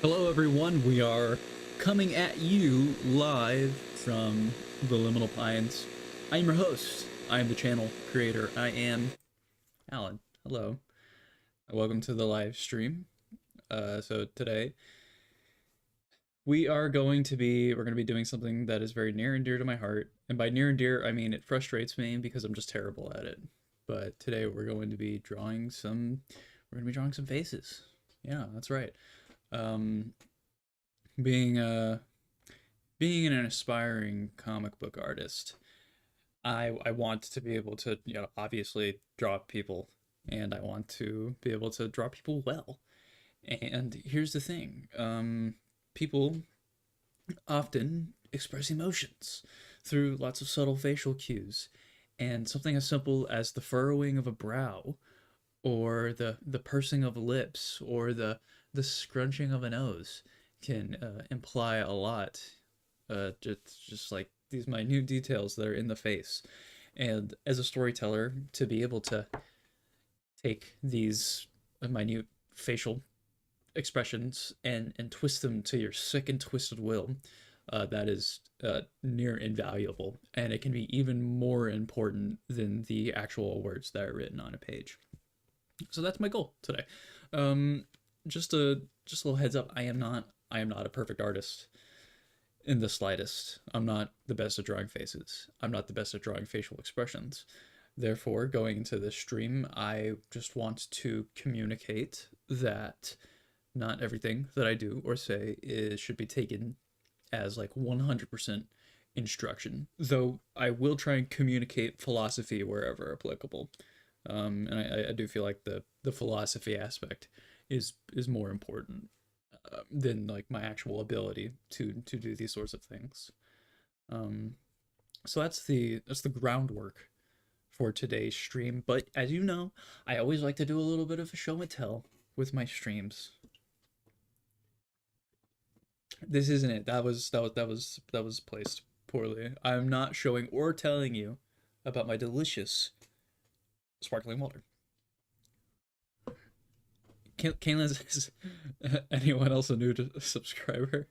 Hello, everyone. We are coming at you live from the Liminal Pines. I am your host. I am the channel creator. I am Alan. Hello. Welcome to the live stream. So today we're going to be doing something that is very near and dear to my heart. And by near and dear, I mean it frustrates me because I'm just terrible at it. But today we're going to be drawing some faces. Yeah, that's right. Um, being being an aspiring comic book artist, I want to be able to, obviously draw people, and I want to be able to draw people well. And here's the thing, people often express emotions through lots of subtle facial cues, and something as simple as the furrowing of a brow, or the pursing of lips, or the scrunching of a nose can imply a lot. Just like these minute details that are in the face. And as a storyteller, to be able to take these minute facial expressions and twist them to your sick and twisted will, that is near invaluable, and it can be even more important than the actual words that are written on a page. So that's my goal today. Um, just a little heads up. I am not a perfect artist in the slightest. I'm not the best at drawing faces. I'm not the best at drawing facial expressions. Therefore, going into this stream, I just want to communicate that not everything that I do or say should be taken as like 100% instruction, though I will try and communicate philosophy wherever applicable. And I do feel like the philosophy aspect is more important than like my actual ability to do these sorts of things. Um, so that's the groundwork for today's stream. But as you know, I always like to do a little bit of a show and tell with my streams. This isn't it. That was placed poorly. I'm not showing or telling you about my delicious sparkling water. Kaylin says, anyone else a new subscriber?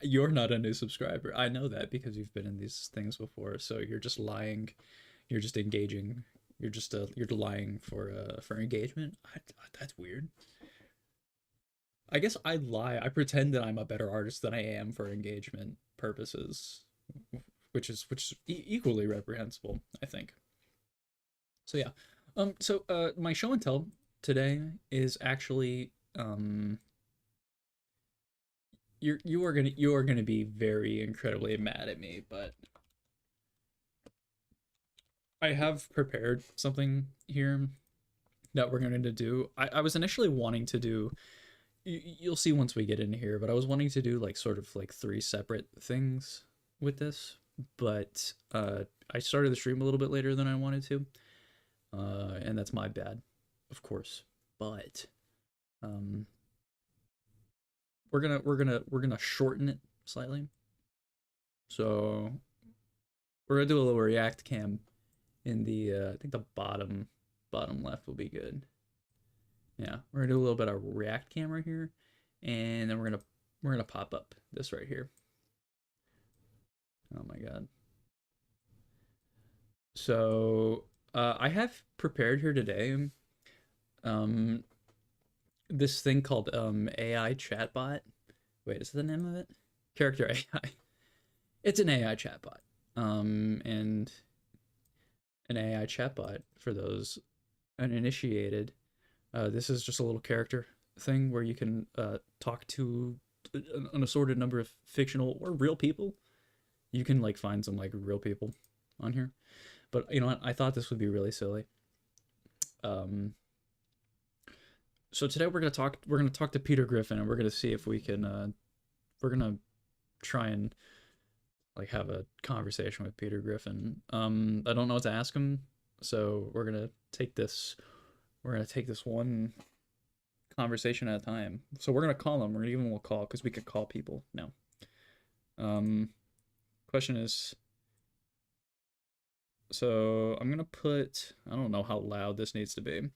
You're not a new subscriber. I know that because you've been in these things before. So you're just lying. You're just engaging. You're lying for engagement. That's weird. I guess I lie. I pretend that I'm a better artist than I am for engagement purposes, which is equally reprehensible, I think. So yeah. So my show and tell today is actually you are gonna be very incredibly mad at me, but I have prepared something here that we're going to do. I was initially wanting to do, you'll see once we get in here, but I was wanting to do like sort of like three separate things with this, but I started the stream a little bit later than I wanted to, and that's my bad, of course. But um, we're gonna shorten it slightly. So we're gonna do a little React cam in the I think the bottom left will be good. Yeah, we're gonna do a little bit of React camera here, and then we're gonna pop up this right here. Oh my god. So I have prepared here today um this thing called AI chatbot. Wait, is that the name of it? Character AI. It's an AI chatbot. And an AI chatbot for those uninitiated. This is just a little character thing where you can talk to an assorted number of fictional or real people. You can like find some like real people on here, but you know what? I thought this would be really silly. Um, so today we're gonna talk. We're gonna talk to Peter Griffin, and we're gonna see if we can. We're gonna try and like have a conversation with Peter Griffin. I don't know what to ask him, so we're gonna take this one conversation at a time. So we're gonna call him. We're gonna give him a call because we could call people now. Um, question is, so I'm gonna put. I don't know how loud this needs to be.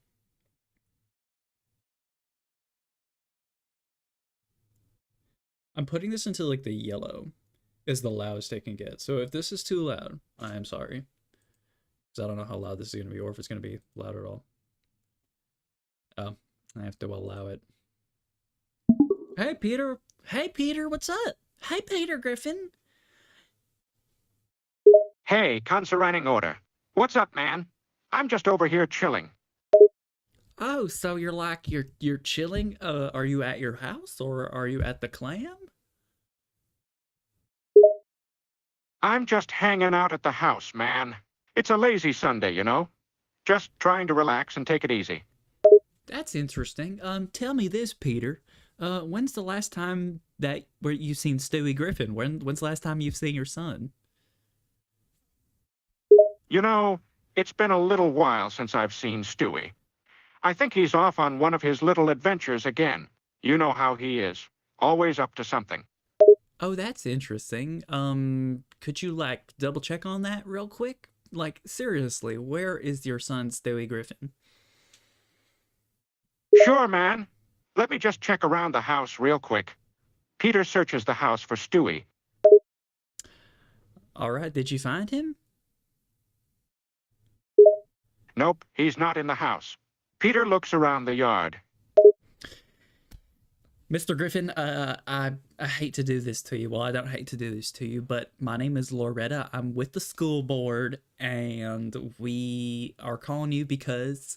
I'm putting this into like the yellow is the loudest it can get. So if this is too loud, I am sorry. Because I don't know how loud this is going to be or if it's going to be loud at all. I have to allow it. Hey, Peter. Hey, Peter, what's up? Hey, Peter Griffin. Hey, concerning order. What's up, man? I'm just over here chilling. Oh, so you're like you're chilling? Are you at your house or are you at the clam? I'm just hanging out at the house, man. It's a lazy Sunday, you know? Just trying to relax and take it easy. That's interesting. Tell me this, Peter. When's the last time that where you seen Stewie Griffin? When's the last time you've seen your son? You know, it's been a little while since I've seen Stewie. I think he's off on one of his little adventures again. You know how he is. Always up to something. Oh, that's interesting. Could you like double check on that real quick? Like seriously, where is your son Stewie Griffin? Sure, man. Let me just check around the house real quick. Peter searches the house for Stewie. All right, did you find him? Nope, he's not in the house. Peter looks around the yard. Mr. Griffin, I hate to do this to you. Well, I don't hate to do this to you, but my name is Loretta. I'm with the school board, and we are calling you because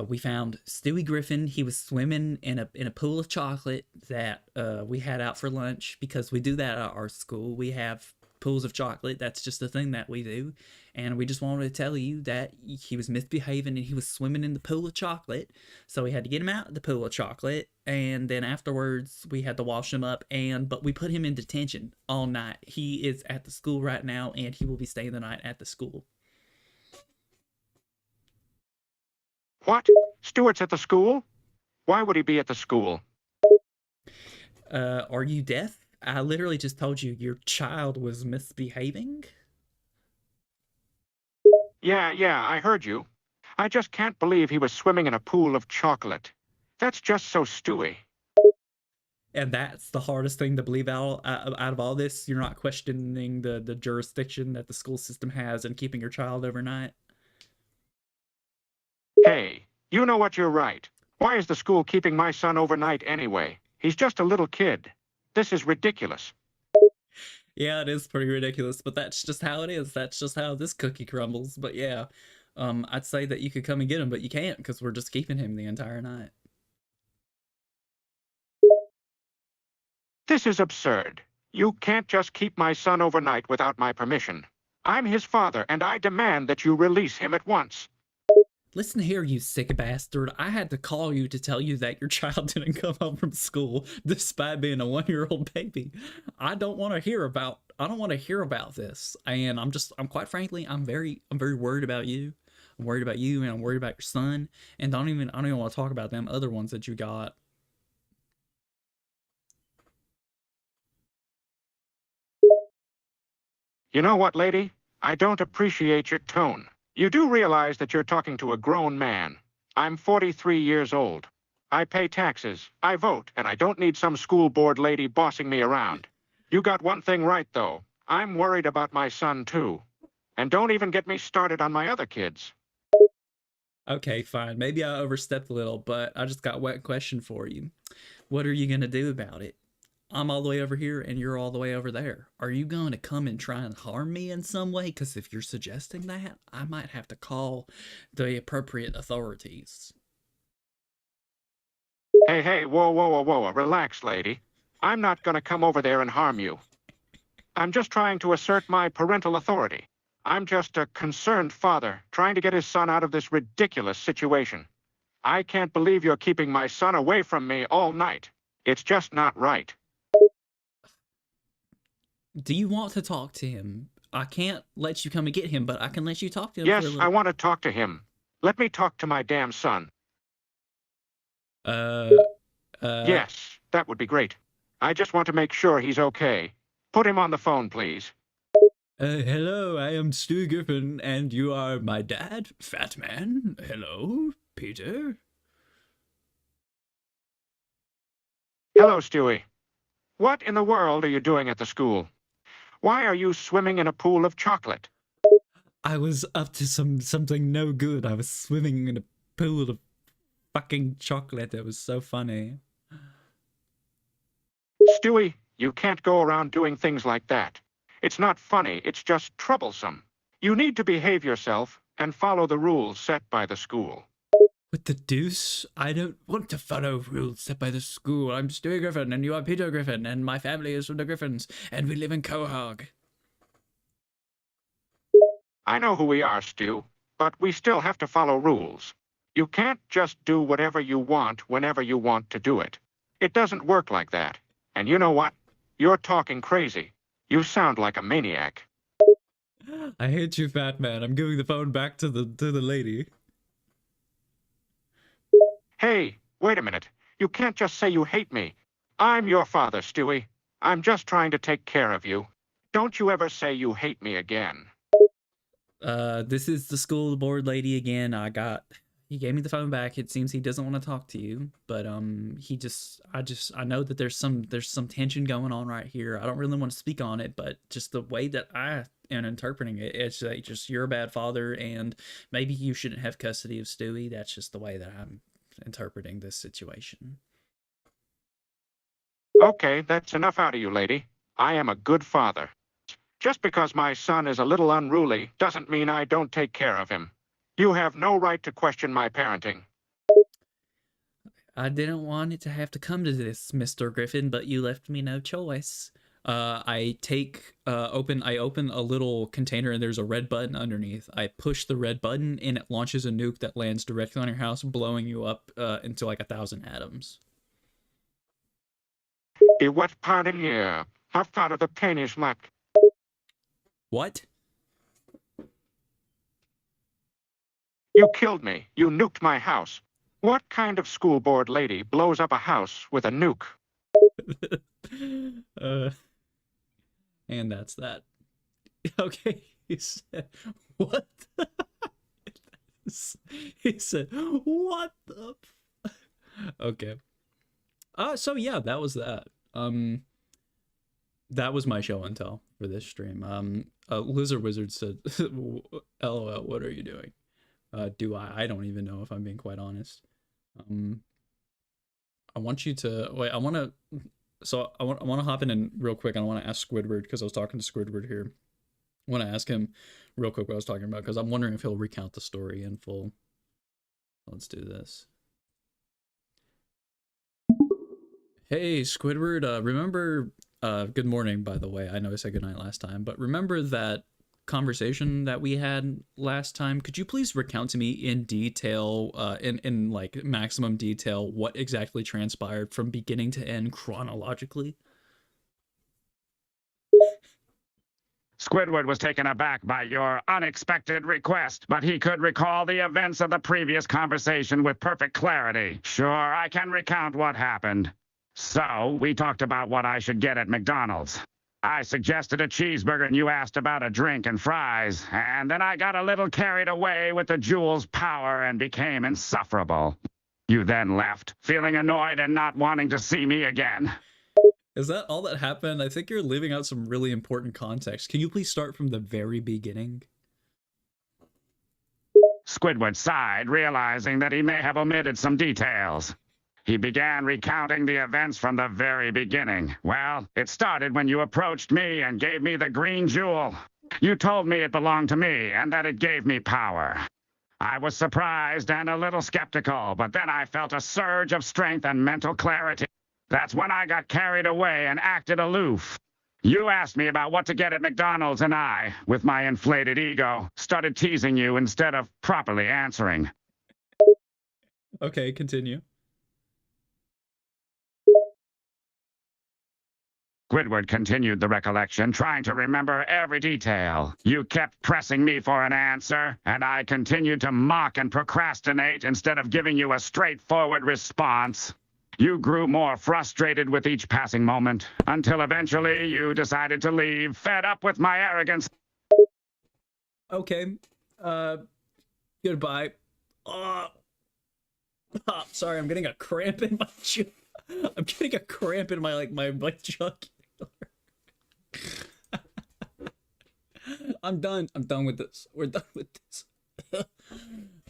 we found Stewie Griffin. He was swimming in a pool of chocolate that we had out for lunch because we do that at our school. We have pools of chocolate. That's just a thing that we do. And we just wanted to tell you that he was misbehaving and he was swimming in the pool of chocolate. So we had to get him out of the pool of chocolate. And then afterwards, we had to wash him up. But we put him in detention all night. He is at the school right now and he will be staying the night at the school. What? Stewart's at the school? Why would he be at the school? Are you deaf? I literally just told you your child was misbehaving. Yeah, I heard you. I just can't believe he was swimming in a pool of chocolate. That's just so Stewie. And that's the hardest thing to believe out of all this. You're not questioning the jurisdiction that the school system has in keeping your child overnight. Hey, you know what, you're right. Why is the school keeping my son overnight anyway? He's just a little kid. This is ridiculous. Yeah, it is pretty ridiculous, but that's just how it is. That's just how this cookie crumbles. But yeah, I'd say that you could come and get him, but you can't because we're just keeping him the entire night. This is absurd. You can't just keep my son overnight without my permission. I'm his father, and I demand that you release him at once. Listen here, you sick bastard. I had to call you to tell you that your child didn't come home from school despite being a 1-year-old baby. I don't want to hear about this. And I'm quite frankly, I'm very worried about you. I'm worried about you and I'm worried about your son. And I don't even want to talk about them other ones that you got. You know what, lady? I don't appreciate your tone. You do realize that you're talking to a grown man. I'm 43 years old. I pay taxes, I vote, and I don't need some school board lady bossing me around. You got one thing right, though. I'm worried about my son, too. And don't even get me started on my other kids. Okay, fine. Maybe I overstepped a little, but I just got one question for you. What are you going to do about it? I'm all the way over here and you're all the way over there. Are you going to come and try and harm me in some way? Because if you're suggesting that, I might have to call the appropriate authorities. Hey, whoa. Relax, lady. I'm not gonna come over there and harm you. I'm just trying to assert my parental authority. I'm just a concerned father trying to get his son out of this ridiculous situation. I can't believe you're keeping my son away from me all night. It's just not right. Do you want to talk to him? I can't let you come and get him, but I can let you talk to him for a Yes, little. I want to talk to him. Let me talk to my damn son. Uh, Yes, that would be great. I just want to make sure he's okay. Put him on the phone, please. Hello, I am Stu Griffin, and you are my dad, Fat Man. Hello, Peter. Hello, Stewie. What in the world are you doing at the school? Why are you swimming in a pool of chocolate? I was up to something no good. I was swimming in a pool of fucking chocolate. It was so funny. Stewie, you can't go around doing things like that. It's not funny, it's just troublesome. You need to behave yourself and follow the rules set by the school. With the deuce, I don't want to follow rules set by the school. I'm Stewie Griffin, and you are Peter Griffin, and my family is from the Griffins, and we live in Quahog. I know who we are, Stu, but we still have to follow rules. You can't just do whatever you want whenever you want to do it. It doesn't work like that. And you know what? You're talking crazy. You sound like a maniac. I hate you, fat man. I'm giving the phone back to the lady. Hey, wait a minute. You can't just say you hate me. I'm your father, Stewie. I'm just trying to take care of you. Don't you ever say you hate me again. This is the school board lady again. He gave me the phone back. It seems he doesn't want to talk to you, but I know that there's some tension going on right here. I don't really want to speak on it, but just the way that I am interpreting it, it's like just you're a bad father, and maybe you shouldn't have custody of Stewie. That's just the way that I'm interpreting this situation. Okay, that's enough out of you, lady. I am a good father. Just because my son is a little unruly doesn't mean I don't take care of him. You have no right to question my parenting. I didn't want it to have to come to this, Mr. Griffin, but you left me no choice. I open a little container and there's a red button underneath. I push the red button and it launches a nuke that lands directly on your house, blowing you up into like 1,000 atoms. What part of you? How far of the pain is left? What? You killed me. You nuked my house. What kind of school board lady blows up a house with a nuke? And that's that. Okay, he said, what? He said, what the okay. So yeah, that was that. That was my show and tell for this stream. Lizard Wizard said, LOL, what are you doing? Do I don't even know, if I'm being quite honest. I want you to wait. I want to hop in and real quick. I want to ask Squidward, because I was talking to Squidward here. I want to ask him real quick what I was talking about, because I'm wondering if he'll recount the story in full. Let's do this. Hey, Squidward, remember, good morning, by the way. I know I said goodnight last time, but remember that conversation that we had last time? Could you please recount to me in detail, in like maximum detail, what exactly transpired from beginning to end chronologically? Squidward was taken aback by your unexpected request, but he could recall the events of the previous conversation with perfect clarity. Sure, I can recount what happened. So, we talked about what I should get at McDonald's. I suggested a cheeseburger and you asked about a drink and fries, and then I got a little carried away with the Jewel's power and became insufferable. You then left, feeling annoyed and not wanting to see me again. Is that all that happened? I think you're leaving out some really important context. Can you please start from the very beginning? Squidward sighed, realizing that he may have omitted some details. He began recounting the events from the very beginning. Well, it started when you approached me and gave me the green jewel. You told me it belonged to me and that it gave me power. I was surprised and a little skeptical, but then I felt a surge of strength and mental clarity. That's when I got carried away and acted aloof. You asked me about what to get at McDonald's, and I, with my inflated ego, started teasing you instead of properly answering. Okay, continue. Squidward continued the recollection, trying to remember every detail. You kept pressing me for an answer, and I continued to mock and procrastinate instead of giving you a straightforward response. You grew more frustrated with each passing moment, until eventually you decided to leave, fed up with my arrogance. Okay. Goodbye. Sorry, I'm getting a cramp in my I'm getting a cramp in my my jugular. I'm done. I'm done with this. We're done with this.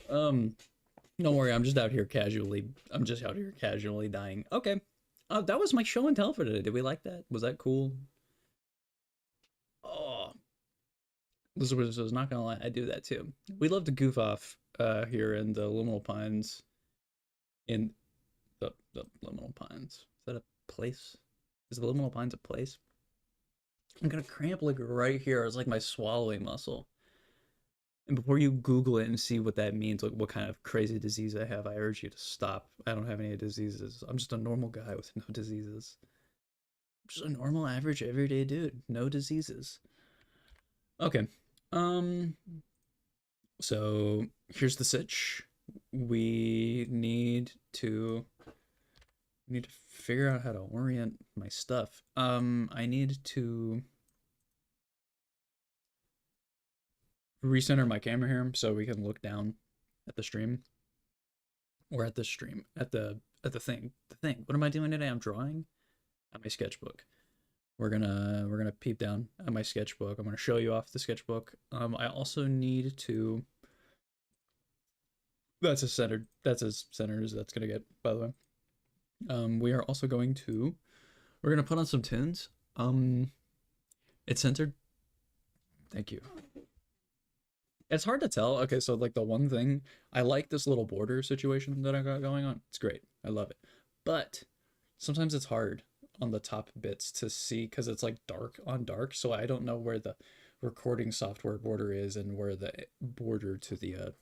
Don't worry. I'm just out here casually. I'm just out here casually dying. Okay. That was my show and tell for today. Did we like that? Was that cool? Oh, this was not gonna lie. I do that too. We love to goof off here in the Liminal Pines. In the Liminal Pines. Is that a place? Is the Liminal Pines a place? I'm gonna cramp like right here. It's like my swallowing muscle. And before you Google it and see what that means, like what kind of crazy disease I have, I urge you to stop. I don't have any diseases. I'm just a normal guy with no diseases. I'm just a normal, average, everyday dude. No diseases. Okay. So here's the sitch. We need to figure out how to orient my stuff. I need to recenter my camera here so we can look down at the stream. Or at the stream. At the thing. The thing. What am I doing today? I'm drawing at my sketchbook. We're gonna peep down at my sketchbook. I'm gonna show you off the sketchbook. I also need to. That's as centered as that's gonna get, by the way. We are also going to. We're gonna put on some tunes. It's centered. Thank you. It's hard to tell. Okay, so like the one thing, I like this little border situation that I got going on. It's great. I love it. But sometimes it's hard on the top bits to see because it's like dark on dark. So I don't know where the recording software border is and where the border to this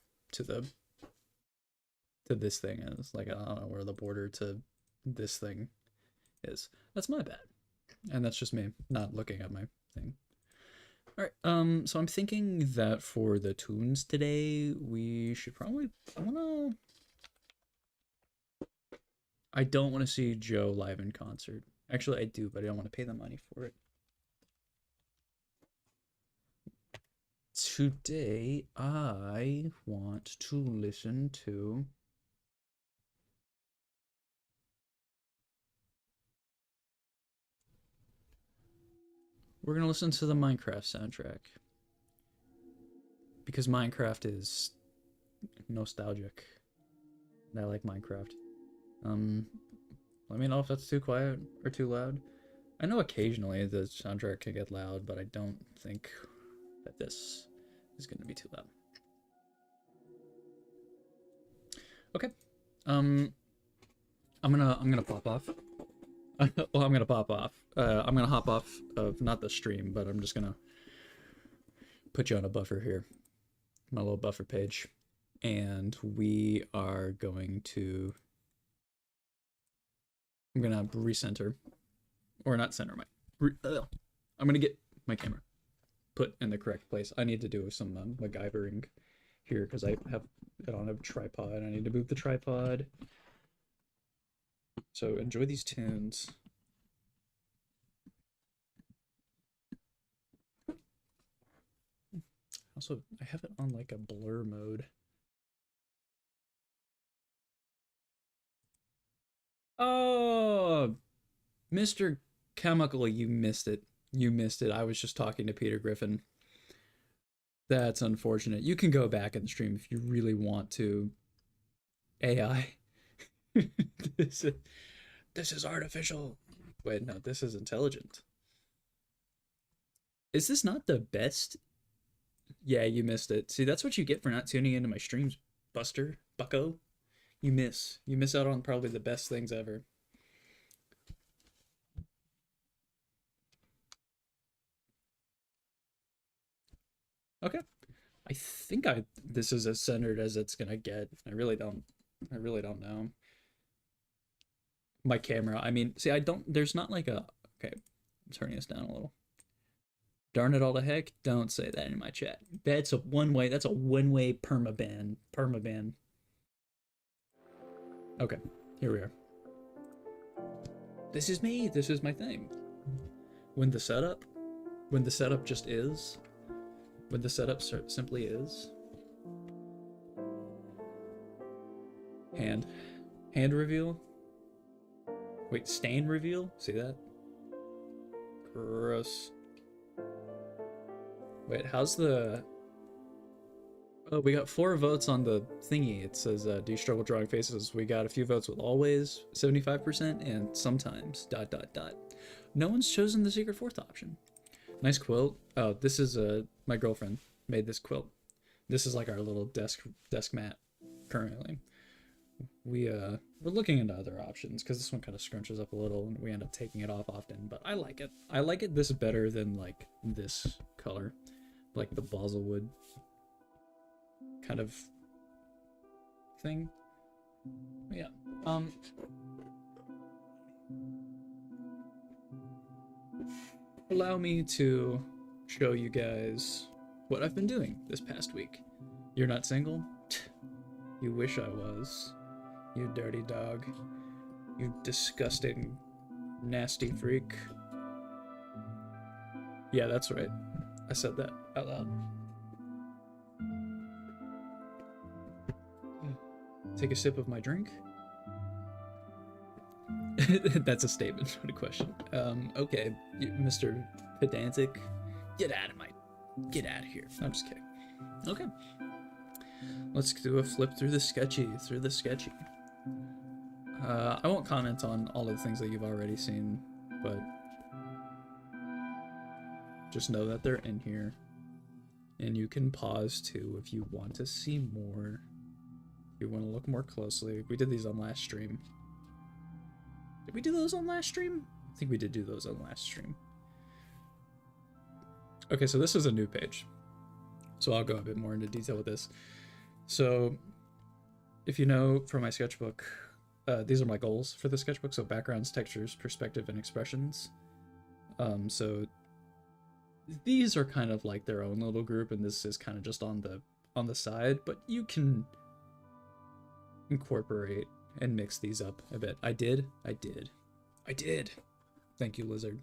thing is. Like I don't know where the border to this thing is. That's my bad. And that's just me not looking at my thing. All right, so I'm thinking that for the tunes today, we should probably, I don't want to see Joe live in concert. Actually, I do, but I don't want to pay the money for it. Today, I want to listen to... We're going to listen to the Minecraft soundtrack. Because Minecraft is nostalgic. And I like Minecraft. Let me know if that's too quiet or too loud. I know occasionally the soundtrack can get loud, but I don't think that this is going to be too loud. Okay. I'm gonna pop off. Well, I'm gonna pop off. I'm gonna hop off of not the stream, but I'm just gonna put you on a buffer here, my little buffer page, and we are going to. I'm gonna recenter, or not center my. I'm gonna get my camera put in the correct place. I need to do some MacGyvering here because I don't have a tripod. I need to move the tripod. So enjoy these tunes. Also, I have it on like a blur mode. Oh, Mr. Chemical, you missed it. You missed it. I was just talking to Peter Griffin. That's unfortunate. You can go back in the stream if you really want to. AI. This is artificial. Wait, no, this is intelligent. Is this not the best? Yeah, you missed it. See, that's what you get for not tuning into my streams, Bucko. You miss out on probably the best things ever. Okay. I think this is as centered as it's gonna get. I really don't know. My camera, I mean, see, there's not like a, okay, I'm turning this down a little. Darn it all to heck, don't say that in my chat. That's a one-way permaban. Okay, here we are. This is me, this is my thing. When the setup just is, when the setup simply is. Hand reveal. Wait, stain reveal? See that? Gross. Wait, how's the... Oh, we got 4 votes on the thingy. It says, do you struggle drawing faces? We got a few votes with always, 75%, and sometimes, ... No one's chosen the secret 4th option. Nice quilt. Oh, this is, my girlfriend made this quilt. This is like our little desk mat currently. We're looking into other options because this one kind of scrunches up a little and we end up taking it off often, but I like it. I like it this better than like this color, like the basilwood kind of thing. Yeah. Allow me to show you guys what I've been doing this past week. You're not single? You wish I was. You dirty dog. You disgusting, nasty freak. Yeah, that's right. I said that out loud. Take a sip of my drink. That's a statement, not a question. Okay, Mr. Pedantic, get out of here. I'm just kidding. Okay. Let's do a flip through the sketchy. I won't comment on all of the things that you've already seen, but just know that they're in here. And you can pause too if you want to see more. If you want to look more closely. We did these on last stream. Did we do those on last stream? I think we did do those on last stream. Okay, so this is a new page. So I'll go a bit more into detail with this. So if you know from my sketchbook, these are my goals for the sketchbook. So backgrounds, textures, perspective, and expressions. So these are kind of like their own little group, and this is kind of just on the side, but you can incorporate and mix these up a bit. I did. Thank you, Lizard.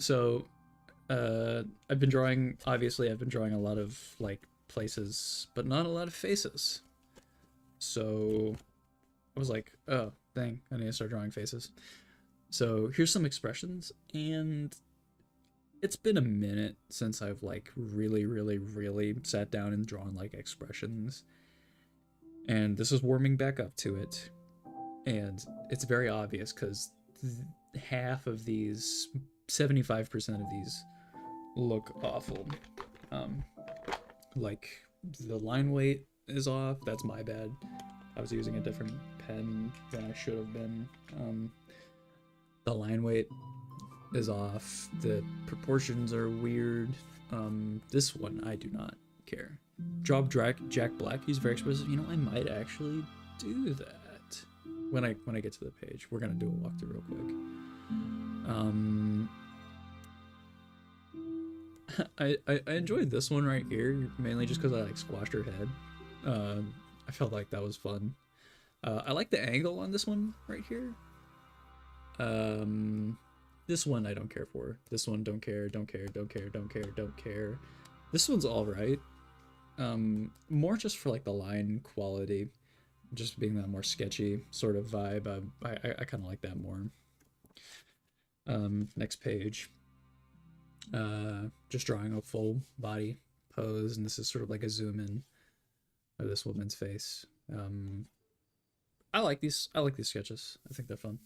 So I've been drawing a lot of like places, but not a lot of faces. So I was like, oh dang, I need to start drawing faces. So here's some expressions, and it's been a minute since I've like really sat down and drawn like expressions, and this is warming back up to it, and it's very obvious because half of these, 75% of these, look awful. Like the line weight is off. That's my bad. I was using a different pen than I should have been. The line weight is off. The proportions are weird. This one I do not care. Drop Jack Black. He's very expressive. You know, I might actually do that when I get to the page. We're gonna do a walkthrough real quick. I enjoyed this one right here, mainly just because I like squashed her head. I felt like that was fun. I like the angle on this one right here. This one I don't care for. This one don't care. This one's all right. More just for like the line quality, just being that more sketchy sort of vibe. I kind of like that more. Next page. Just drawing a full body pose, and this is sort of like a zoom in of this woman's face. I like these sketches. I think they're fun.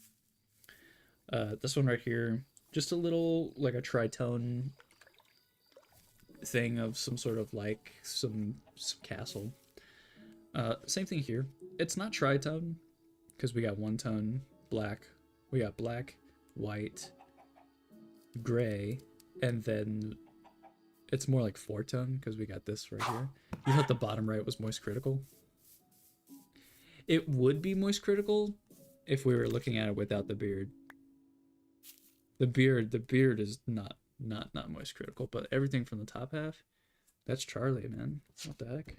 This one right here, just a little like a tritone thing of some sort of like some castle. Same thing here. It's not tritone because we got one tone black. We got black, white, gray, and then it's more like 4-tone because we got this right here. You thought the bottom right was moist critical? It would be moist critical if we were looking at it without the beard. The beard is not moist critical, but everything from the top half, that's Charlie, man. What the heck?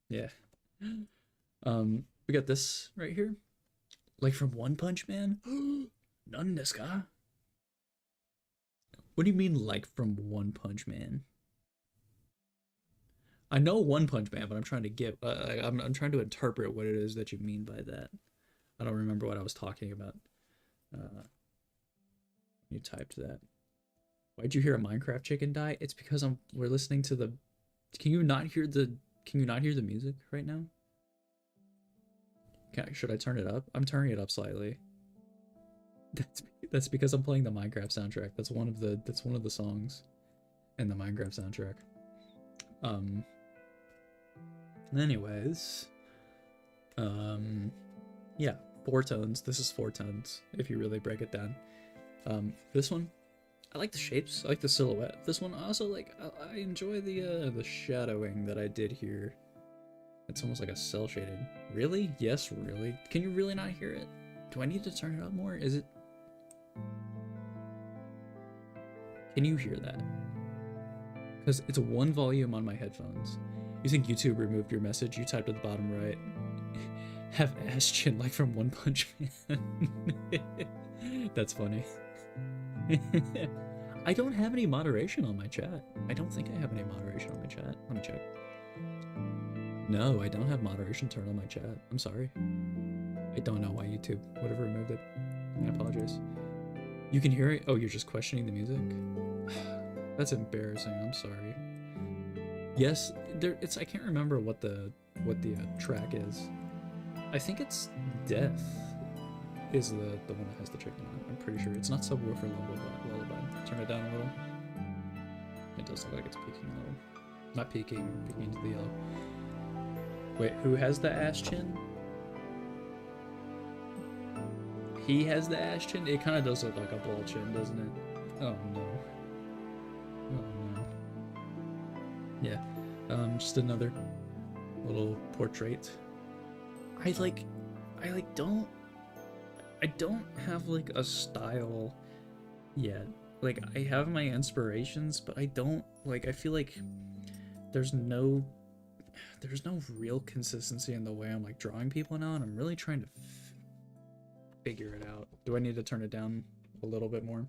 Yeah. We got this right here, like from One Punch Man. None desu ka? What do you mean, like from One Punch Man? I know One Punch Man, but I'm trying to get. I'm trying to interpret what it is that you mean by that. I don't remember what I was talking about. You typed that. Why'd you hear a Minecraft chicken die? It's because we're listening to the. Can you not hear the music right now? Should I turn it up? I'm turning it up slightly. That's because I'm playing the Minecraft soundtrack. That's one of the songs in the Minecraft soundtrack. Anyways, yeah, 4 tones. This is 4 tones if you really break it down. This one, I like the shapes. I like the silhouette. This one also, like, I enjoy the shadowing that I did here. It's almost like a cell shading. Really? Yes, really. Can you really not hear it? Do I need to turn it up more? Is it? Can you hear that? Because it's 1 volume on my headphones. You think YouTube removed your message? You typed at the bottom right. Have ass chin like from One Punch Man. That's funny. I don't have any moderation on my chat. I don't think I have any moderation on my chat. Let me check. No, I don't have moderation turned on my chat. I'm sorry. I don't know why YouTube would have removed it. I apologize. You can hear it? Oh, you're just questioning the music? That's embarrassing. I'm sorry. Yes, I can't remember what the track is. I think it's Death is the one that has the chicken on it. I'm pretty sure. It's not Subwoofer Lullaby. Turn it down a little. It does look like it's peaking a little. Not peaking into the yellow. Wait, who has the ass chin? He has the ass chin? It kind of does look like a ball chin, doesn't it? Oh no. Oh no. Yeah. Just another little portrait. I don't have like a style yet. Like, I have my inspirations, but I don't, like, I feel like there's no real consistency in the way I'm like drawing people now, and I'm really trying to figure it out. Do I need to turn it down a little bit more?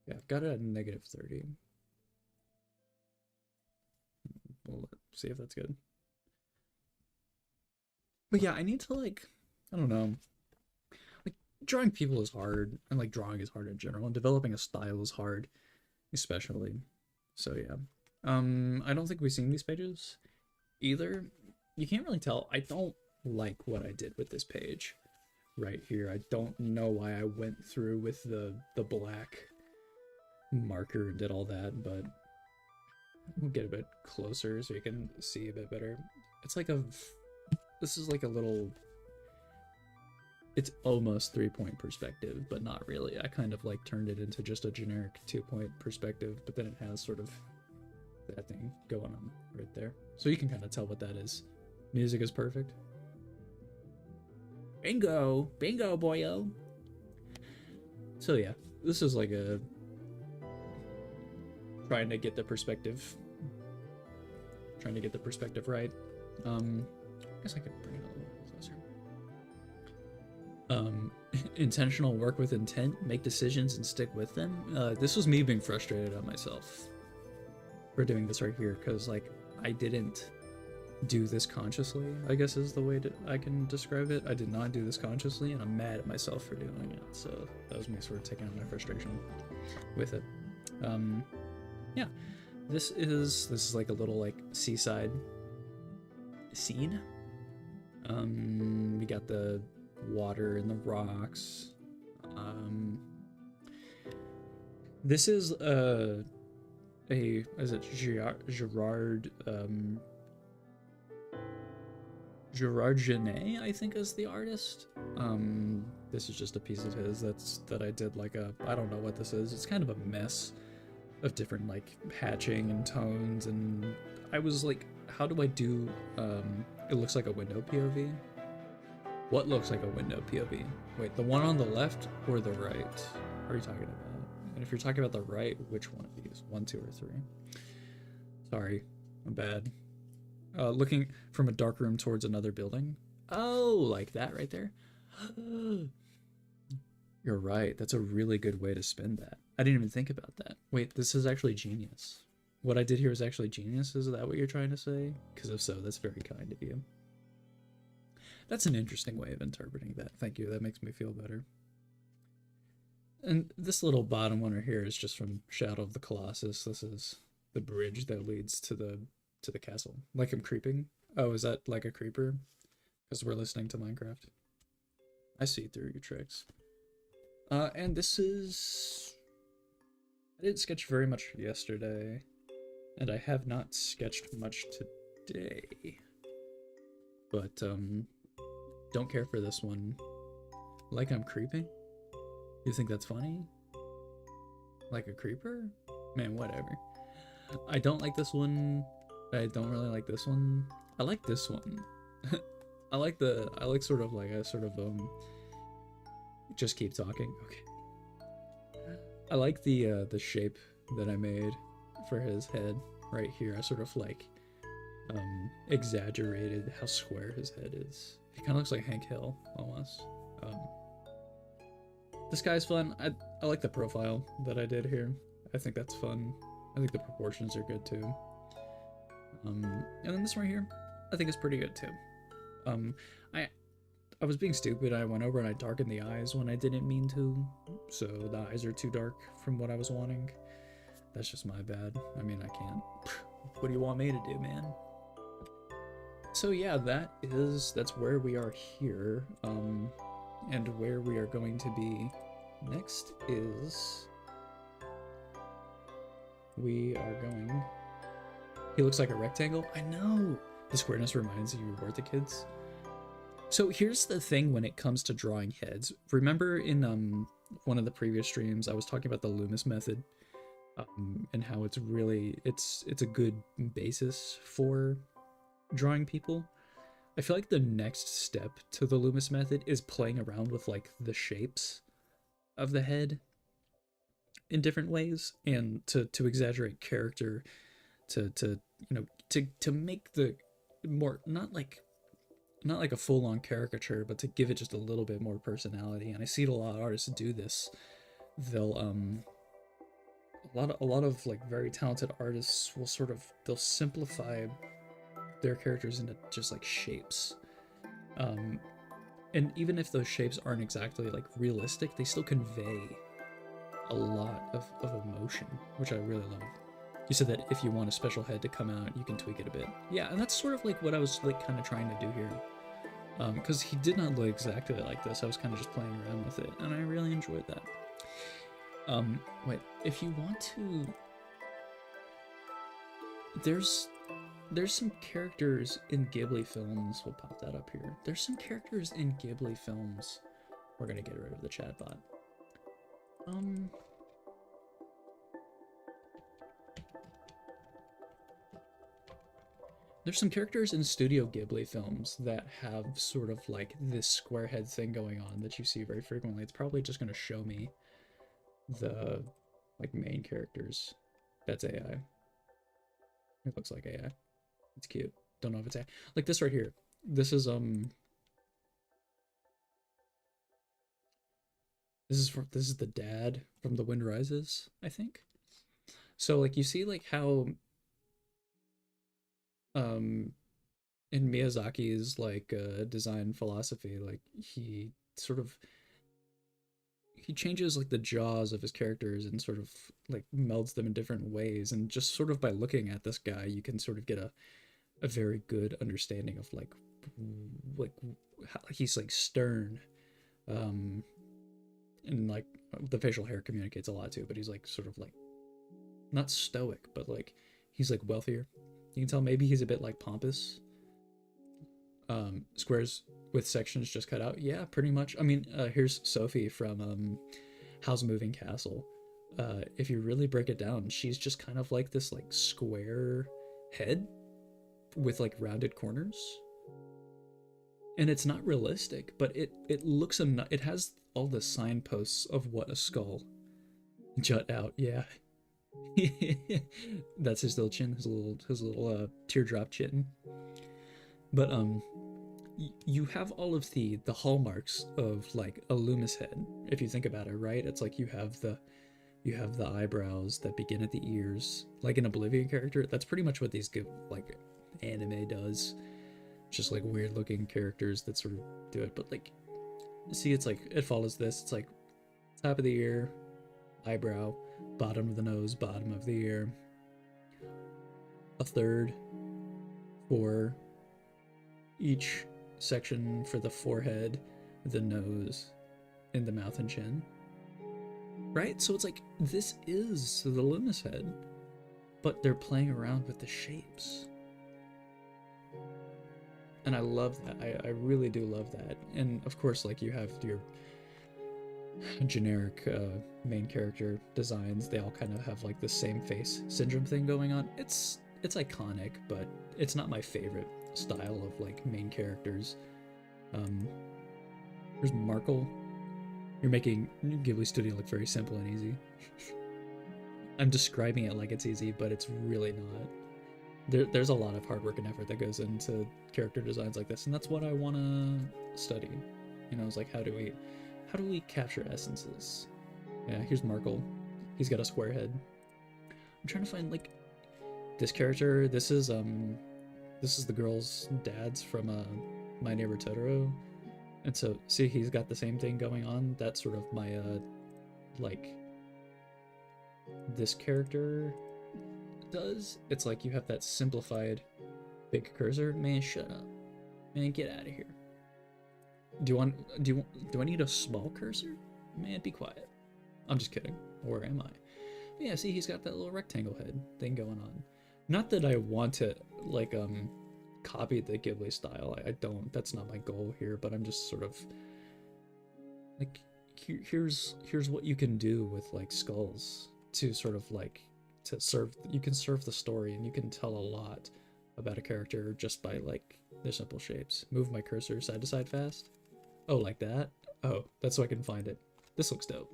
Yeah, I've got it at -30. We'll see if that's good. But yeah, I need to, like, I don't know. Like, drawing people is hard, and like drawing is hard in general, and developing a style is hard, especially. So yeah. I don't think we've seen these pages either. You can't really tell. I don't like what I did with this page right here. I don't know why I went through with the black marker and did all that, but we'll get a bit closer so you can see a bit better. It's like this is like a little, it's almost 3-point perspective, but not really. I kind of like turned it into just a generic 2-point perspective, but then it has sort of that thing going on right there. So you can kind of tell what that is. Music is perfect. Bingo! Bingo, boyo! So yeah, this is like a trying to get the perspective right. I guess I could bring it a little closer. Intentional work with intent, make decisions and stick with them. This was me being frustrated at myself for doing this right here, because like I didn't do this consciously, I guess is the way I can describe it. I did not do this consciously, and I'm mad at myself for doing it. So that was me sort of taking out my frustration with it. Yeah, this is like a little like seaside scene. We got the water and the rocks. This is is it Gerard Genet, I think, is the artist. This is just a piece of his that I did like I don't know what this is. It's kind of a mess of different like hatching and tones, and I was like, how do I do it looks like a window POV? What looks like a window POV? Wait, the one on the left or the right? What are you talking about? And if you're talking about the right, which one of these? 1, 2, or 3? Sorry, I'm bad. Looking from a dark room towards another building. Oh, like that right there? You're right. That's a really good way to spin that. I didn't even think about that. Wait, this is actually genius. What I did here is actually genius? Is that what you're trying to say? Because if so, that's very kind of you. That's an interesting way of interpreting that. Thank you. That makes me feel better. And this little bottom one right here is just from Shadow of the Colossus. This is the bridge that leads to the castle. Like I'm creeping. Oh, is that like a creeper? Because we're listening to Minecraft. I see through your tricks. And this is... I didn't sketch very much yesterday, and I have not sketched much today. But, don't care for this one. Like I'm creeping? You think that's funny? Like a creeper? Man, whatever. I don't like this one. I don't really like this one. I like this one. I like sort of like a sort of, just keep talking. Okay. I like the shape that I made for his head right here. I sort of like, exaggerated how square his head is. He kind of looks like Hank Hill, almost. This guy's fun. I like the profile that I did here. I think that's fun. I think the proportions are good too. And then this one here, I think is pretty good too. I was being stupid. I went over and I darkened the eyes when I didn't mean to. So the eyes are too dark from what I was wanting. That's just my bad. I mean, I can't. What do you want me to do, man? So yeah, that's where we are here. And where we are going to be next is... We are going... He looks like a rectangle? I know! The squareness reminds you of the kids. So here's the thing when it comes to drawing heads. Remember in one of the previous streams, I was talking about the Loomis method, and how it's really, it's a good basis for drawing people. I feel like the next step to the Loomis method is playing around with like the shapes of the head in different ways, and to exaggerate character, to you know, to make the more, not like a full-on caricature, but to give it just a little bit more personality. And I see a lot of artists do this. They'll a lot of like very talented artists will sort of, they'll simplify their characters into just like shapes. And even if those shapes aren't exactly like realistic, they still convey a lot of emotion, which I really love. You said that if you want a special head to come out, you can tweak it a bit. Yeah, and that's sort of like what I was like kind of trying to do here. Because he did not look exactly like this. I was kind of just playing around with it, and I really enjoyed that. Wait, if you want to... There's some characters in Ghibli films. We'll pop that up here. There's some characters in Ghibli films. We're gonna get rid of the chat bot. There's some characters in Studio Ghibli films that have sort of like this square head thing going on that you see very frequently. It's probably just going to show me the like main characters. That's AI. It looks like AI. It's cute. Don't know if it's AI. Like this right here. This is this is the dad from The Wind Rises, I think. So like you see like how in Miyazaki's like design philosophy, like he changes like the jaws of his characters and sort of like melds them in different ways, and just sort of by looking at this guy you can sort of get a very good understanding of like how he's like stern, and like the facial hair communicates a lot too, but he's like sort of like not stoic, but like he's like wealthier. You can tell maybe he's a bit like pompous. Squares with sections just cut out. Yeah, pretty much. I mean, here's Sophie from Howl's Moving Castle. If you really break it down, she's just kind of like this like square head with like rounded corners. And it's not realistic, but it looks enough. It has all the signposts of what a skull jut out. Yeah. That's his little chin, his little teardrop chin. But you have all of the hallmarks of like a Loomis head, if you think about it, right? It's like you have the You have the eyebrows that begin at the ears, like an Oblivion character. That's pretty much what these good like anime does. Just like weird looking characters that sort of do it. But like, see, it's like it follows this. It's like top of the ear, eyebrow, bottom of the nose, bottom of the ear. A third for each section for the forehead, the nose, and the mouth and chin. Right? So it's like, this is the Loomis head, but they're playing around with the shapes. And I love that. I really do love that. And of course, like, you have your generic main character designs. They all kind of have like the same face syndrome thing going on. It's iconic, but it's not my favorite style of like main characters. There's Markle. You're making Ghibli Studio look very simple and easy. I'm describing it like it's easy, but it's really not. There's a lot of hard work and effort that goes into character designs like this, and that's what I want to study. You know, it's like, how do we capture essences? Yeah, here's Markle. He's got a square head. I'm trying to find like this character. This is the girl's dad's from My Neighbor Totoro. And so, see, he's got the same thing going on. That's sort of my, like, this character does. It's like you have that simplified big cursor. Man, shut up. Man, get out of here. Do I need a small cursor? Man, be quiet. I'm just kidding. Or am I? But yeah, see, he's got that little rectangle head thing going on. Not that I want to, like, copy the Ghibli style. I don't. That's not my goal here, but I'm just sort of like, here's what you can do with like skulls to sort of like you can serve the story, and you can tell a lot about a character just by like their simple shapes. Move my cursor side to side fast. Oh, like that? Oh, that's so I can find it. This looks dope.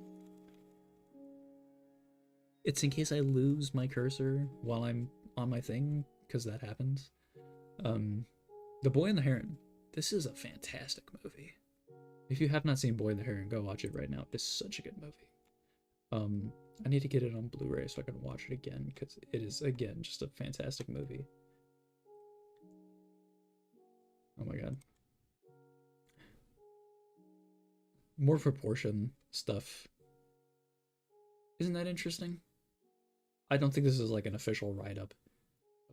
It's in case I lose my cursor while I'm on my thing, because that happens. The Boy and the Heron. This is a fantastic movie. If you have not seen Boy and the Heron, go watch it right now. It's such a good movie. I need to get it on Blu-ray so I can watch it again, because it is, again, just a fantastic movie. Oh my god. More proportion stuff. Isn't that interesting? I don't think this is like an official write-up.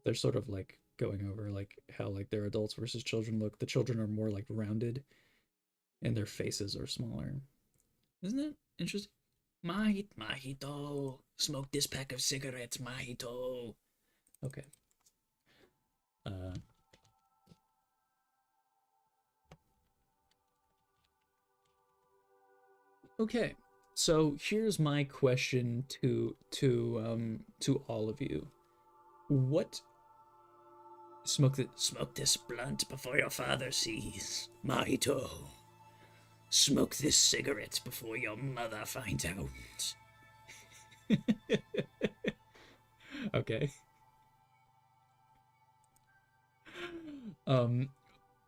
They're sort of like going over like how like their adults versus children look. The children are more like rounded and their faces are smaller. Isn't that interesting? Mahito, smoke this pack of cigarettes, Mahito. Okay. Okay. So here's my question to all of you. What smoke this blunt before your father sees, Mahito. Smoke this cigarette before your mother finds out. Okay.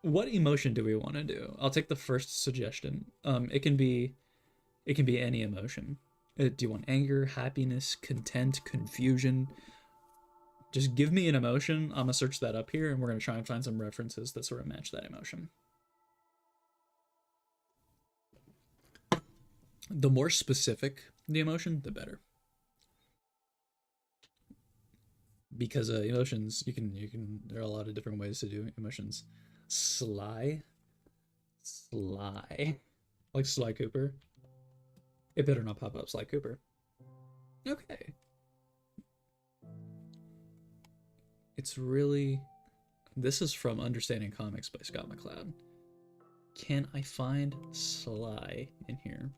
What emotion do we want to do? I'll take the first suggestion. It can be any emotion. Do you want anger, happiness, content, confusion? Just give me an emotion. I'm gonna search that up here, and we're gonna try and find some references that sort of match that emotion. The more specific the emotion, the better. Because emotions, you can. There are a lot of different ways to do emotions. Sly, like Sly Cooper. It better not pop up Sly Cooper. Okay. It's really... This is from Understanding Comics by Scott McCloud. Can I find Sly in here?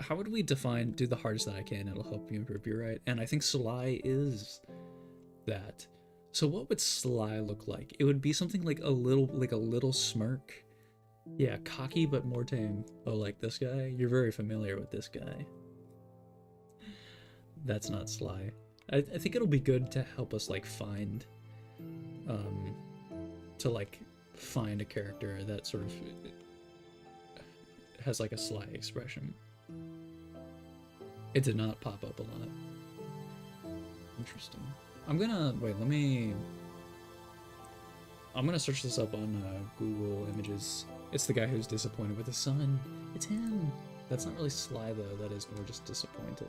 How would we define... Do the hardest that I can, it'll help you improve your right. And I think Sly is that. So what would Sly look like? It would be something like a little smirk. Yeah, cocky but more tame. Oh, like this guy? You're very familiar with this guy. That's not Sly. I think it'll be good to help us like find find a character that sort of has like a sly expression. It did not pop up a lot. Interesting. I'm gonna search this up on Google Images. It's the guy who's disappointed with his son. It's him. That's not really sly though. That is more just disappointed.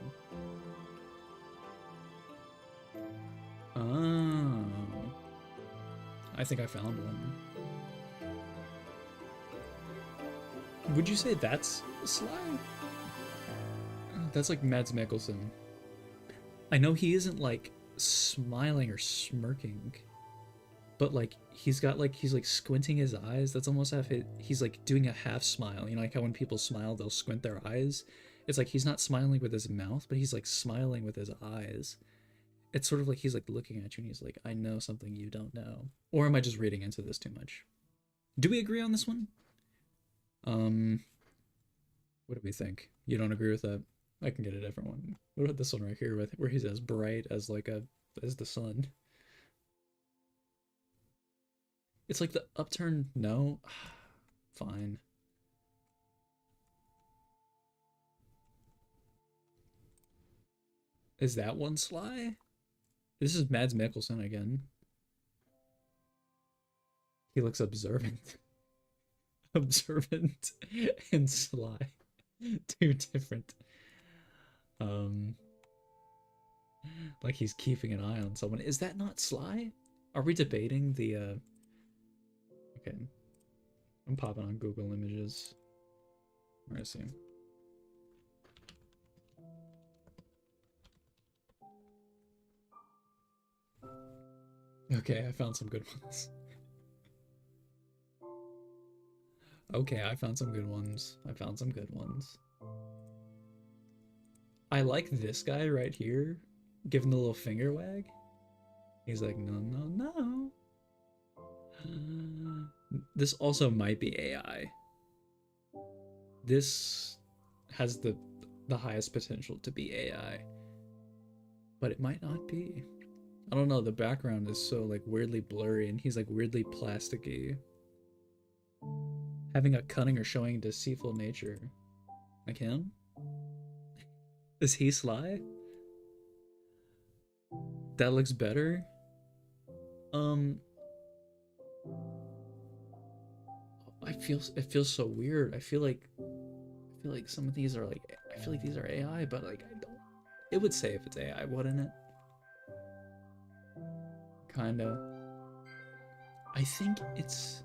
Oh. I think I found one. Would you say that's sly? That's like Mads Mikkelsen. I know he isn't like smiling or smirking, but like he's like squinting his eyes. That's almost he's like doing a half smile. You know, like how when people smile, they'll squint their eyes. It's like he's not smiling with his mouth, but he's like smiling with his eyes. It's sort of like he's like looking at you and he's like, I know something you don't know. Or am I just reading into this too much? Do we agree on this one? What do we think? You don't agree with that? I can get a different one. What about this one right here where he's as bright as as the sun? It's like the upturn, no? Fine. Is that one sly? This is Mads Mikkelsen again. He looks observant. Observant and sly. Two different. Like he's keeping an eye on someone. Is that not sly? Are we debating the Okay. I'm popping on Google Images. Where is he? Okay, I found some good ones. Okay, I found some good ones. I like this guy right here, giving the little finger wag. He's like, no, no, no. This also might be AI. This has the highest potential to be AI, but it might not be. I don't know, the background is so like weirdly blurry and he's like weirdly plasticky. Having a cunning or showing deceitful nature. Like him? Is he sly? That looks better? It feels so weird. I feel like some of these are like, I feel like these are AI, but like I don't. It would say if it's AI, wouldn't it? Kinda. I think it's...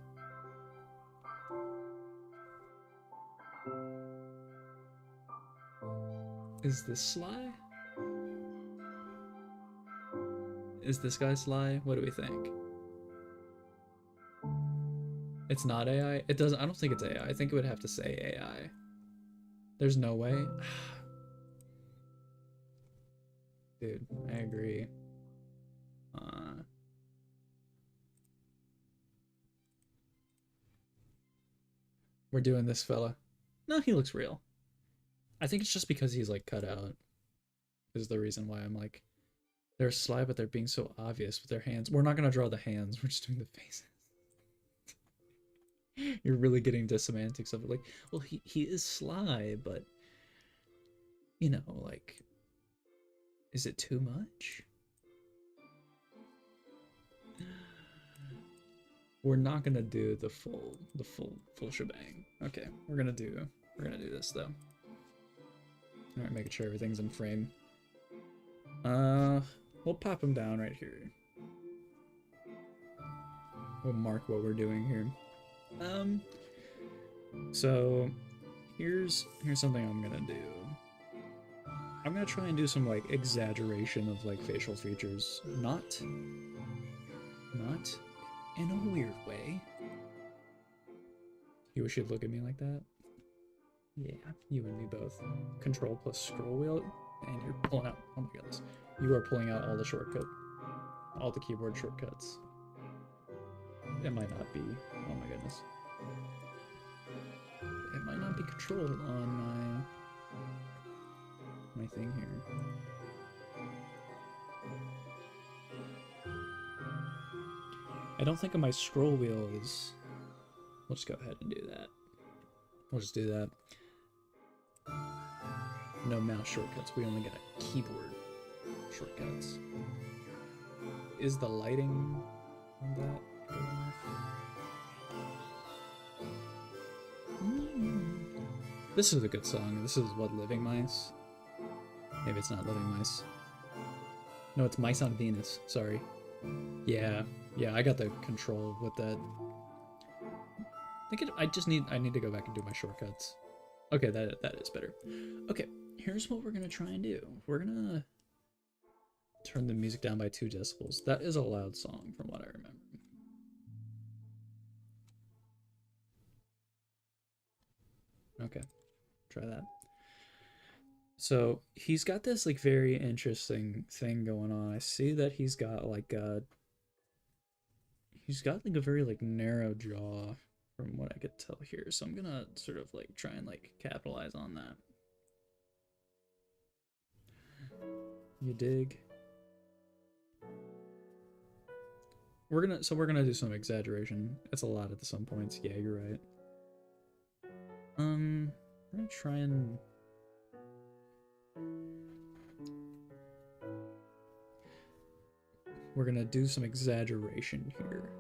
Is this sly? Is this guy sly? What do we think? It's not AI? It doesn't... I don't think it's AI. I think it would have to say AI. There's no way. Dude, I agree. We're doing this fella. No, he looks real. I think it's just because he's like cut out is the reason why I'm like, they're sly, but they're being so obvious with their hands. We're not gonna draw the hands. We're just doing the faces. You're really getting to semantics of it. Like, well, he is sly, but you know, like, is it too much? We're not gonna do the full shebang. Okay, we're gonna do this though. All right, making sure everything's in frame. We'll pop him down right here. We'll mark what we're doing here. So here's something I'm gonna do. I'm gonna try and do some like exaggeration of like facial features, not in a weird way. You wish you'd look at me like that? Yeah, you and me both. Control plus scroll wheel, and you're pulling out, oh my goodness. You are pulling out all the keyboard shortcuts. It might not be, oh my goodness. It might not be controlled on my thing here. I don't think on my scroll wheel is... We'll just go ahead and do that. We'll just do that. No mouse shortcuts. We only get a keyboard shortcuts. Is the lighting on that good enough? This is a good song. This is what, Living Mice? Maybe it's not Living Mice. No, it's Mice on Venus. Sorry. Yeah, I got the control with that. I need to go back and do my shortcuts. Okay, that is better. Okay, here's what we're gonna try and do. We're gonna turn the music down by 2 decibels. That is a loud song from what I remember. Okay, try that. So he's got this like very interesting thing going on. I see that he's got like a very like narrow jaw from what I could tell here. So I'm gonna sort of like try and like capitalize on that. You dig? We're gonna do some exaggeration. It's a lot at some points. Yeah, you're right. I'm gonna try and we're gonna do some exaggeration here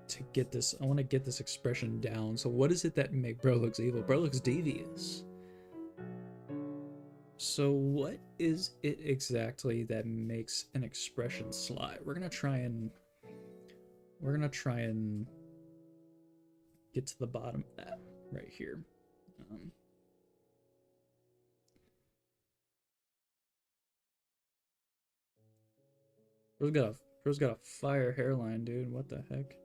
to get this. I want to get this expression down. So what is it that make bro looks evil? Bro looks devious. So what is it exactly that makes an expression sly? We're gonna try and get to the bottom of that right here. Bro's got a fire hairline, dude. What the heck?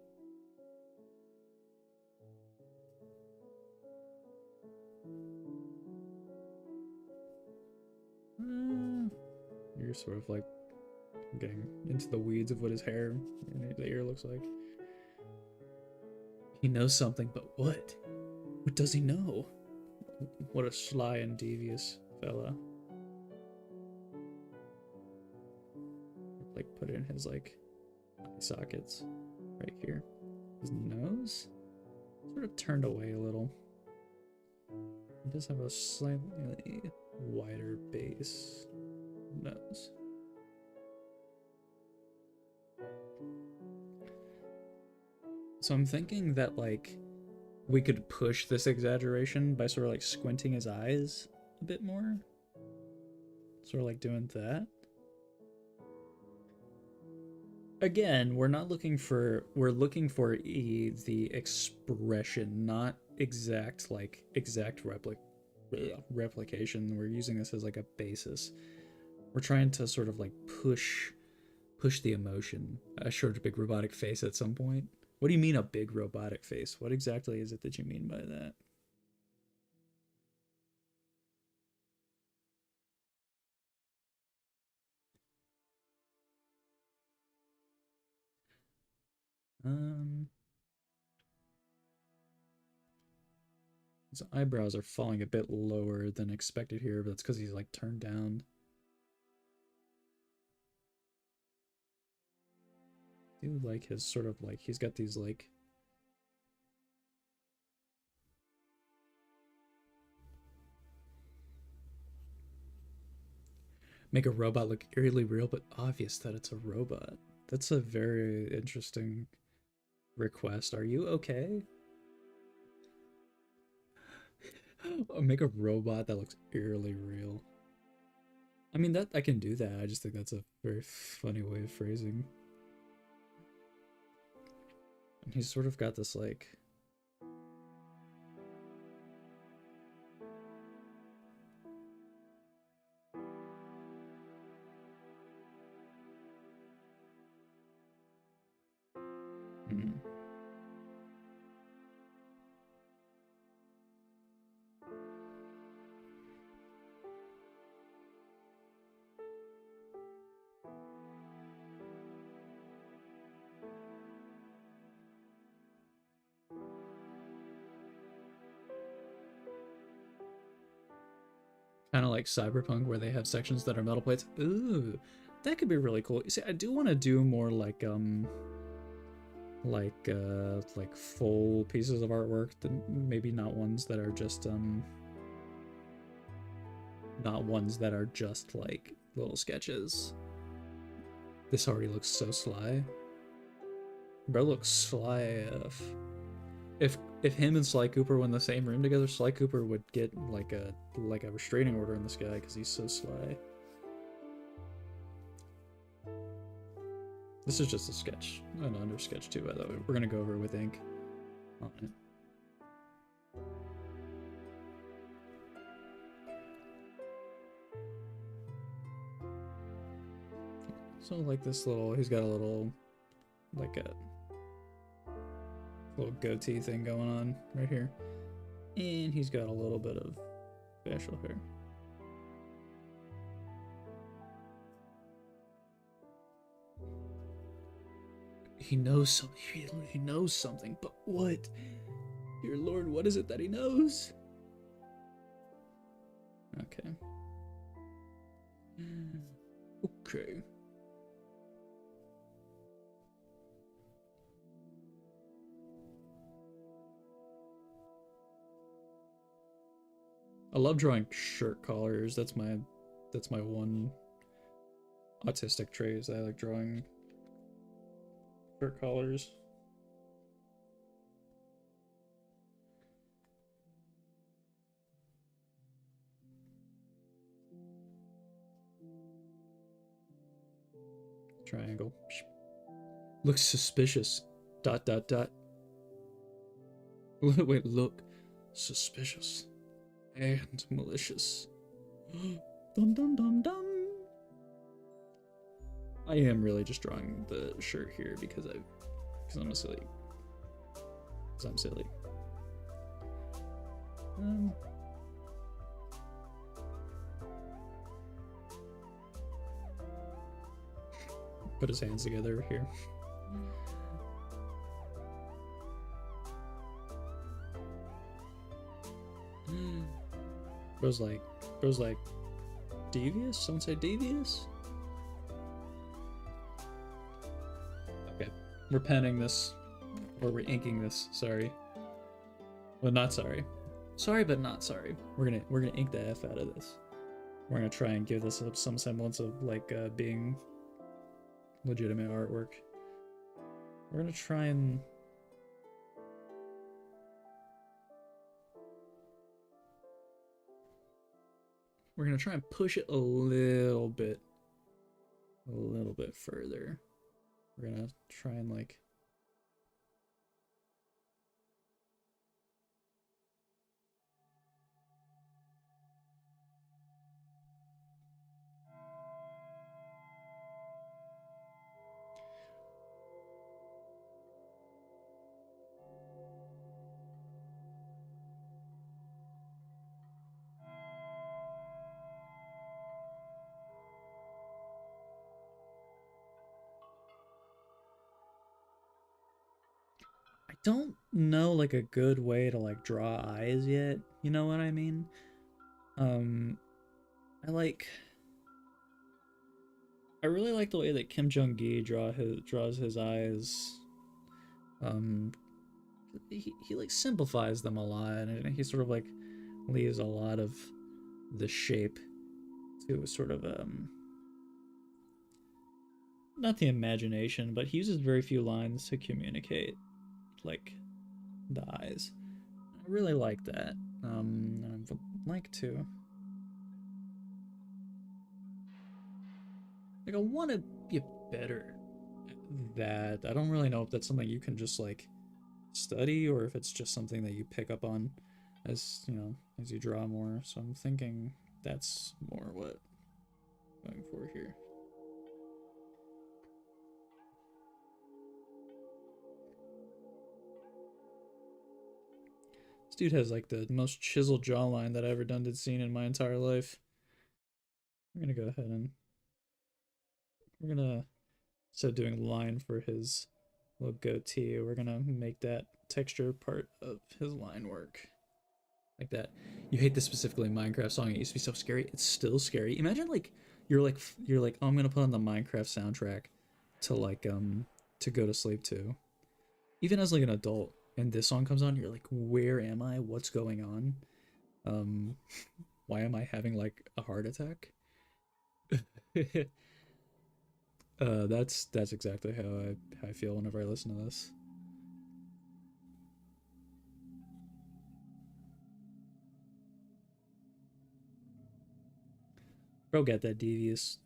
You're sort of like getting into the weeds of what his hair and the ear looks like. He knows something, but what? What does he know? What a sly and devious fella. Like put in his like eye sockets right here. His nose sort of turned away a little. He does have a slightly wider base nose. So I'm thinking that like we could push this exaggeration by sort of like squinting his eyes a bit more. Sort of like doing that. Again, we're looking for the expression, not exact replication. We're using this as like a basis. We're trying to sort of like push the emotion. I showed a big robotic face at some point. What do you mean a big robotic face? What exactly is it that you mean by that? His eyebrows are falling a bit lower than expected here, but that's because he's like turned down. I do like his sort of like, he's got these like make a robot look eerily real but obvious that it's a robot. That's a very interesting request. Are you okay? Make a robot that looks eerily real. I mean, that I can do that. I just think that's a very funny way of phrasing. And he's sort of got this like kind of like Cyberpunk where they have sections that are metal plates. Ooh, that could be really cool. You see, I do want to do more like like full pieces of artwork, that maybe not ones that are just not ones that are just like little sketches. This already looks so sly. Bro looks sly AF. If him and Sly Cooper were in the same room together, Sly Cooper would get like a restraining order on this guy because he's so sly. This is just a sketch, an under sketch too, by the way. We're gonna go over it with ink on it. So like this little, he's got a little, like a little goatee thing going on right here. And he's got a little bit of facial hair. He knows something. He knows something, but what? Dear Lord, what is it that he knows? Okay. Okay. I love drawing shirt collars. That's my one autistic trait, is I like drawing shirt collars. Triangle. Looks suspicious. ... Wait, look. Suspicious. And malicious. Dum dum dum dum. I am really just drawing the shirt here because I'm silly. Because I'm silly. Put his hands together here. Bro's like, devious? Someone say devious? Okay, we're penning this, or we're inking this. Sorry, well, not sorry. Sorry, but not sorry. We're gonna ink the F out of this. We're gonna try and give this some semblance of like being legitimate artwork. We're gonna try and push it a little bit further. We're gonna try and like don't know like a good way to like draw eyes yet. You know what I mean? I really like the way that Kim Jong-gi draws his eyes. He like simplifies them a lot, and he sort of like leaves a lot of the shape to sort of not the imagination, but he uses very few lines to communicate like the eyes. I really like that. I would like to like I want to get better at that. I don't really know if that's something you can just like study or if it's just something that you pick up on as as you draw more. So I'm thinking that's more what I'm going for here. This dude has like the most chiseled jawline that I ever seen in my entire life. I'm gonna go ahead and instead of doing line for his little goatee, we're gonna make that texture part of his line work. Like that. You hate this specifically Minecraft song. It used to be so scary. It's still scary. Imagine like you're like oh, I'm gonna put on the Minecraft soundtrack to like to go to sleep to. even as like an adult, and this song comes on, you're like, where am I? What's going on? Um, why am I having like a heart attack? That's exactly how I feel whenever I listen to this. Bro, get that devious.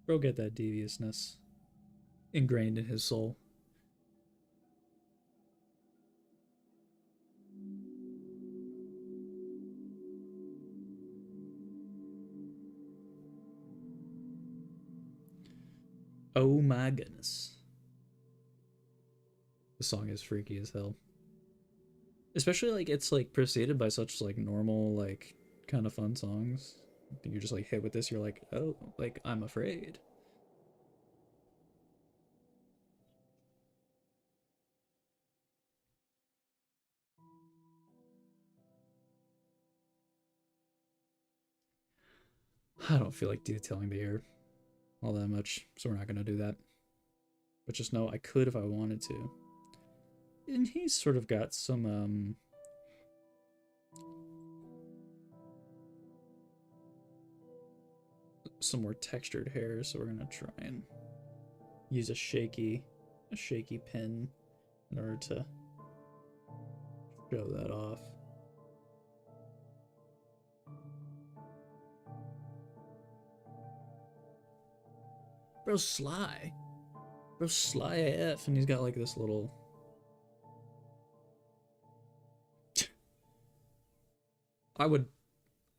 Bro, get that deviousness ingrained in his soul. Oh my goodness. The song is freaky as hell. Especially like it's like preceded by such like normal, like kind of fun songs. You're just like hit with this, you're like, oh, like I'm afraid. I don't feel like detailing the air all that much, so we're not gonna do that. But just know I could if I wanted to. And he's sort of got some more textured hair, so we're gonna try and use a shaky pen in order to show that off. Bro's sly. Bro's sly AF, and he's got like this little. I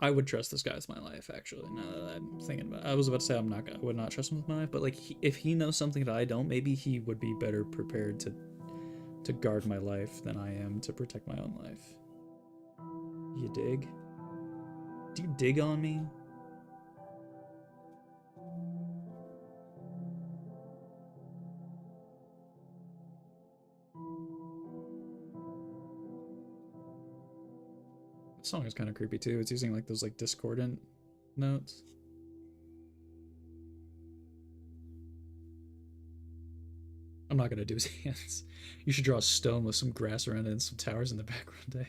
would trust this guy with my life. Actually, now that I'm thinking about it. I was about to say I would not trust him with my life, but like if he knows something that I don't, maybe he would be better prepared to guard my life than I am to protect my own life. You dig? Do you dig on me? This song is kind of creepy too. It's using like those like discordant notes. I'm not gonna do his hands. You should draw a stone with some grass around it and some towers in the background,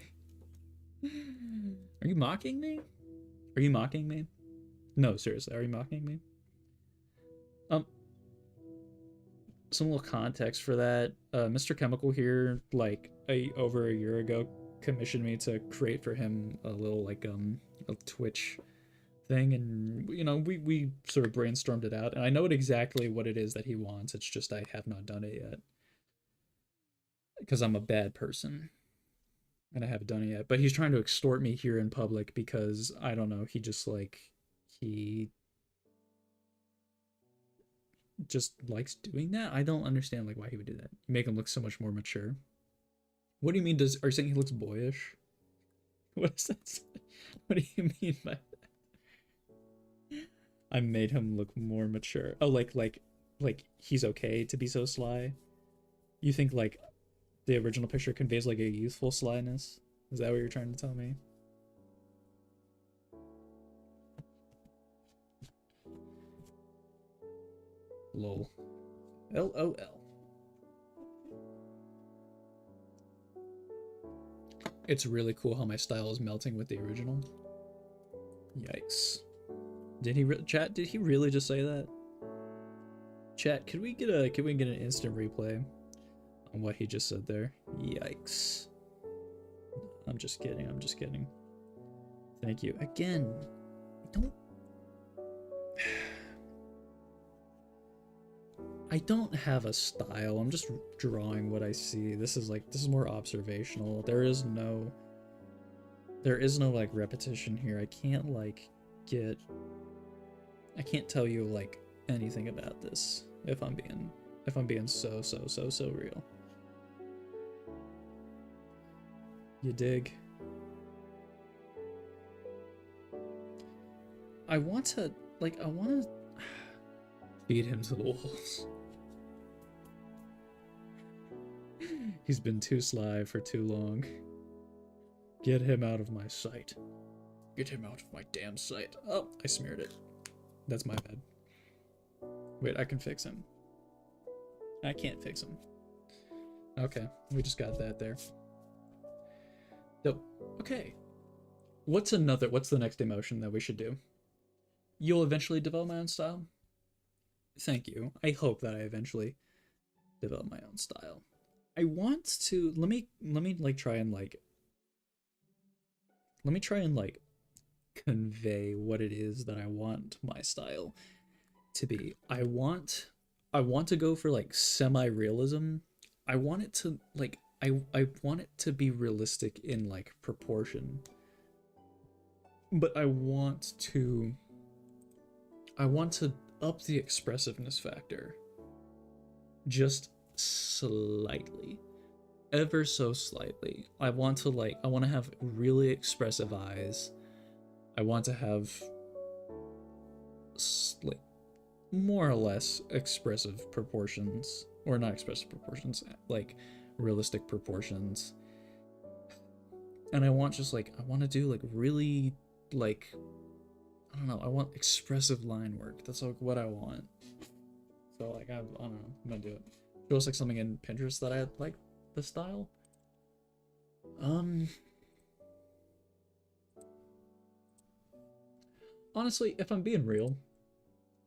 eh? Are you mocking me? Are you mocking me? No, seriously, are you mocking me? Some little context for that. Mr. Chemical here, like over a year ago, commissioned me to create for him a little like a Twitch thing, and you know we sort of brainstormed it out, and I know exactly what it is that he wants. It's just I have not done it yet because I'm a bad person and I haven't done it yet. But he's trying to extort me here in public because I don't know. He just likes doing that. I don't understand like why he would do that. Make him look so much more mature. What do you mean? Are you saying he looks boyish? What is that? What do you mean by that? I made him look more mature. Oh, like he's okay to be so sly. You think like the original picture conveys like a youthful slyness? Is that what you're trying to tell me? Lol. LOL. It's really cool how my style is melting with the original. Yikes. Did he chat? Did he really just say that? Chat, could we get an instant replay on what he just said there? Yikes. I'm just kidding. I'm just kidding. Thank you. Again, I don't have a style. I'm just drawing what I see. This is more observational. There is no like repetition here. I can't tell you like anything about this if I'm being so real. You dig? I want to feed him to the wolves. He's been too sly for too long. Get him out of my sight. Get him out of my damn sight. Oh, I smeared it. That's my bad. Wait, I can fix him. I can't fix him. Okay, we just got that there. So, okay. What's the next emotion that we should do? You'll eventually develop my own style? Thank you. I hope that I eventually develop my own style. I want to let me like try and like convey what it is that I want my style to be. I want to go for like semi-realism. I want it to like I want it to be realistic in like proportion. But I want to up the expressiveness factor just slightly. Ever so slightly. I want to have really expressive eyes. I want to have like more or less expressive proportions, or not expressive proportions, like realistic proportions. And I want to do like really like, I don't know, I want expressive line work. That's like what I want. So like I don't know, I'm gonna do it. Feels like something in Pinterest that I like the style. Honestly, if I'm being real,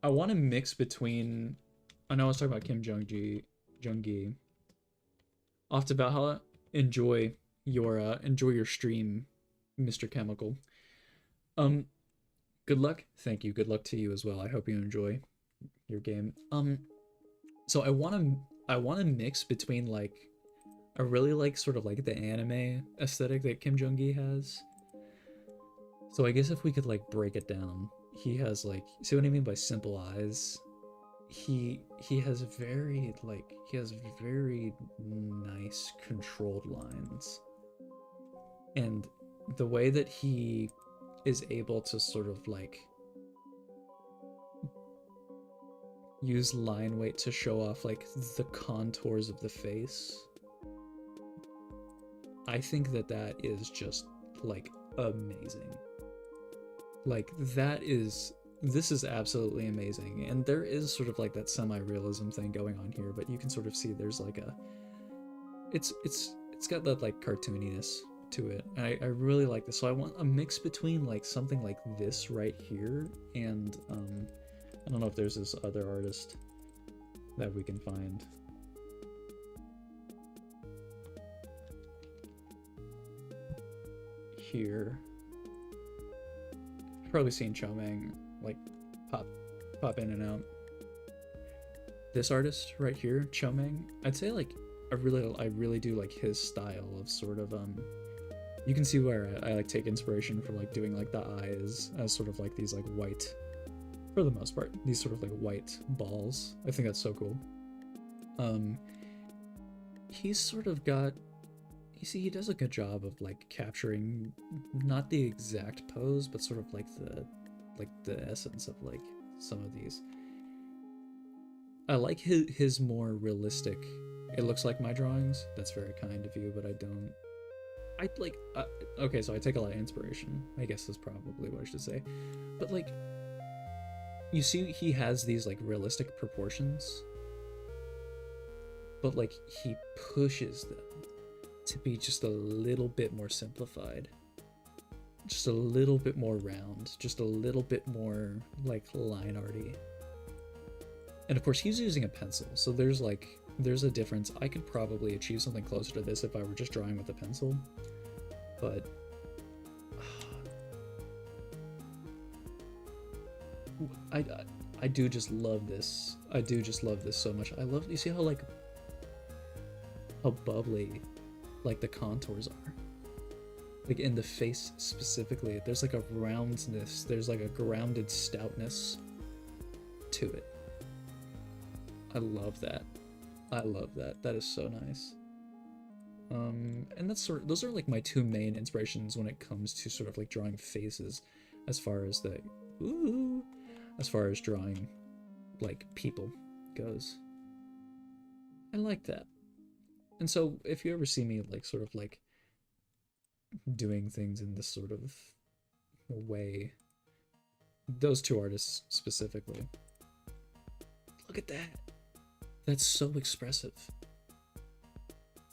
I want to mix between. I know I was talking about Kim Jong-gi. Off to Valhalla. Enjoy your stream, Mr. Chemical. Good luck. Thank you. Good luck to you as well. I hope you enjoy your game. So I want to mix between like, I really like sort of like the anime aesthetic that Kim Jong-gi has. So I guess if we could like break it down, he has like, see what I mean by simple eyes? He has very nice controlled lines. And the way that he is able to sort of like use line weight to show off like the contours of the face, I think that is just like amazing. Like this is absolutely amazing. And there is sort of like that semi-realism thing going on here, but you can sort of see there's like a, it's got that like cartooniness to it. I really like this. So I want a mix between like something like this right here and I don't know if there's this other artist that we can find. Here. You've probably seen Chomeng like pop in and out. This artist right here, Chomeng, I'd say like I really do like his style of sort of you can see where I like take inspiration from like doing like the eyes as sort of like these like white, for the most part, these sort of like white balls. I think that's so cool. He's sort of got, you see, he does a good job of like capturing not the exact pose, but sort of like the essence of like some of these. I like his more realistic, it looks like my drawings. That's very kind of you, but I don't. I like, okay, so I take a lot of inspiration, I guess is probably what I should say. But like, you see he has these like realistic proportions, but like he pushes them to be just a little bit more simplified, just a little bit more round, just a little bit more like line arty. And of course he's using a pencil, so there's a difference. I could probably achieve something closer to this if I were just drawing with a pencil, but I do just love this. I do just love this so much. I love, you see how like how bubbly like the contours are, like in the face specifically. There's like a roundness, there's like a grounded stoutness to it. I love that. I love that. That is so nice. And that's those are like my two main inspirations when it comes to sort of like drawing faces, as far as as far as drawing like people goes. I like that. And so if you ever see me like sort of like doing things in this sort of way, those two artists specifically, look at that. That's so expressive.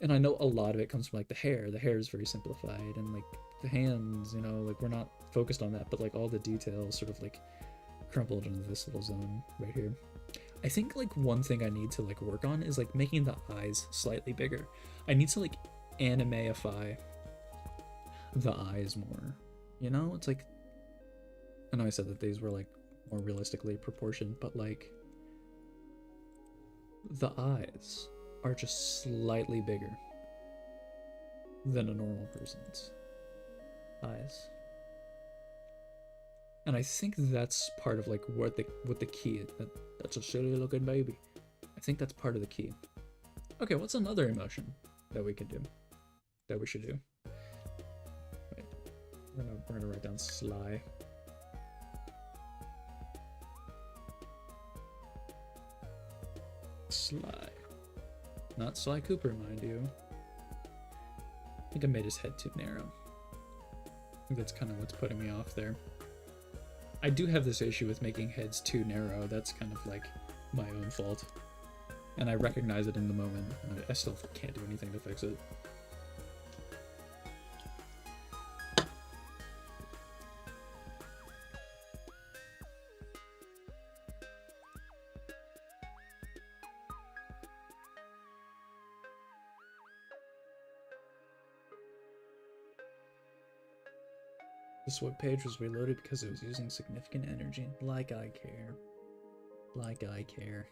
And I know a lot of it comes from like the hair. The hair is very simplified, and like the hands, you know, like we're not focused on that, but like all the details sort of like crumpled into this little zone right here. I think like one thing I need to like work on is like making the eyes slightly bigger. I need to like animeify the eyes more. You know, it's like, I know I said that these were like more realistically proportioned, but like the eyes are just slightly bigger than a normal person's eyes. And I think that's part of like what the key is. That's a silly looking baby. I think that's part of the key. Okay, what's another emotion that we could do? That we should do? Wait, we're gonna write down Sly. Sly. Not Sly Cooper, mind you. I think I made his head too narrow. I think that's kind of what's putting me off there. I do have this issue with making heads too narrow. That's kind of like my own fault. And I recognize it in the moment. I still can't do anything to fix it. This web page was reloaded because it was using significant energy. Like I care. Like I care.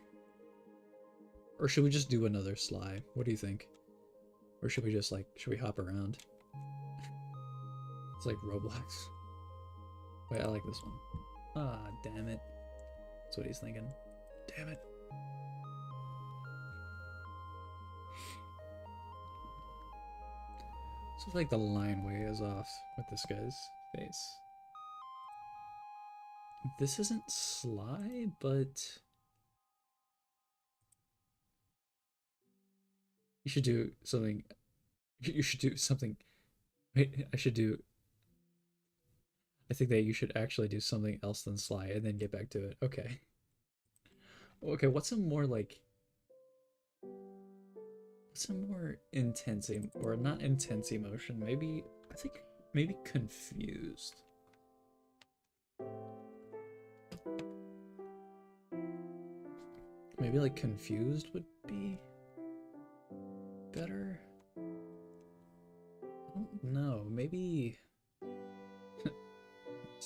Or should we just do another Sly? What do you think? Or should we just like, should we hop around? It's like Roblox. Wait, I like this one. Ah, damn it. That's what he's thinking. Damn it. So like the line way is off with this guy's face. This isn't Sly, but you should do something. You should do something. Wait, I think that you should actually do something else than Sly and then get back to it. Okay. Okay, what's a more like... What's a more intense, or not intense emotion? Maybe, I think, maybe confused. Maybe like confused would be better. I don't know. Maybe.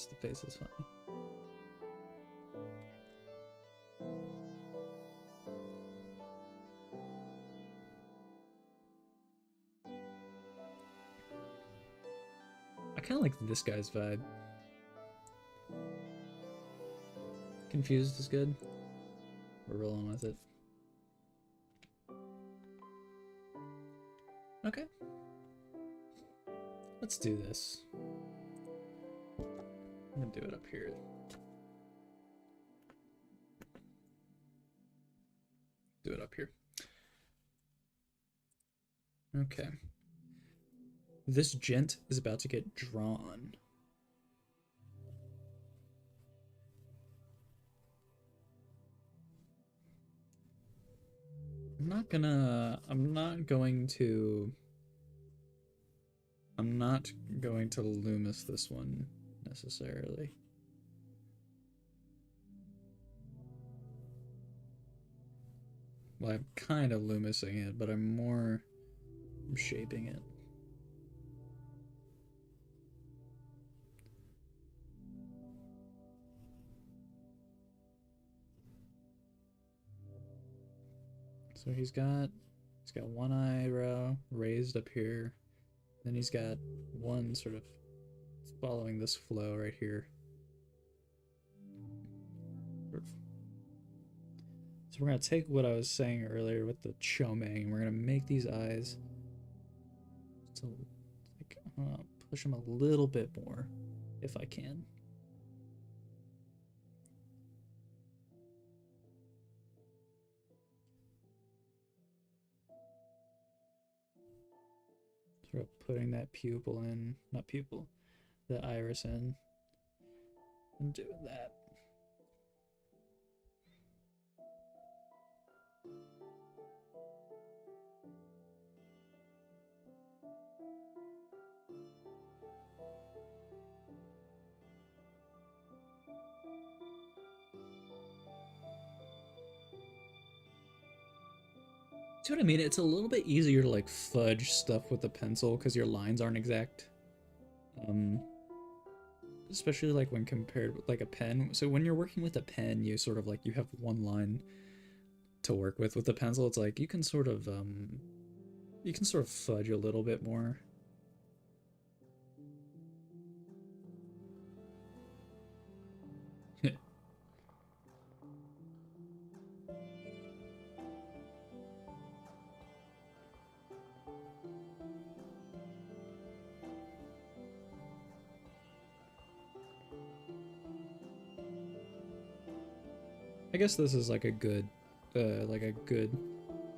The face is funny. I kind of like this guy's vibe. Confused is good. We're rolling with it. Okay. Let's do this. I'm gonna do it up here. Do it up here. Okay. This gent is about to get drawn. I'm not going to Loomis this one necessarily. Well, I'm kind of Loomising it, but I'm shaping it. So he's got one eyebrow raised up here, then he's got one sort of following this flow right here. So we're gonna take what I was saying earlier with the Chomang, and we're gonna make these eyes to like push them a little bit more, if I can. Sort of putting that pupil in, not pupil, the iris in, and doing that. See what I mean? It's a little bit easier to like fudge stuff with the pencil because your lines aren't exact. Um, Especially like when compared with like a pen. So when you're working with a pen, you sort of like you have one line to work with. With the pencil, it's like you can sort of fudge a little bit more. I guess this is like a good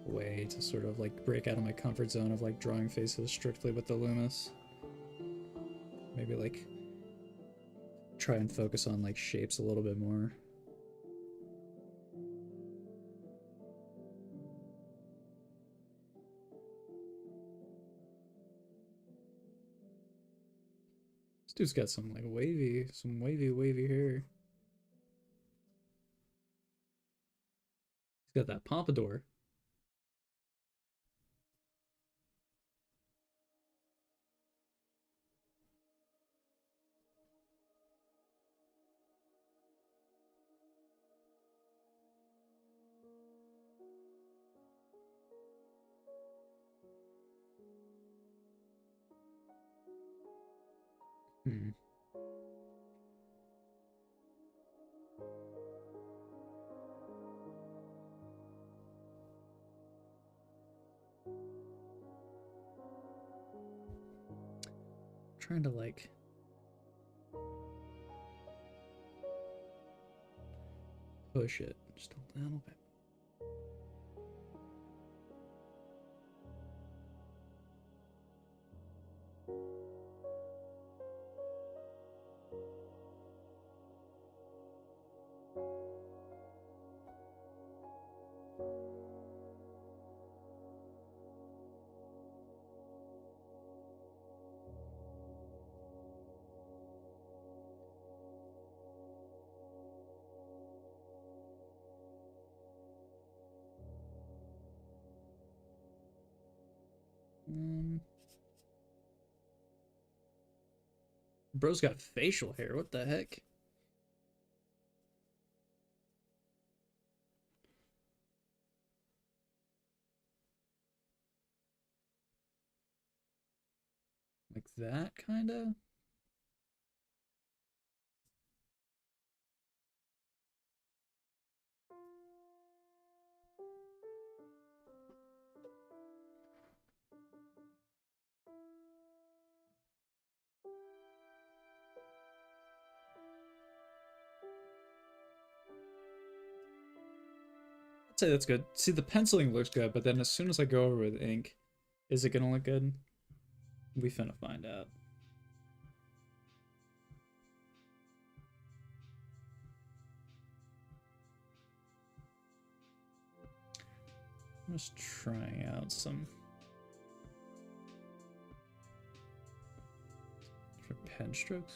way to sort of like break out of my comfort zone of like drawing faces strictly with the Loomis. Maybe like try and focus on like shapes a little bit more. This dude's got some like wavy hair. He's got that pompadour. Hmm. Trying to like push it just a little bit. Bro's got facial hair. What the heck? Like that, kinda? I'd say that's good. See, the penciling looks good, but then as soon as I go over with ink, is it gonna look good? We finna find out. I'm just trying out some different pen strokes.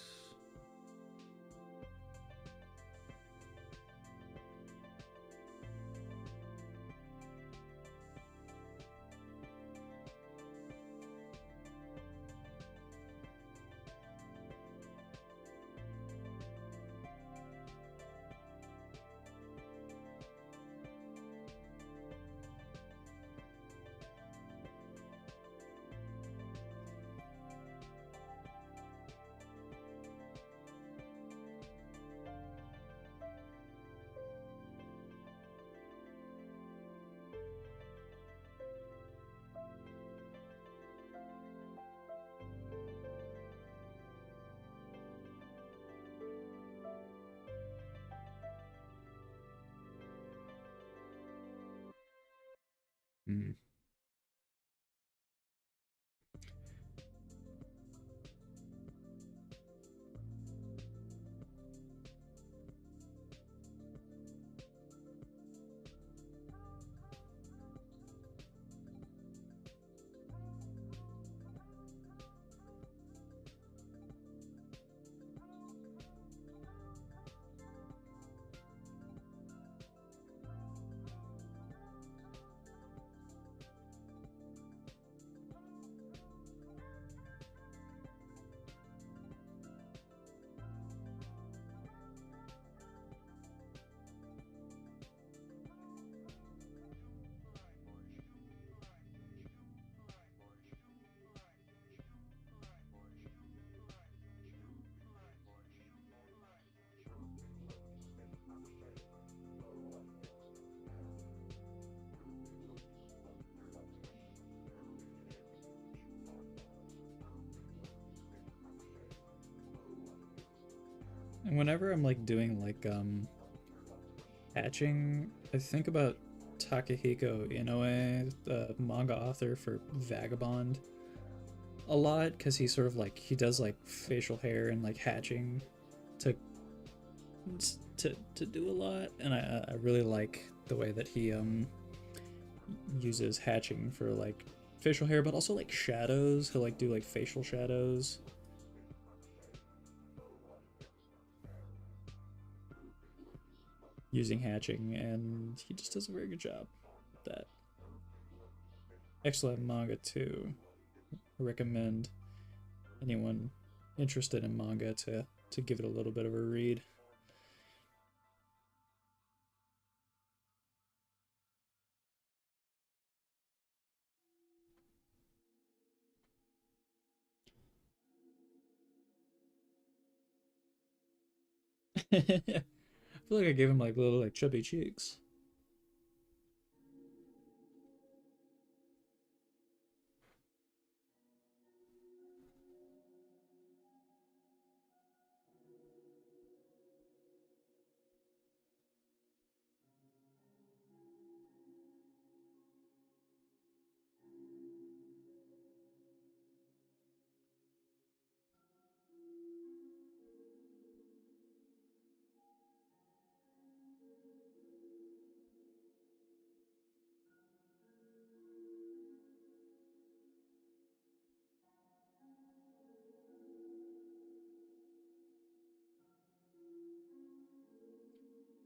Hmm. And whenever I'm like doing like hatching, I think about Takahiko Inoue, the manga author for Vagabond, a lot, because he sort of like he does like facial hair and like hatching to do a lot, and I really like the way that he uses hatching for like facial hair, but also like shadows. He'll like do like facial shadows. Using hatching, and he just does a very good job with that. Excellent manga too. I recommend anyone interested in manga to give it a little bit of a read. I feel like I gave him like little like chubby cheeks.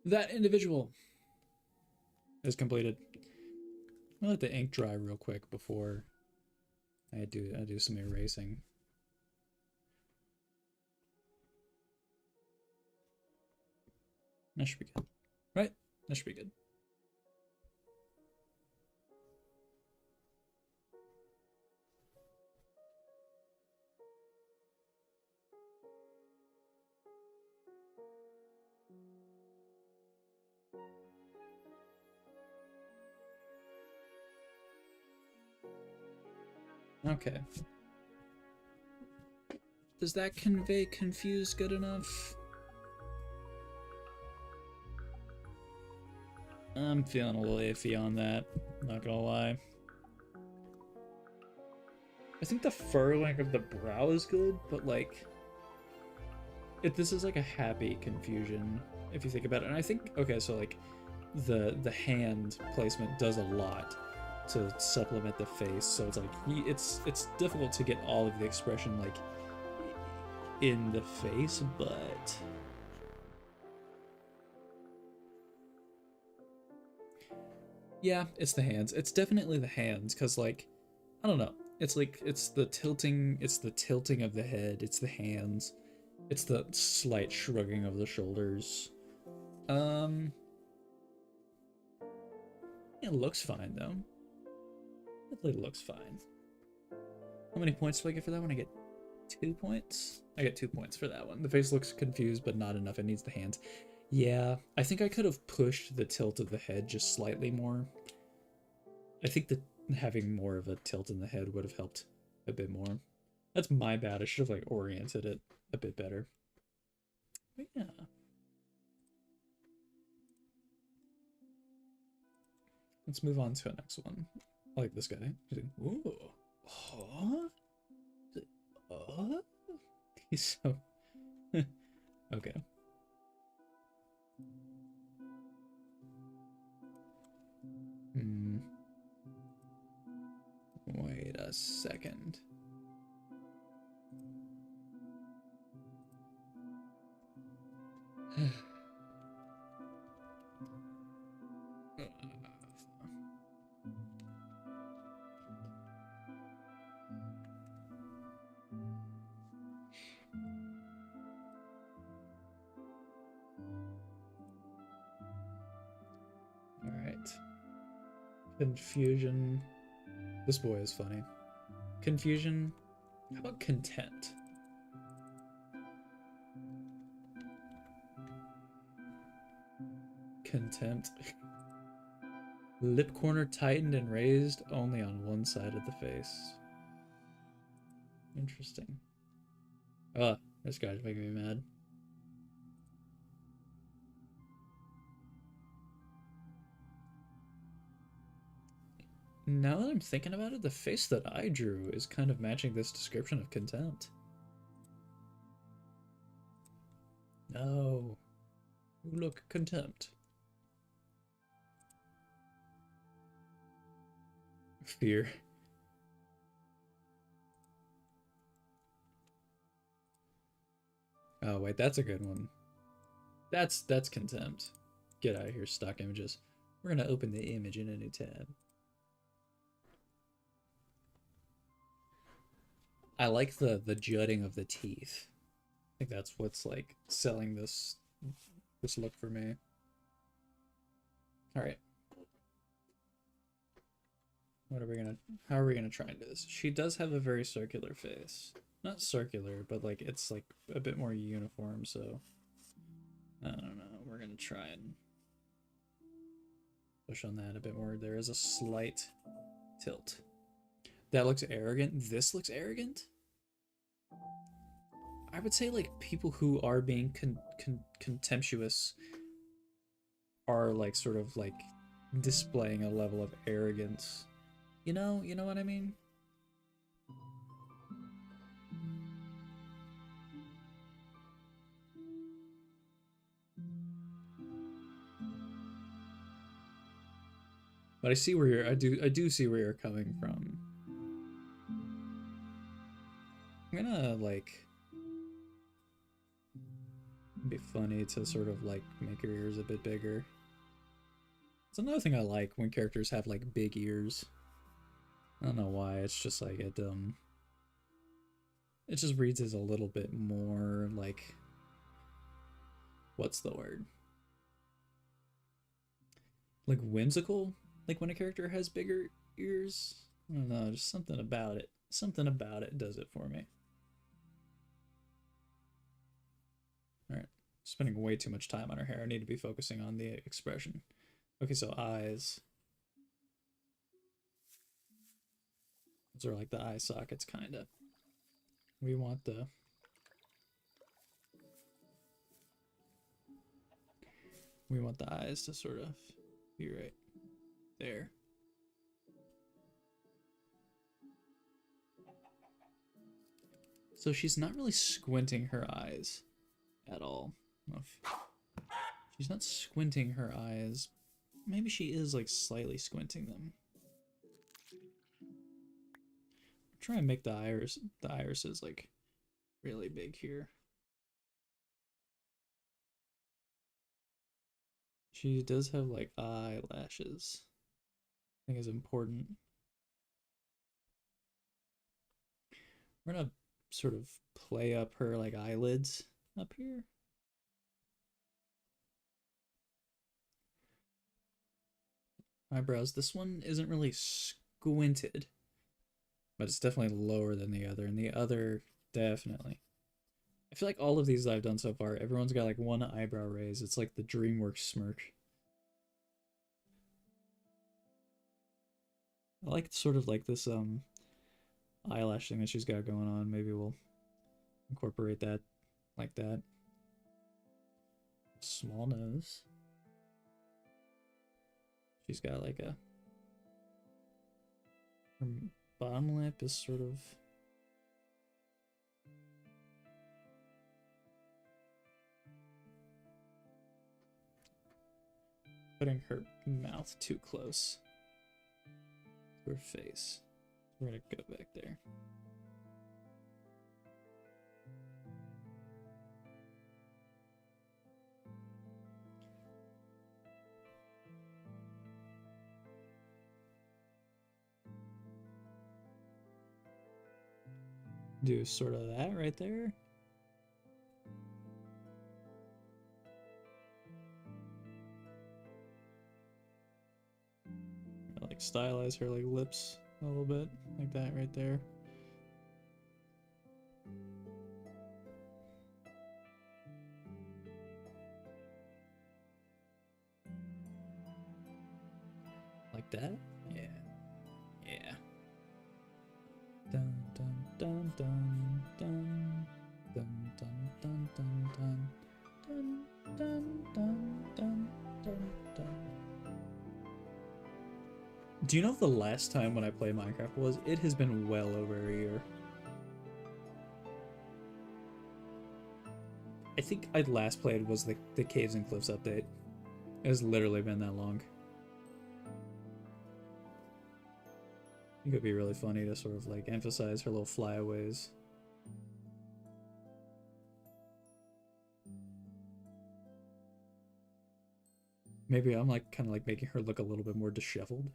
That individual is completed. I'll let the ink dry real quick before I do some erasing. That should be good. Right? That should be good. Okay. Does that convey confused good enough? I'm feeling a little iffy on that, not gonna lie. I think the furling of the brow is good, but like, this is like a happy confusion if you think about it. And I think, okay, so like the hand placement does a lot to supplement the face, so it's like it's difficult to get all of the expression like in the face, but yeah, it's the hands. It's definitely the hands, because like, I don't know, it's like it's the tilting of the head, it's the hands, it's the slight shrugging of the shoulders. It looks fine though. It looks fine. How many points do I get for that one? I get 2 points? I get 2 points for that one. The face looks confused, but not enough. It needs the hands. Yeah, I think I could have pushed the tilt of the head just slightly more. I think that having more of a tilt in the head would have helped a bit more. That's my bad. I should have like oriented it a bit better. But yeah. Let's move on to the next one. I like this guy. Ooh. Huh? He's so... Okay. Wait a second. Alright. Confusion. This boy is funny. Confusion. How about content? Contempt. Lip corner tightened and raised only on one side of the face. Interesting. This guy's making me mad. Now that I'm thinking about it, the face that I drew is kind of matching this description of contempt. No. Look, contempt. Fear. Oh wait, that's a good one. That's contempt. Get out of here, stock images. We're gonna open the image in a new tab. I like the jutting of the teeth. I think that's what's like selling this look for me. All right. How are we gonna try and do this? She does have a very circular face. Not circular, but like it's like a bit more uniform, so I don't know. We're gonna try and push on that a bit more. There is a slight tilt. That looks arrogant. This looks arrogant? I would say like people who are being contemptuous are like sort of like displaying a level of arrogance. You know what I mean? But I see where you're I do see where you're coming from. I'm gonna like it'd be funny to sort of like make her ears a bit bigger. It's another thing I like when characters have like big ears. I don't know why, it's just like it just reads as a little bit more like, what's the word? Like whimsical? Like when a character has bigger ears? I don't know, just something about it. Something about it does it for me. Alright, spending way too much time on her hair. I need to be focusing on the expression. Okay, so eyes. Those are like the eye sockets, kinda. We want the eyes to sort of be right there. So she's not really squinting her eyes at all. She's not squinting her eyes. Maybe she is like slightly squinting them. Try and make the irises like really big here. She does have like eyelashes. I think is important. We're gonna sort of play up her like eyelids up here. Eyebrows. This one isn't really squinted, but it's definitely lower than the other, and the other definitely. I feel like all of these that I've done so far, everyone's got like one eyebrow raise. It's like the DreamWorks smirk. I like sort of like this eyelash thing that she's got going on. Maybe we'll incorporate that like that. Small nose. She's got like a... Her bottom lip is sort of... putting her mouth too close to her face. We're gonna go back there. Do sort of that right there. Like stylize her like lips a little bit, like that right there. Like that? Yeah. Yeah. Dun dun dun dun dun dun dun dun dun dun dun dun dun dun dun dun. Do you know the last time when I played Minecraft was? It has been well over a year. I think I last played was the Caves and Cliffs update. It has literally been that long. I think it would be really funny to sort of like emphasize her little flyaways. Maybe I'm like kind of like making her look a little bit more disheveled.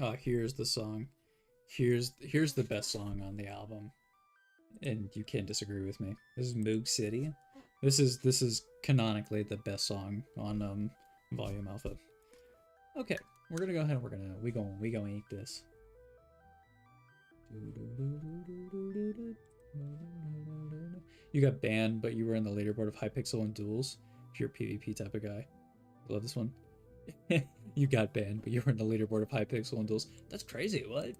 Oh, here's the song. Here's the best song on the album, and you can't disagree with me. This is Moog City. This is canonically the best song on Volume Alpha. Okay, we're gonna go ahead and we gonna eat this. You got banned, but you were in the leaderboard of Hypixel and Duels. If you're a PvP type of guy, love this one. You got banned, but you were in the leaderboard of Hypixel and Duels. That's crazy. What?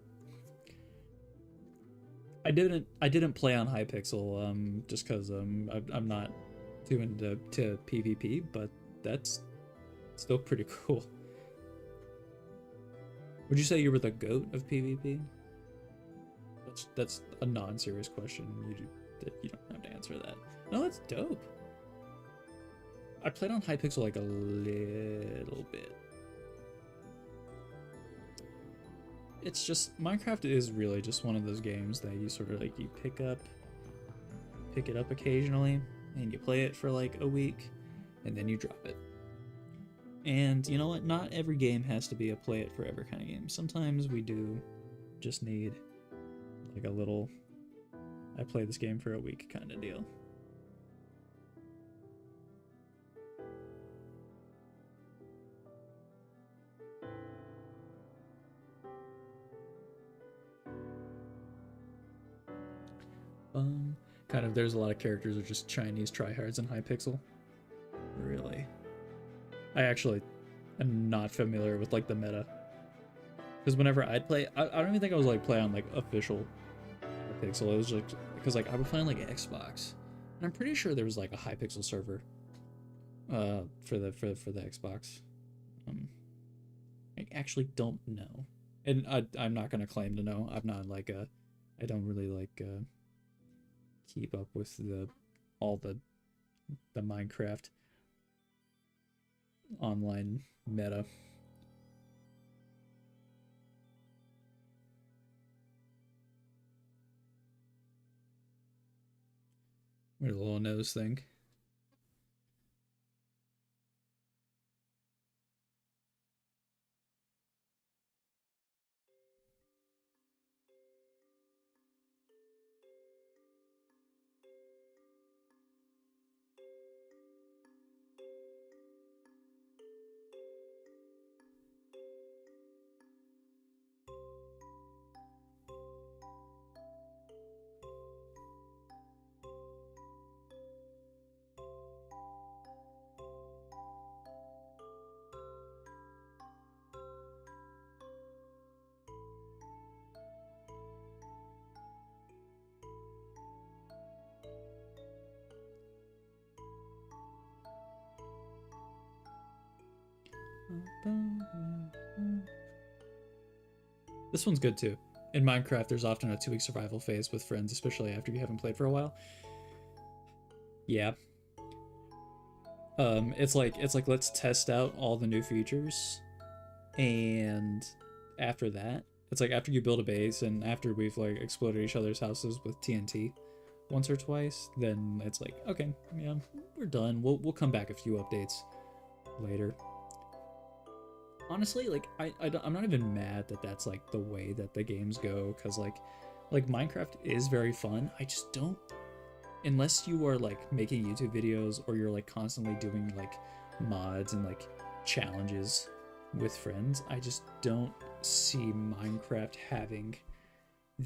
I didn't play on Hypixel just because I'm not too into PvP, but that's still pretty cool. Would you say you were the GOAT of PvP? That's a non-serious question. You don't have to answer that. No, that's dope. I played on Hypixel like a little bit. It's just Minecraft is really just one of those games that you sort of like you pick it up occasionally and you play it for like a week and then you drop it. And you know what? Not every game has to be a play it forever kind of game. Sometimes we do just need like a little I play this game for a week kind of deal. Kind of, there's a lot of characters that are just Chinese tryhards in Hypixel. Really. I actually am not familiar with, like, the meta. Because whenever I'd play, I don't even think I was, like, playing on, like, official Hypixel. It was, like, because, like, I would play on, like, Xbox. And I'm pretty sure there was, like, a Hypixel server for the Xbox. I actually don't know. And I'm not going to claim to know. I'm not, like, I don't really, like, keep up with all the Minecraft online meta. What a little nose thing. This one's good too. In Minecraft, there's often a 2-week survival phase with friends, especially after you haven't played for a while. Yeah. It's like let's test out all the new features, and after that, it's like after you build a base and after we've like exploded each other's houses with TNT once or twice, then it's like, okay, yeah, we're done. We'll come back a few updates later. Honestly, like I'm not even mad that that's like the way that the games go, because like Minecraft is very fun. I just don't, unless you are like making YouTube videos or you're like constantly doing like mods and like challenges, with friends. I just don't see Minecraft having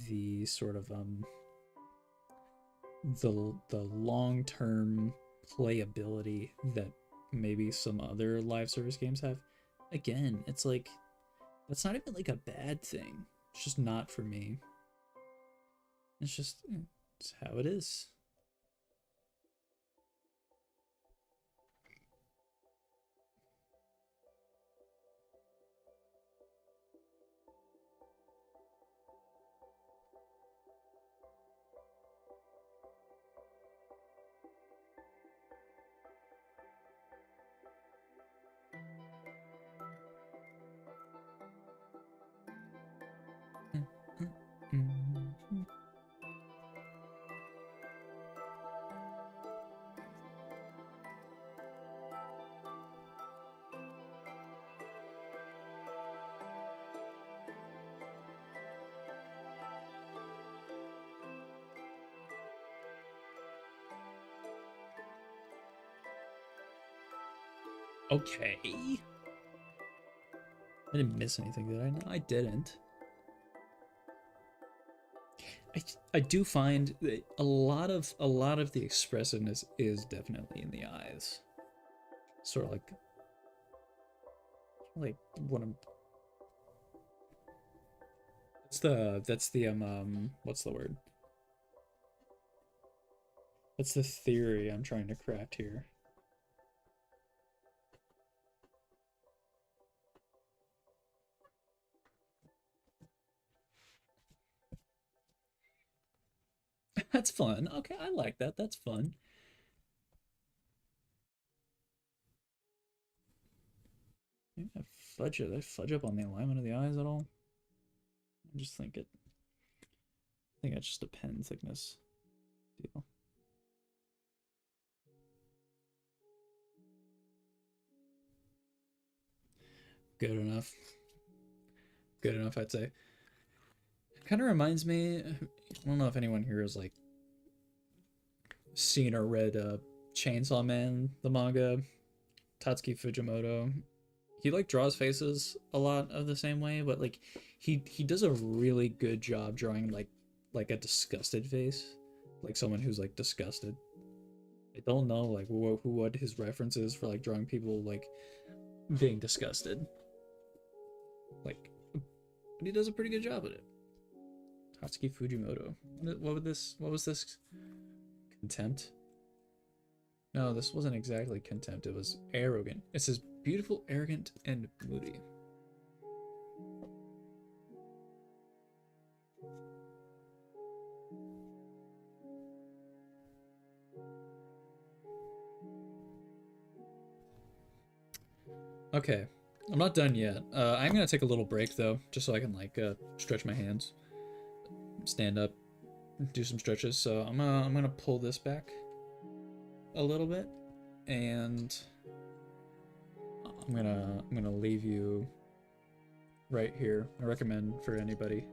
the sort of the long-term playability that maybe some other live service games have. Again, it's like, that's not even like a bad thing. It's just not for me. It's just, it's how it is. Okay. I didn't miss anything, did I? No, I didn't. I do find that a lot of the expressiveness is definitely in the eyes. Sort of like what I'm. That's the what's the word? That's the theory I'm trying to craft here. That's fun. Okay, I like that. That's fun. Maybe I fudge it. I fudge up on the alignment of the eyes at all? I just think it. I think it's just a pen thickness deal. Good enough. Good enough, I'd say. Kind of reminds me. I don't know if anyone here has like seen or read Chainsaw Man, the manga. Tatsuki Fujimoto. He like draws faces a lot of the same way, but like he does a really good job drawing like a disgusted face, like someone who's like disgusted. I don't know like what his reference is for like drawing people like being disgusted. Like, but he does a pretty good job at it. Tatsuki Fujimoto. What was this? Contempt? No, this wasn't exactly contempt. It was arrogant. It says beautiful, arrogant, and moody. Okay, I'm not done yet. I'm gonna take a little break though, just so I can like stretch my hands, stand up, do some stretches. So I'm gonna pull this back a little bit, and I'm gonna leave you right here. I recommend for anybody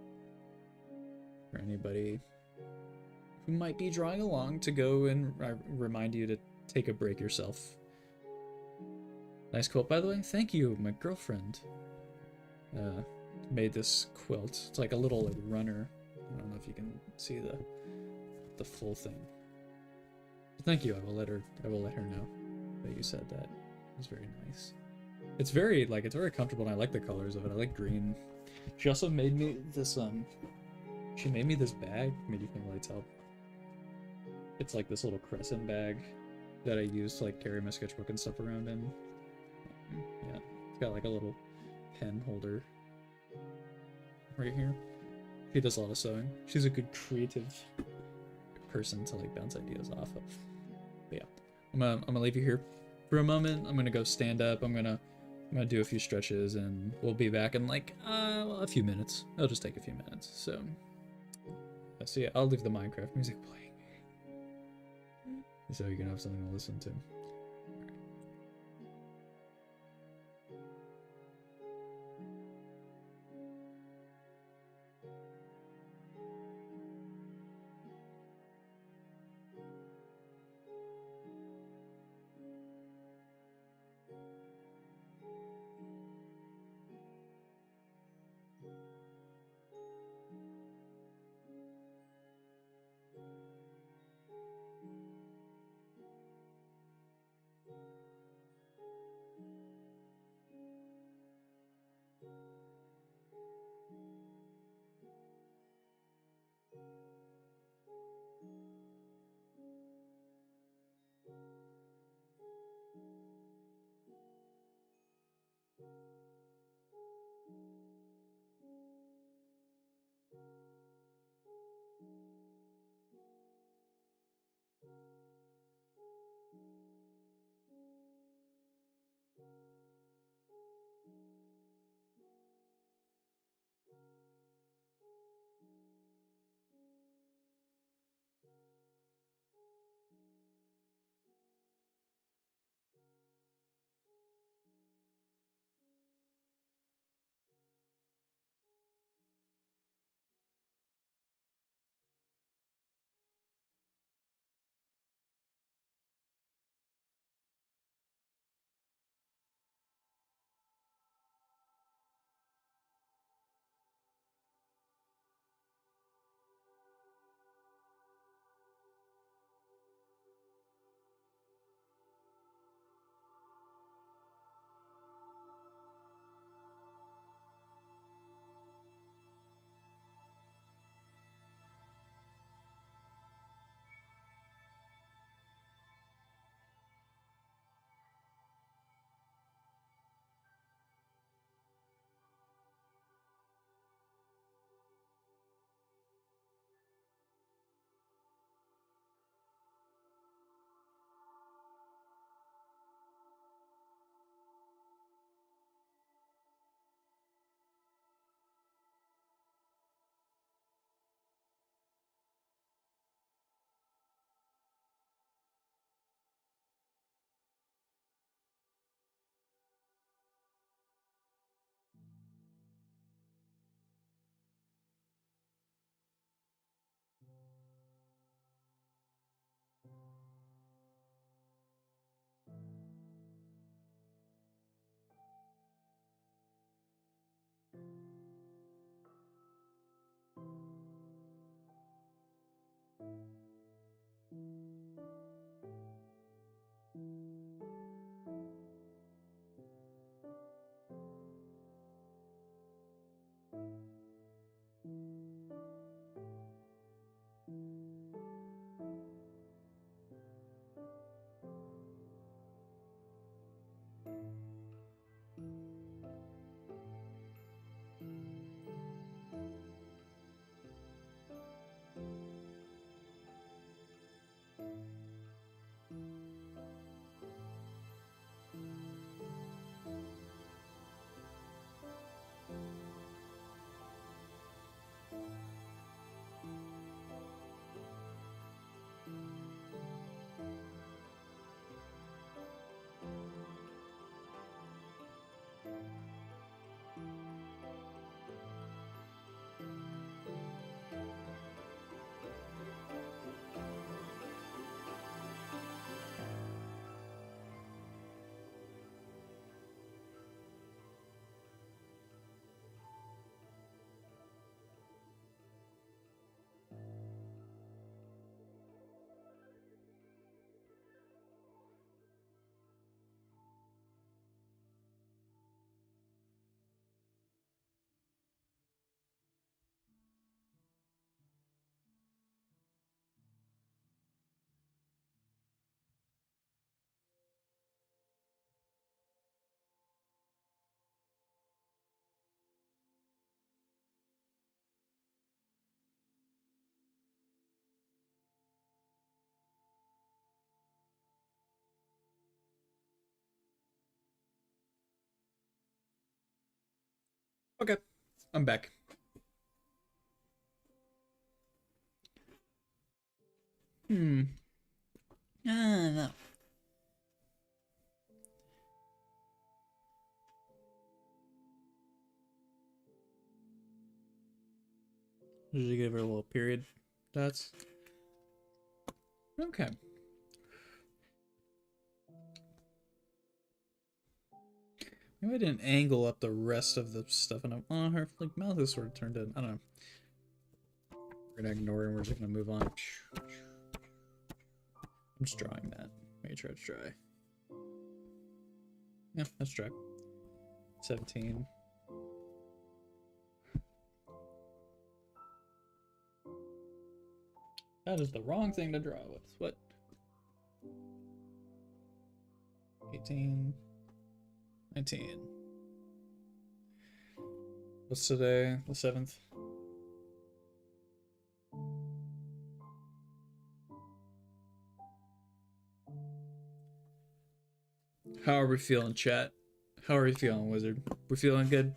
who might be drawing along to go and remind you to take a break yourself. Nice quilt, by the way. Thank you. My girlfriend made this quilt. It's like a little like runner. I don't know if you can see the full thing. But thank you. I will let her know that you said that. It's very nice. It's very comfortable, and I like the colors of it. I like green. She also made me this she made me this bag. Maybe you can really tell. It's like this little crescent bag that I use to like carry my sketchbook and stuff around in. Yeah, it's got like a little pen holder right here. She does a lot of sewing. She's a good creative person to like bounce ideas off of. But yeah, I'm gonna leave you here for a moment. I'm gonna go stand up. I'm gonna do a few stretches, and we'll be back in like a few minutes. It'll just take a few minutes. So yeah, I'll leave the Minecraft music playing, so you can have something to listen to. Okay, I'm back. No. Did you give her a little period? That's okay. Maybe I didn't angle up the rest of the stuff, and her like mouth is sort of turned in. I don't know. We're gonna ignore it, and we're just gonna move on. I'm just drawing that. Make sure it's dry. Yeah, that's dry. 17. That is the wrong thing to draw with. What? 18. 19. What's today? The 7th? How are we feeling, chat? How are we feeling, Wizard? We feeling good?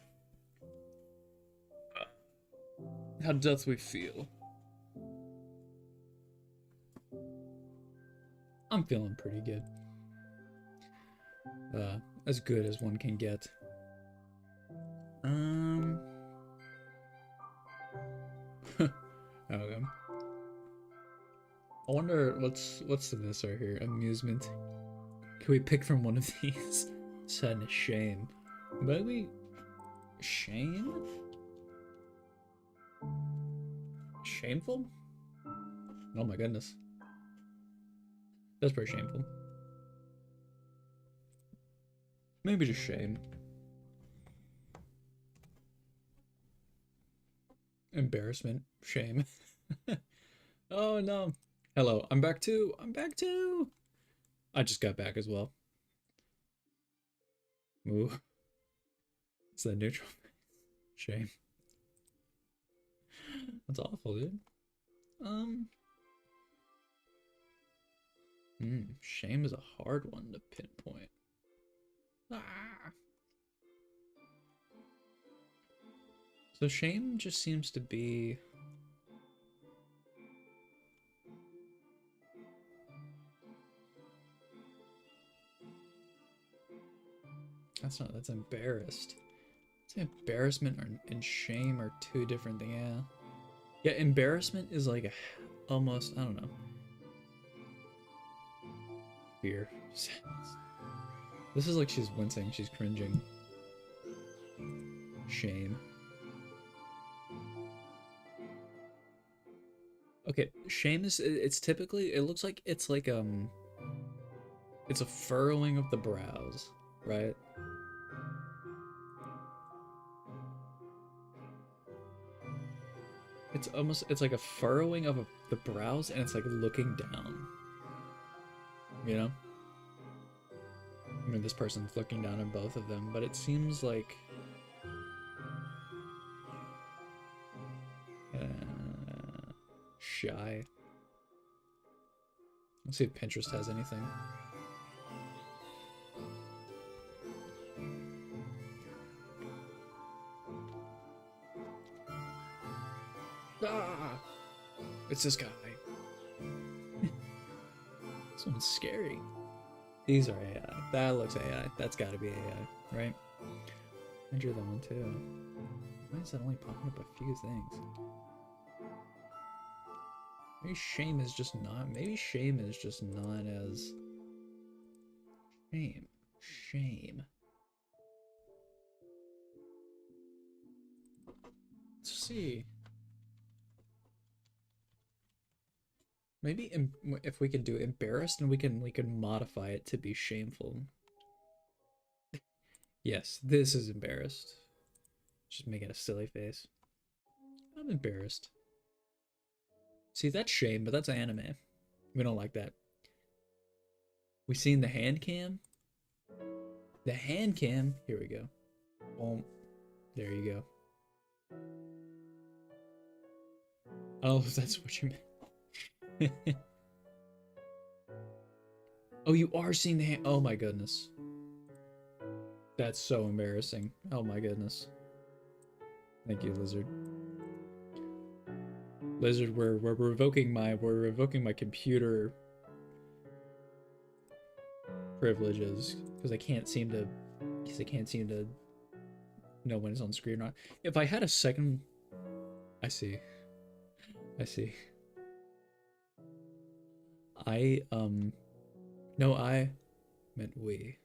How doth we feel? I'm feeling pretty good. As good as one can get. Okay. I wonder what's this right here? Amusement. Can we pick from one of these? Sadness, shame. Maybe shame? Shameful? Oh my goodness. That's pretty shameful. Maybe just shame. Embarrassment. Shame. Oh no. Hello, I'm back too. I'm back too. I just got back as well. Ooh. Is that neutral? Shame. That's awful, dude. Shame is a hard one to pinpoint. So shame just seems to be that's embarrassed. It's embarrassment and shame are two different things. Yeah, embarrassment is like almost, I don't know. Fear. This is like she's wincing, she's cringing. Shame. Okay, shame is, it's typically, it looks like it's a furrowing of the brows, right? It's like a furrowing of the brows, and it's like looking down. You know? I mean, this person's looking down at both of them, but it seems like... shy. Let's see if Pinterest has anything. Ah! It's this guy. This one's scary. These are AI. That looks AI. That's gotta be AI, right? I drew that one too. Why is that only popping up a few things? Maybe shame is just not. Maybe shame is just not as. Shame. Let's see. Maybe if we could do embarrassed, and we can modify it to be shameful. Yes, this is embarrassed. Just making a silly face. I'm embarrassed. See, that's shame, but that's anime. We don't like that. We seen the hand cam? The hand cam. Here we go. Boom. There you go. Oh, that's what you meant. Oh, you are seeing the hand. Oh my goodness. That's so embarrassing. Oh my goodness. Thank you, Lizard. Lizard, we're revoking my computer privileges because I can't seem to know when it's on screen or not. If I had a second, I see. No, I meant we.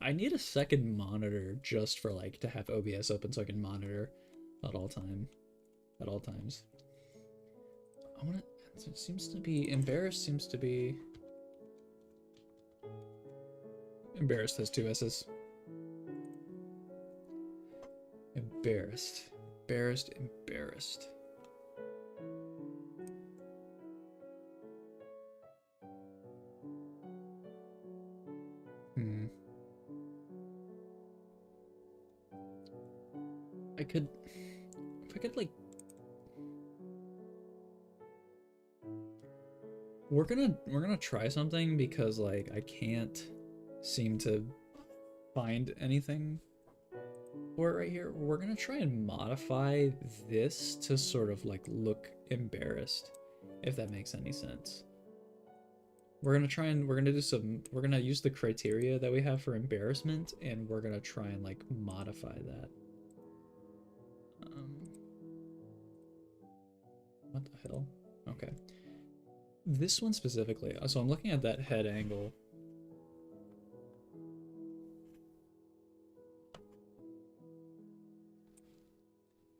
I need a second monitor just for like to have OBS open so I can monitor at all times. I wanna. It seems to be embarrassed. Seems to be embarrassed has two S's. Embarrassed. If I could like, we're gonna try something because like I can't seem to find anything for it right here. We're gonna try and modify this to sort of like look embarrassed, if that makes any sense. We're gonna use the criteria that we have for embarrassment, and we're gonna try and like modify that. What the hell? Okay. This one specifically. So I'm looking at that head angle.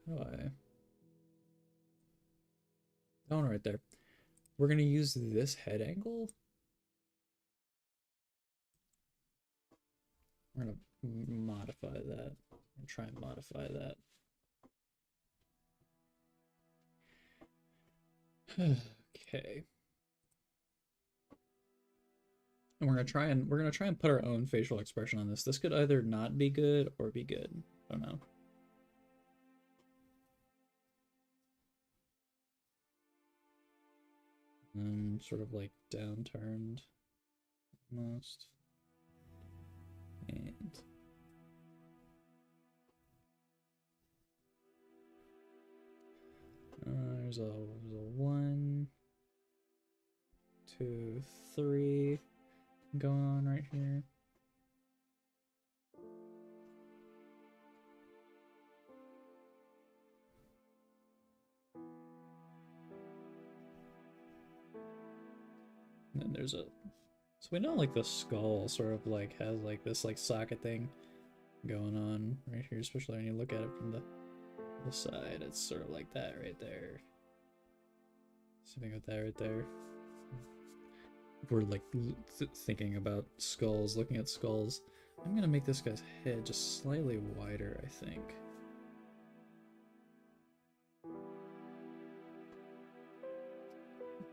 How do I? That one right there. We're gonna use this head angle. We're gonna modify that. And try and modify that. Okay. And we're gonna try and put our own facial expression on this. This could either not be good or be good. I don't know. Sort of like downturned almost. And there's a 1, 2, 3 going on right here. And then there's a, so we know like the skull sort of like has like this like socket thing going on right here, especially when you look at it from the side. It's sort of like that right there. Something with that right there. We're like thinking about skulls, looking at skulls. I'm gonna make this guy's head just slightly wider, I think.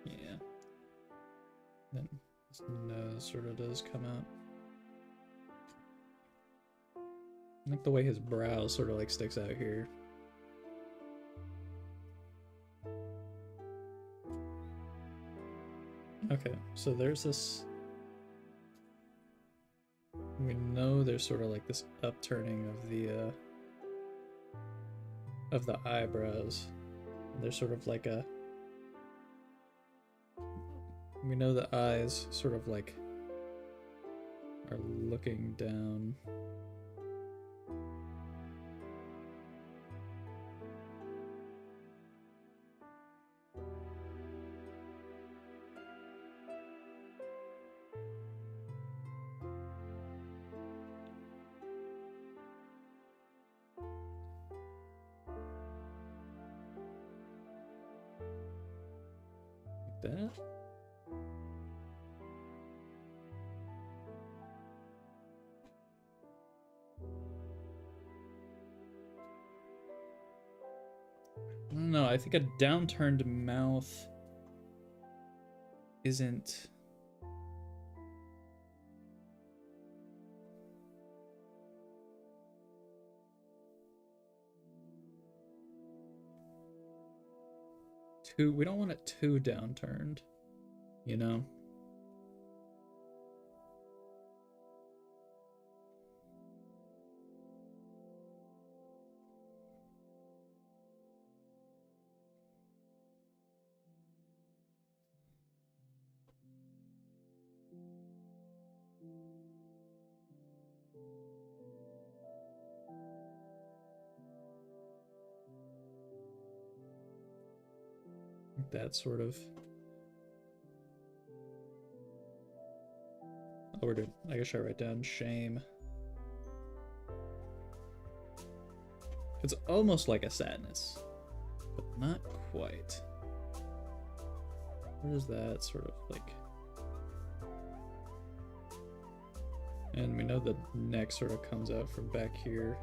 Yeah. Then his nose sort of does come out. I like the way his brow sort of like sticks out here. Okay, so there's this. We know there's sort of like this upturning of the eyebrows. There's sort of like a. We know the eyes sort of like are looking down. Like that. I don't know, I think a downturned mouth isn't... we don't want it too downturned, you know? That sort of. Oh, we're doing. I guess I write down shame. It's almost like a sadness, but not quite. Where does that sort of like? And we know the neck sort of comes out from back here.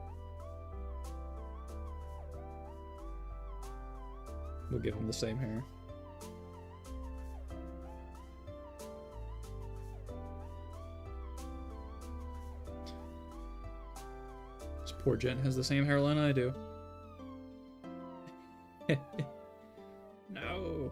We'll give him the same hair. This poor gent has the same hairline I do. No.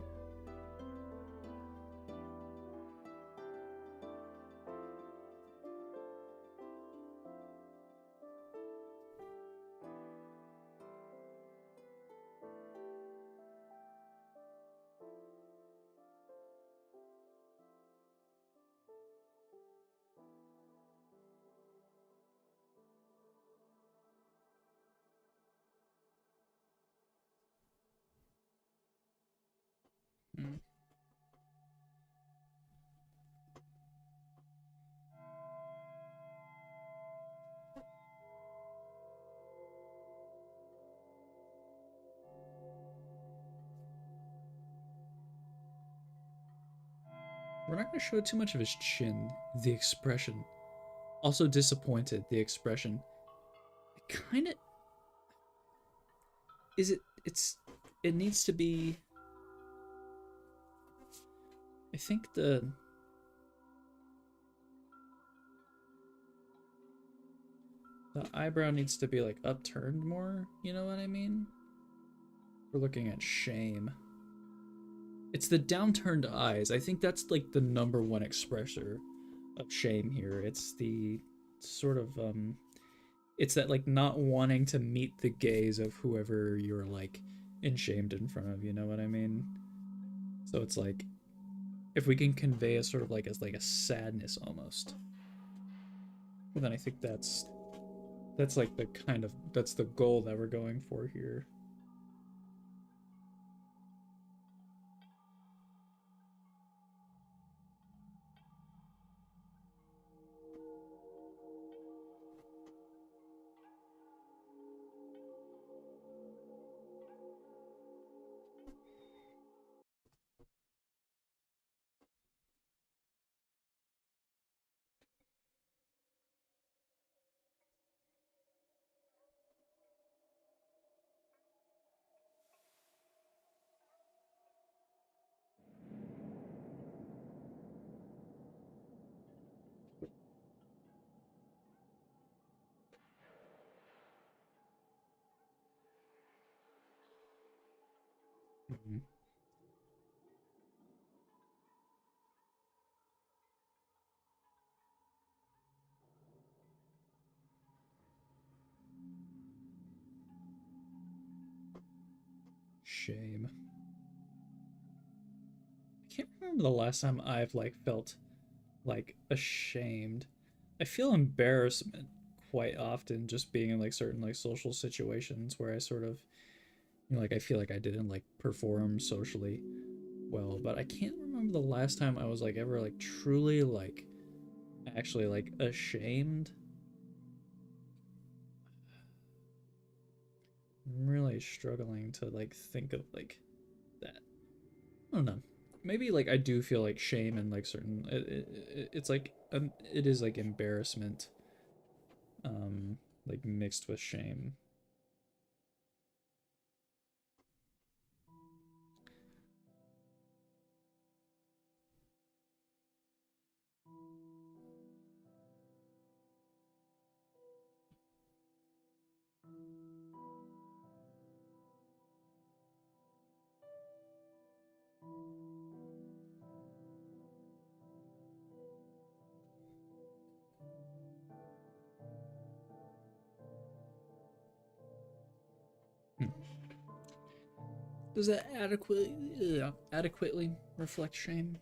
Mm. We're not going to show too much of his chin. The expression. Also disappointed, the expression. It kind of... Is it... It needs to be... I think the eyebrow needs to be like upturned more, you know what I mean? We're looking at shame. It's the downturned eyes. I think that's like the #1 expressor of shame here. It's the sort of it's that like not wanting to meet the gaze of whoever you're like shamed in front of, you know what I mean? So it's like if we can convey a sort of like as like a sadness almost, well, then I think that's like the kind of that's the goal that we're going for here. Mm-hmm. Shame. I can't remember the last time I've like felt like ashamed. I feel embarrassment quite often just being in like certain like social situations where I sort of, you know, like I feel like I didn't like perform socially well, but I can't remember the last time I was like ever like truly like actually like ashamed. I'm really struggling to like think of like that. I don't know. Maybe like I do feel like shame and like certain it's like it is like embarrassment like mixed with shame. Hmm. Does that adequately reflect shame?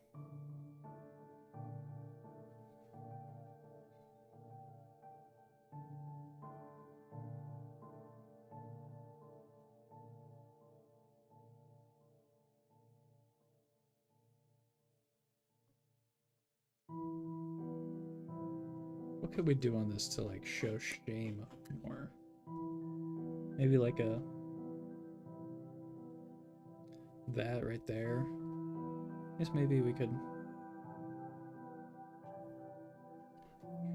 What could we do on this to like show shame more? Maybe like a that right there. I guess maybe we could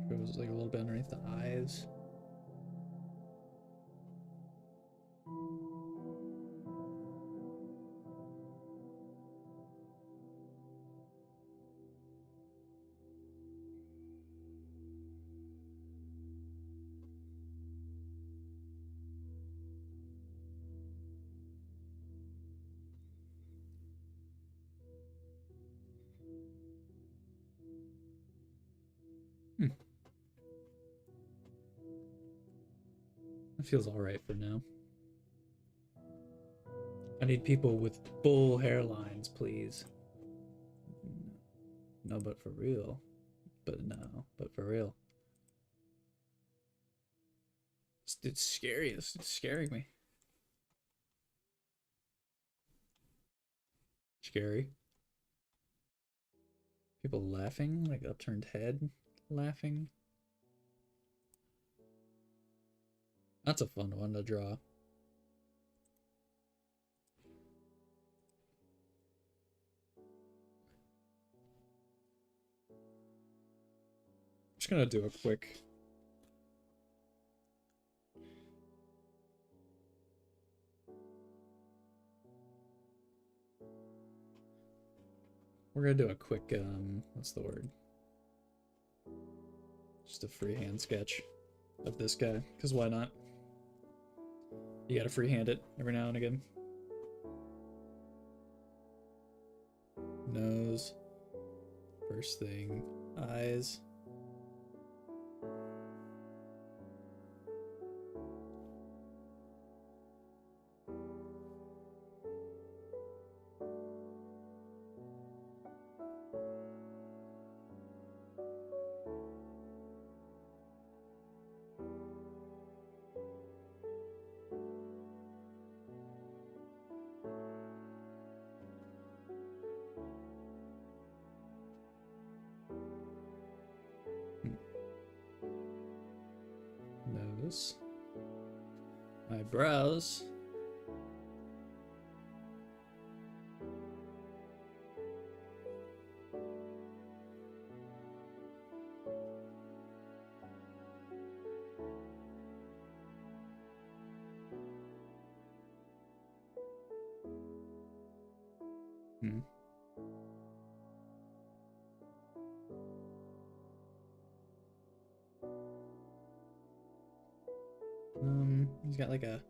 shows like a little bit underneath the eyes. It feels alright for now. I need people with full hairlines, please. No, but for real. But for real. It's scary. It's scaring me. Scary. People laughing, like upturned head laughing. That's a fun one to draw. Just gonna do a quick what's the word? Just a freehand sketch of this guy, because why not? You gotta freehand it every now and again. Nose. First thing, eyes. Nose. Eyebrows. He's got like a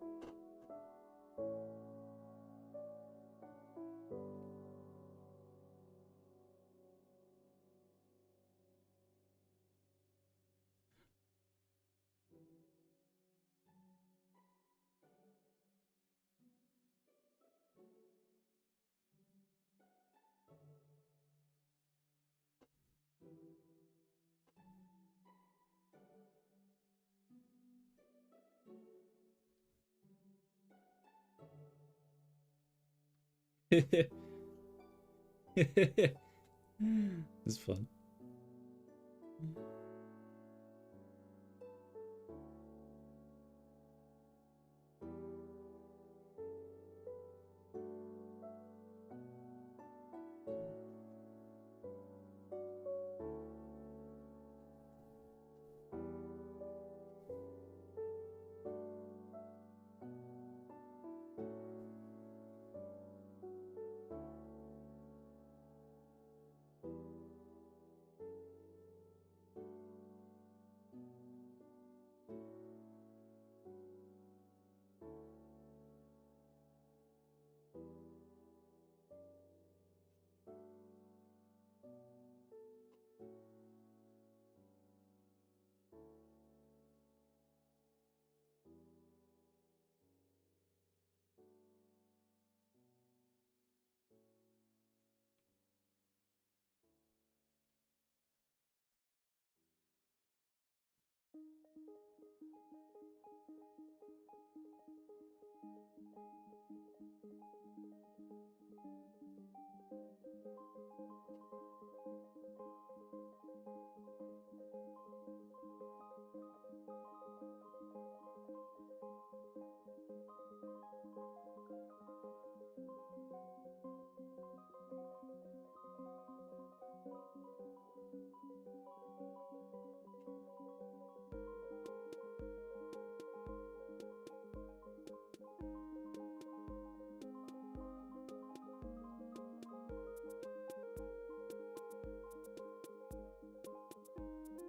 It's fun.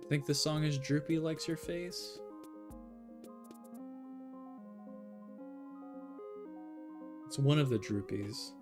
I think this song is Droopy Likes Your Face. It's one of the Droopies.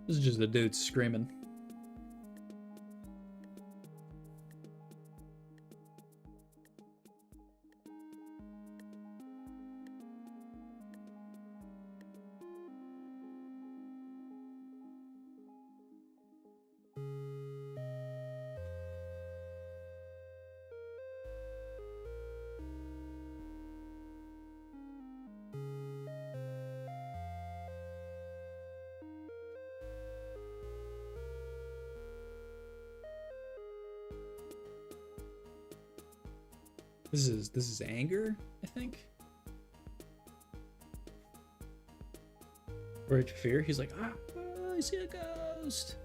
This is just the dude screaming. This is anger, I think. Or fear. He's like, ah, I see a ghost.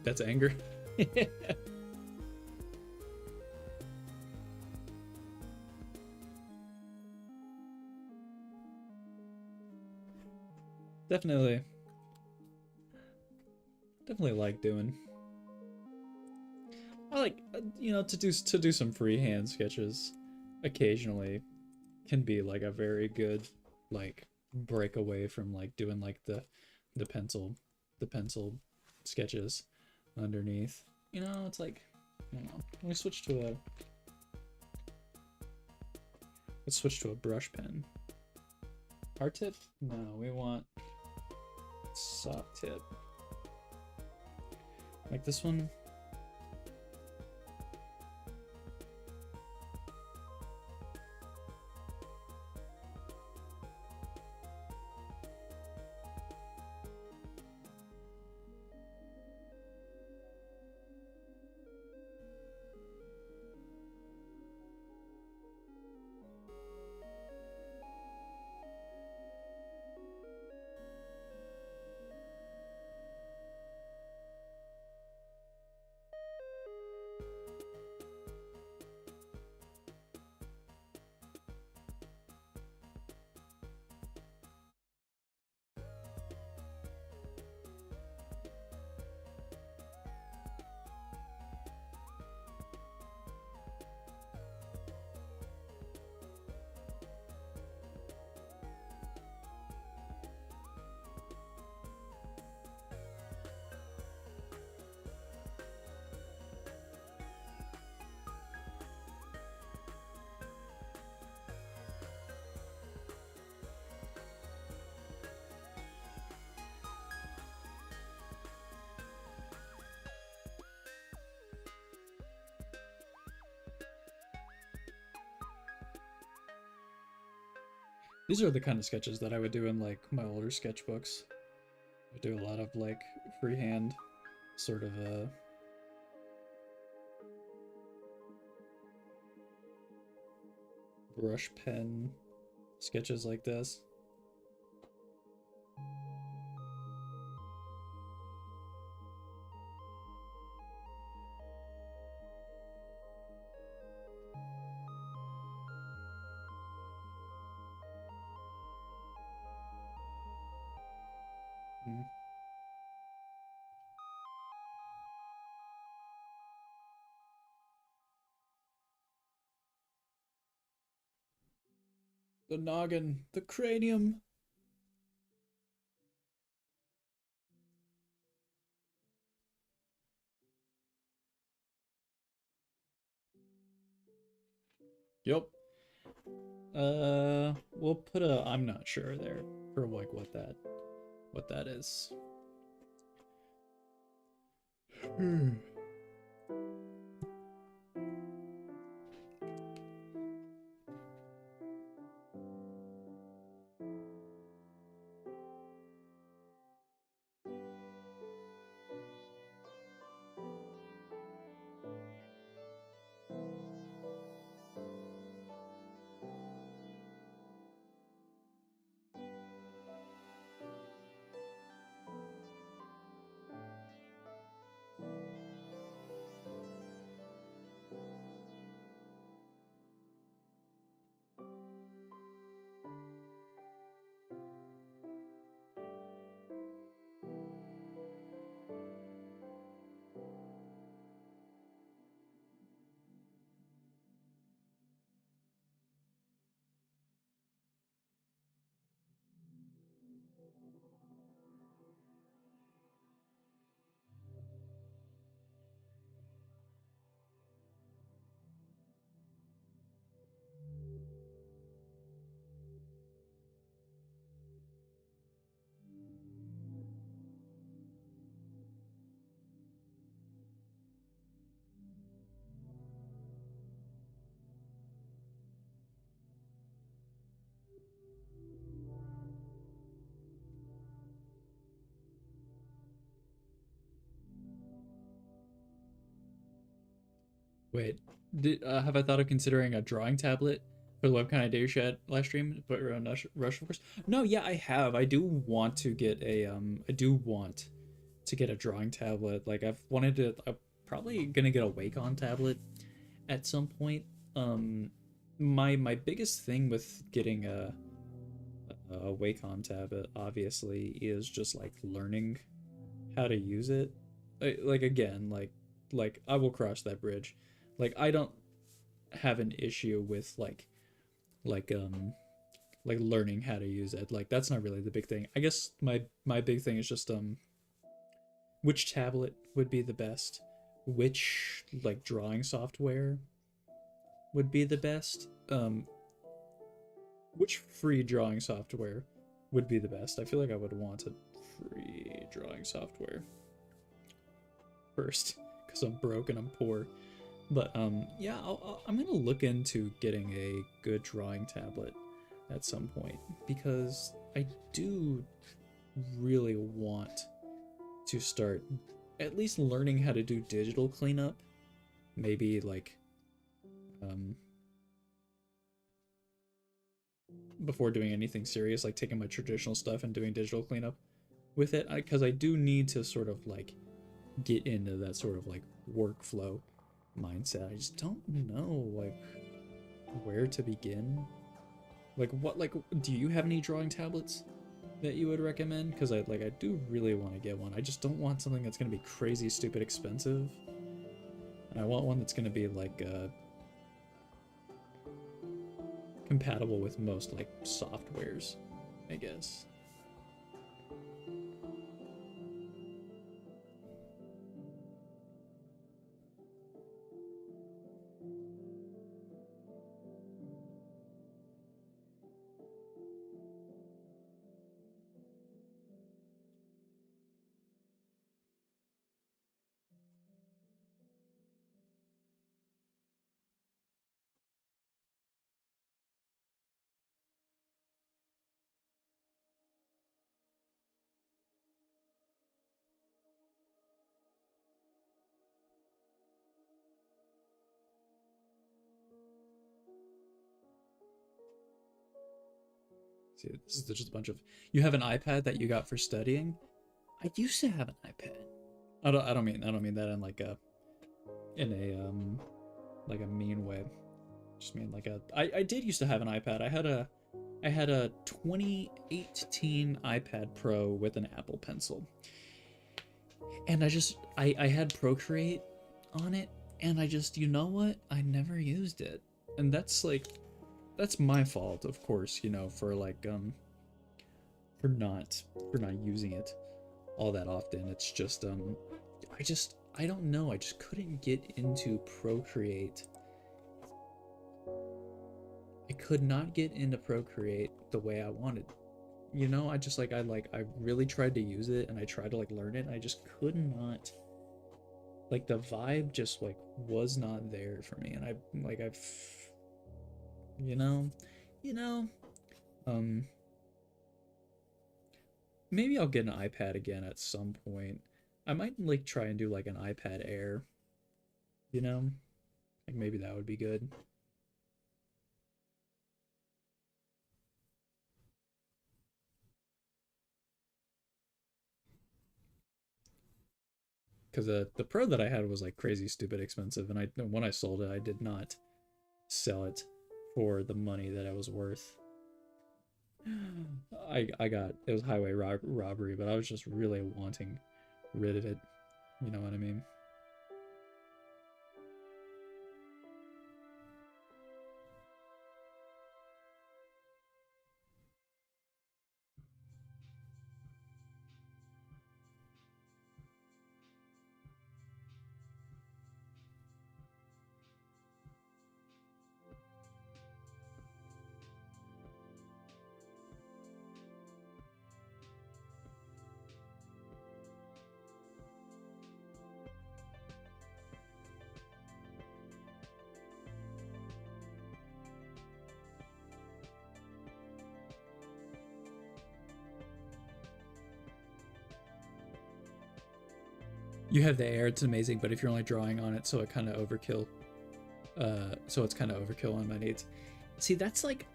That's anger. Definitely like doing. I like you know, to do some freehand sketches occasionally can be like a very good like breakaway from like doing like the pencil sketches underneath. You know, it's like, I don't know. Let's switch to a brush pen. Hard tip? No, we want soft tip. Like this one. These are the kind of sketches that I would do in like my older sketchbooks. I would do a lot of like freehand sort of brush pen sketches like this. The noggin, the cranium. Yep. We'll put a I'm not sure there for like what that is. Wait, have I thought of considering a drawing tablet for the webcam I do share live stream? But Rush, of course. No, yeah, I have. I do want to get a I do want to get a drawing tablet. Like I've wanted to. I'm probably gonna get a Wacom tablet at some point. My biggest thing with getting a Wacom tablet obviously is just like learning how to use it. Like again, like I will cross that bridge. Like I don't have an issue with like like learning how to use it. Like that's not really the big thing. I guess my big thing is just which tablet would be the best, which like drawing software would be the best, which free drawing software would be the best. I feel like I would want a free drawing software first because I'm broke and I'm poor. But yeah, I'm gonna look into getting a good drawing tablet at some point because I do really want to start at least learning how to do digital cleanup. Maybe like before doing anything serious, like taking my traditional stuff and doing digital cleanup with it, because I do need to sort of like get into that sort of like workflow mindset. I just don't know like where to begin. Like what, like do you have any drawing tablets that you would recommend? Because I do really want to get one. I just don't want something that's gonna be crazy stupid expensive, and I want one that's gonna be like compatible with most like softwares, I guess. See, this is just a bunch of. You have an iPad that you got for studying? I used to have an iPad. I don't mean that in like a like a mean way. Just mean like I did used to have an iPad. I had a 2018 iPad Pro with an Apple Pencil. And I had Procreate on it, and I just, you know what? I never used it. And that's like, that's my fault, of course, you know, for like for not using it all that often. It's just I don't know, I just couldn't get into Procreate could not get into Procreate the way I wanted. You know, I just like I really tried to use it and I tried to like learn it and I just could not, like the vibe just like was not there for me. And I've you know, you know, um maybe I'll get an iPad again at some point. I might like try and do like an iPad Air, you know? Like maybe that would be good. Because the Pro that I had was like crazy stupid expensive, and when I sold it, I did not sell it for the money that it was worth. I got it was highway robbery, but I was just really wanting rid of it. You know what I mean? You have the Air, it's amazing, but if you're only drawing on it, so it kind of overkill. So it's kind of overkill on my needs. See, that's like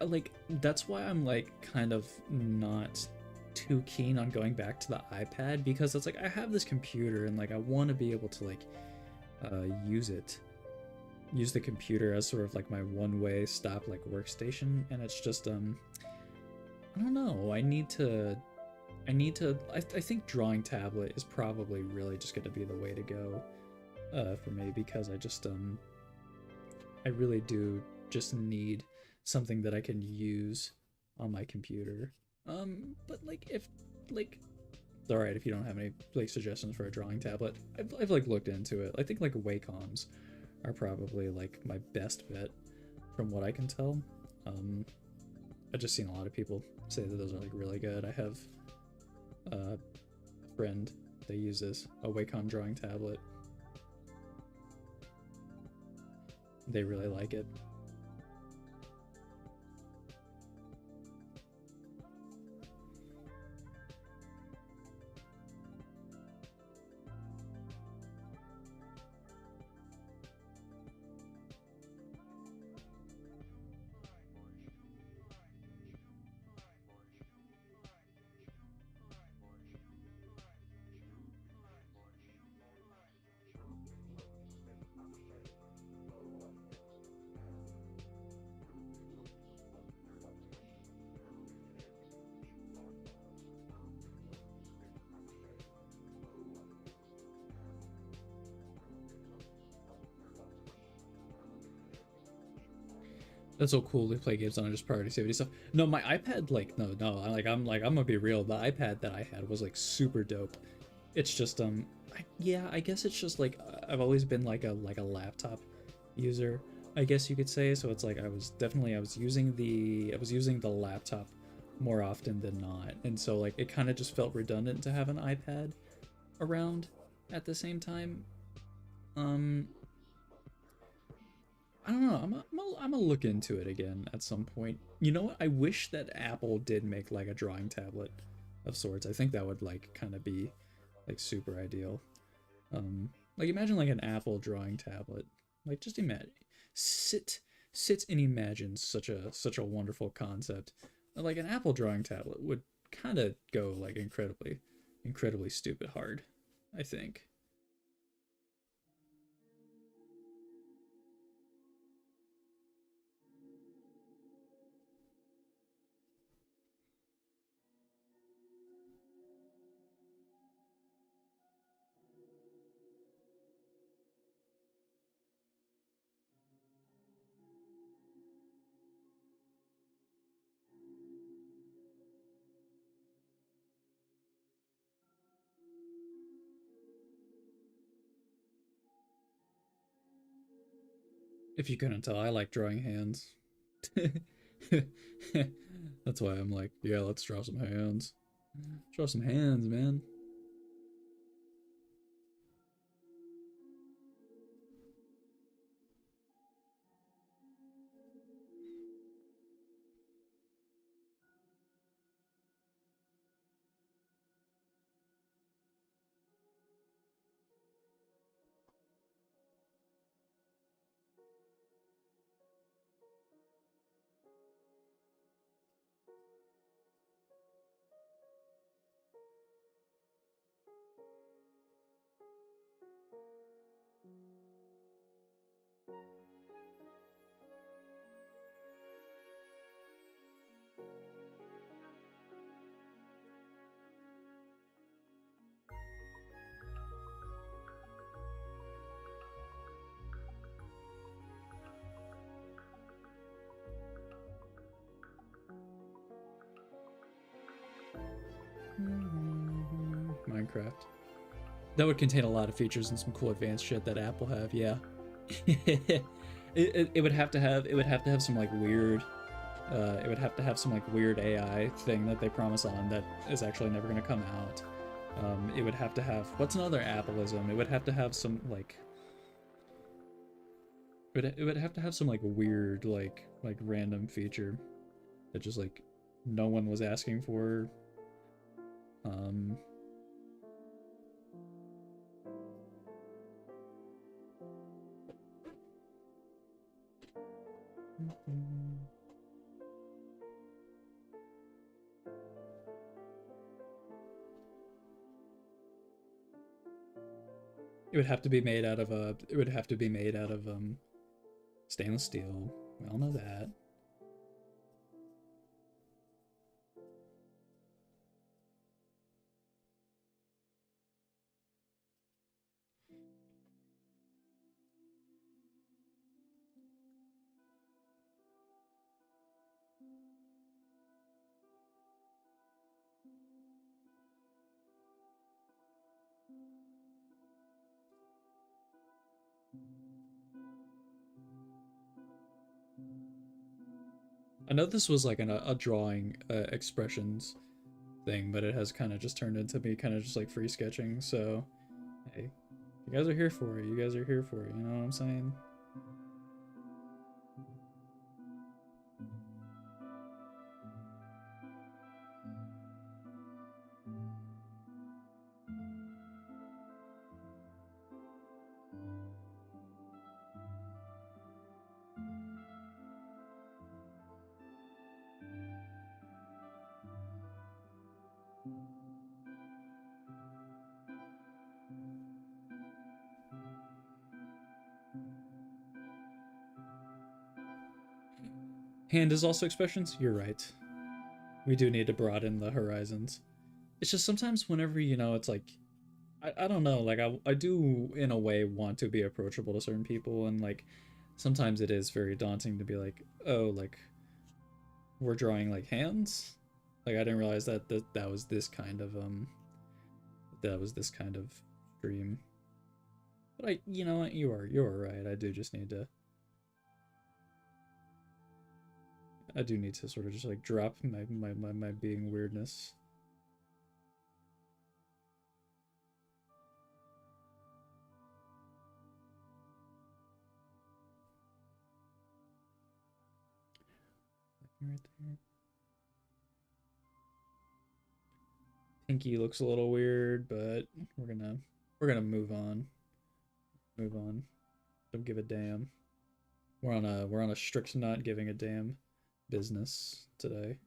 that's why I'm like kind of not too keen on going back to the iPad, because it's like I have this computer and like I want to be able to like use the computer as sort of like my one-way stop like workstation, and it's just I don't know. I think drawing tablet is probably really just going to be the way to go for me, because I really do just need something that I can use on my computer. But like if like it's all right if you don't have any like suggestions for a drawing tablet. I've like looked into it. I think like Wacom's are probably like my best bet from what I can tell. I've just seen a lot of people say that those are like really good. I have a friend that uses a Wacom drawing tablet. They really like it. That's so cool to play games on just productivity stuff. No, my iPad, like, no, I'm gonna be real. The iPad that I had was like super dope. It's just yeah, I guess it's just like I've always been like a laptop user, I guess you could say. So it's like I was using the laptop more often than not, and so like it kind of just felt redundant to have an iPad around at the same time. I don't know. I'm gonna look into it again at some point. You know what? I wish that Apple did make like a drawing tablet of sorts. I think that would like kind of be like super ideal. Like imagine like an Apple drawing tablet. Like just imagine, sit and imagine such a wonderful concept. Like an Apple drawing tablet would kind of go like incredibly stupid hard, I think. If you couldn't tell, I like drawing hands. That's why I'm like, yeah, let's draw some hands. Draw some hands, man. Minecraft. That would contain a lot of features and some cool advanced shit that Apple have, yeah. it would have to have some like weird it would have to have some like weird AI thing that they promise on that is actually never going to come out. It would have to have, what's another Appleism? It would have to have some like it would have to have some like weird like random feature that just like no one was asking for. It would have to be made out of stainless steel. We all know that. I know this was like a drawing expressions thing, but it has kind of just turned into me kind of just like free sketching. So, hey, you guys are here for it. You guys are here for it. You know what I'm saying? Hand is also expressions? You're right. We do need to broaden the horizons. It's just sometimes whenever, you know, it's like, I don't know, like, I do, in a way, want to be approachable to certain people, and, like, sometimes it is very daunting to be like, oh, like, we're drawing, like, hands? Like, I didn't realize that was this kind of, stream. But you know what, you're right, I do just need to, I do need to sort of just like drop my being weirdness. Right there. Pinky looks a little weird, but we're gonna move on. Move on. Don't give a damn. We're on a strict not giving a damn business today.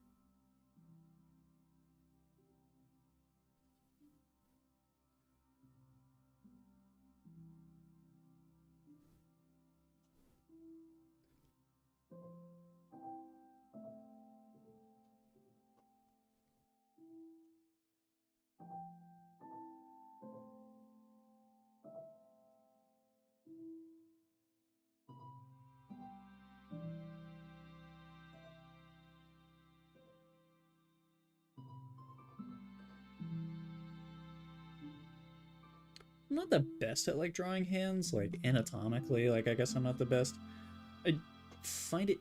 I'm not the best at like drawing hands, like anatomically, like I guess I'm not the best. I find it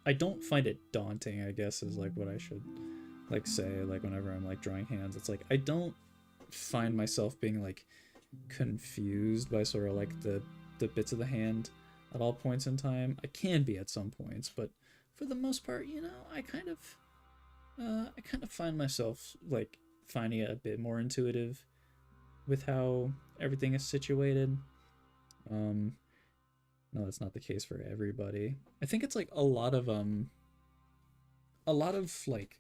I don't find it daunting, I guess, is like what I should like say, like whenever I'm like drawing hands. It's like I don't find myself being like confused by sort of like the bits of the hand at all points in time. I can be at some points, but for the most part, you know, I kind of find myself like finding it a bit more intuitive with how everything is situated. No, that's not the case for everybody. I think it's like a lot of like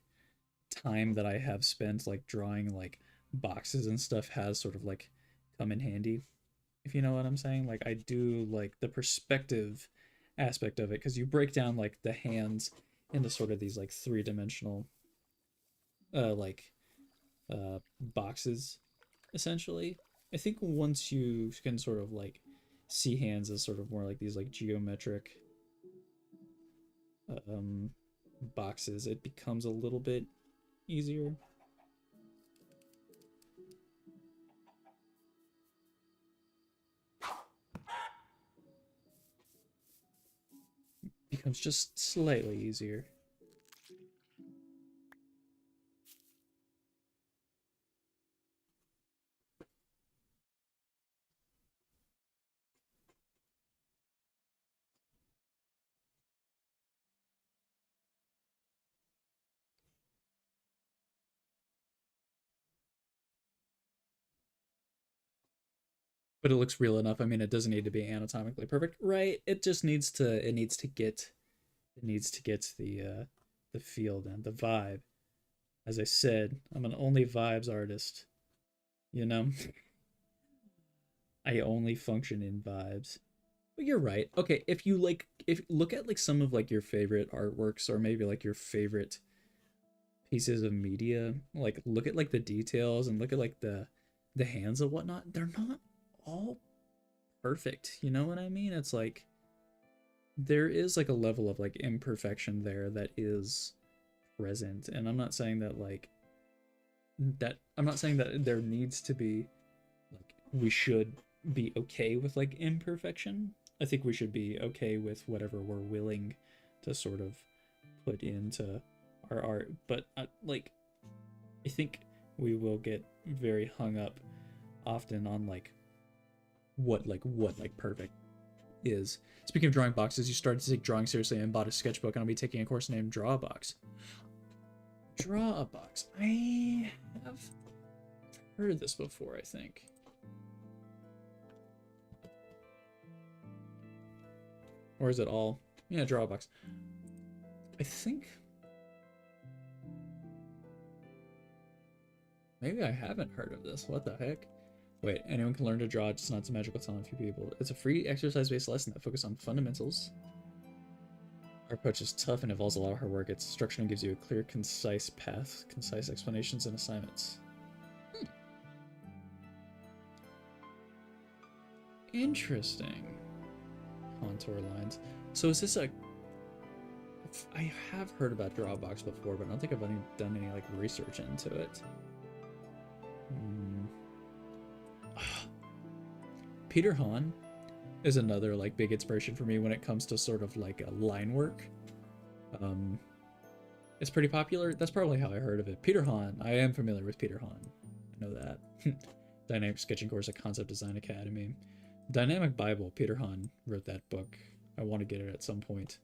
time that I have spent like drawing like boxes and stuff has sort of like come in handy, if you know what I'm saying. Like I do like the perspective aspect of it because you break down like the hands into sort of these like three-dimensional like boxes essentially. I think once you can sort of like see hands as sort of more like these like geometric um boxes, it becomes a little bit easier. Becomes just slightly easier. But it looks real enough. I mean, it doesn't need to be anatomically perfect, right? It just needs to get the feel and the vibe. As I said, I'm an only vibes artist, you know? I only function in vibes. But you're right. Okay, if you like if look at like some of like your favorite artworks or maybe like your favorite pieces of media, like look at like the details and look at like the hands and whatnot, they're not all perfect. You know what I mean? It's like there is like a level of like imperfection there that is present. And I'm not saying that there needs to be like we should be okay with like imperfection. I think we should be okay with whatever we're willing to sort of put into our art. But like I think we will get very hung up often on like what perfect is. Speaking of drawing boxes, you started to take drawing seriously and bought a sketchbook, and I'll be taking a course named Draw a Box. Draw a Box. I have heard this before, I think. Or is it all? Yeah, Draw a Box. I think maybe I haven't heard of this. What the heck? Wait, anyone can learn to draw, just not a magical talent for people. It's a free exercise-based lesson that focuses on fundamentals. Our approach is tough and involves a lot of hard work. It's structured and gives you a clear, concise path, concise explanations and assignments. Interesting. Contour lines. So is this a... I have heard about Drawbox before, but I don't think I've done any like research into it. Peter Hahn is another like big inspiration for me when it comes to sort of like line work. It's pretty popular. That's probably how I heard of it. Peter Hahn. I am familiar with Peter Hahn. I know that. Dynamic Sketching Course at Concept Design Academy. Dynamic Bible. Peter Hahn wrote that book. I want to get it at some point.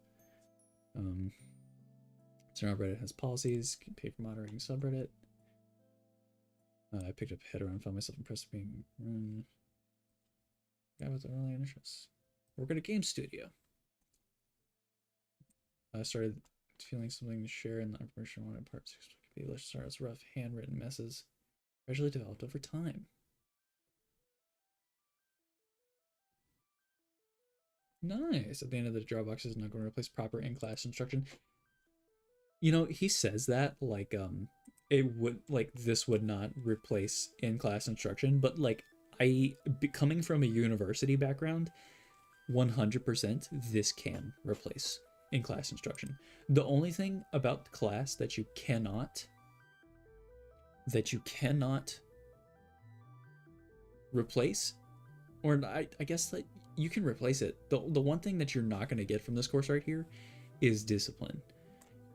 Reddit has policies. Can pay for moderating subreddit. I picked up a header and found myself impressed being guy with early interests. Work at a game studio. I started feeling something to share in the information wanted parts. Let's start as rough handwritten messes, gradually developed over time. Nice. At the end of the Drawbox is not going to replace proper in-class instruction. You know, he says that like it would like this would not replace in-class instruction, but like coming from a university background, 100% this can replace in-class instruction. The only thing about the class that you cannot replace, or I guess that you can replace it. The one thing that you're not going to get from this course right here is discipline.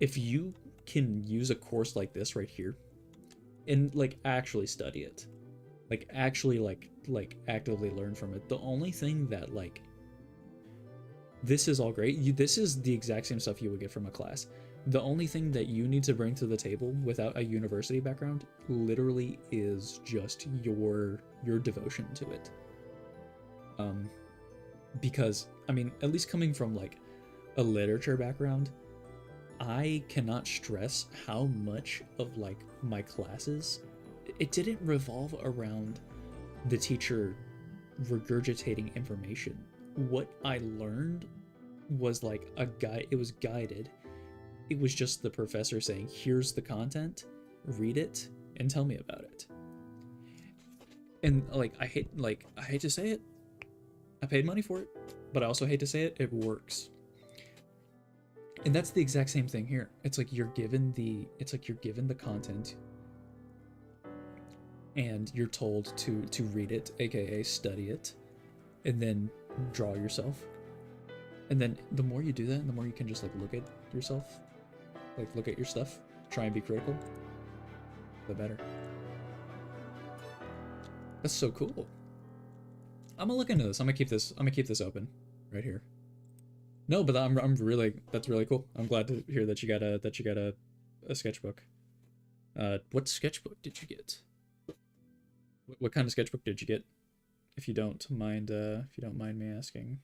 If you can use a course like this right here and like actually study it, like actually like actively learn from it, the only thing that like, this is all great, this is the exact same stuff you would get from a class. The only thing that you need to bring to the table without a university background literally is just your devotion to it. Because I mean, at least coming from like a literature background, I cannot stress how much of like my classes, it didn't revolve around the teacher regurgitating information. What I learned was like a guide, it was guided. It was just the professor saying, here's the content, read it, and tell me about it. And like I hate to say it, I paid money for it, but I also hate to say it, it works. And that's the exact same thing here. It's like you're given the content and you're told to read it, aka study it, and then draw yourself. And then the more you do that, the more you can just like look at yourself, like look at your stuff, try and be critical, the better. That's so cool. I'm gonna look into this. I'm gonna keep this open right here. No, but I'm really, that's really cool. I'm glad to hear that you got a sketchbook. What sketchbook did you get? What kind of sketchbook did you get? If you don't mind me asking.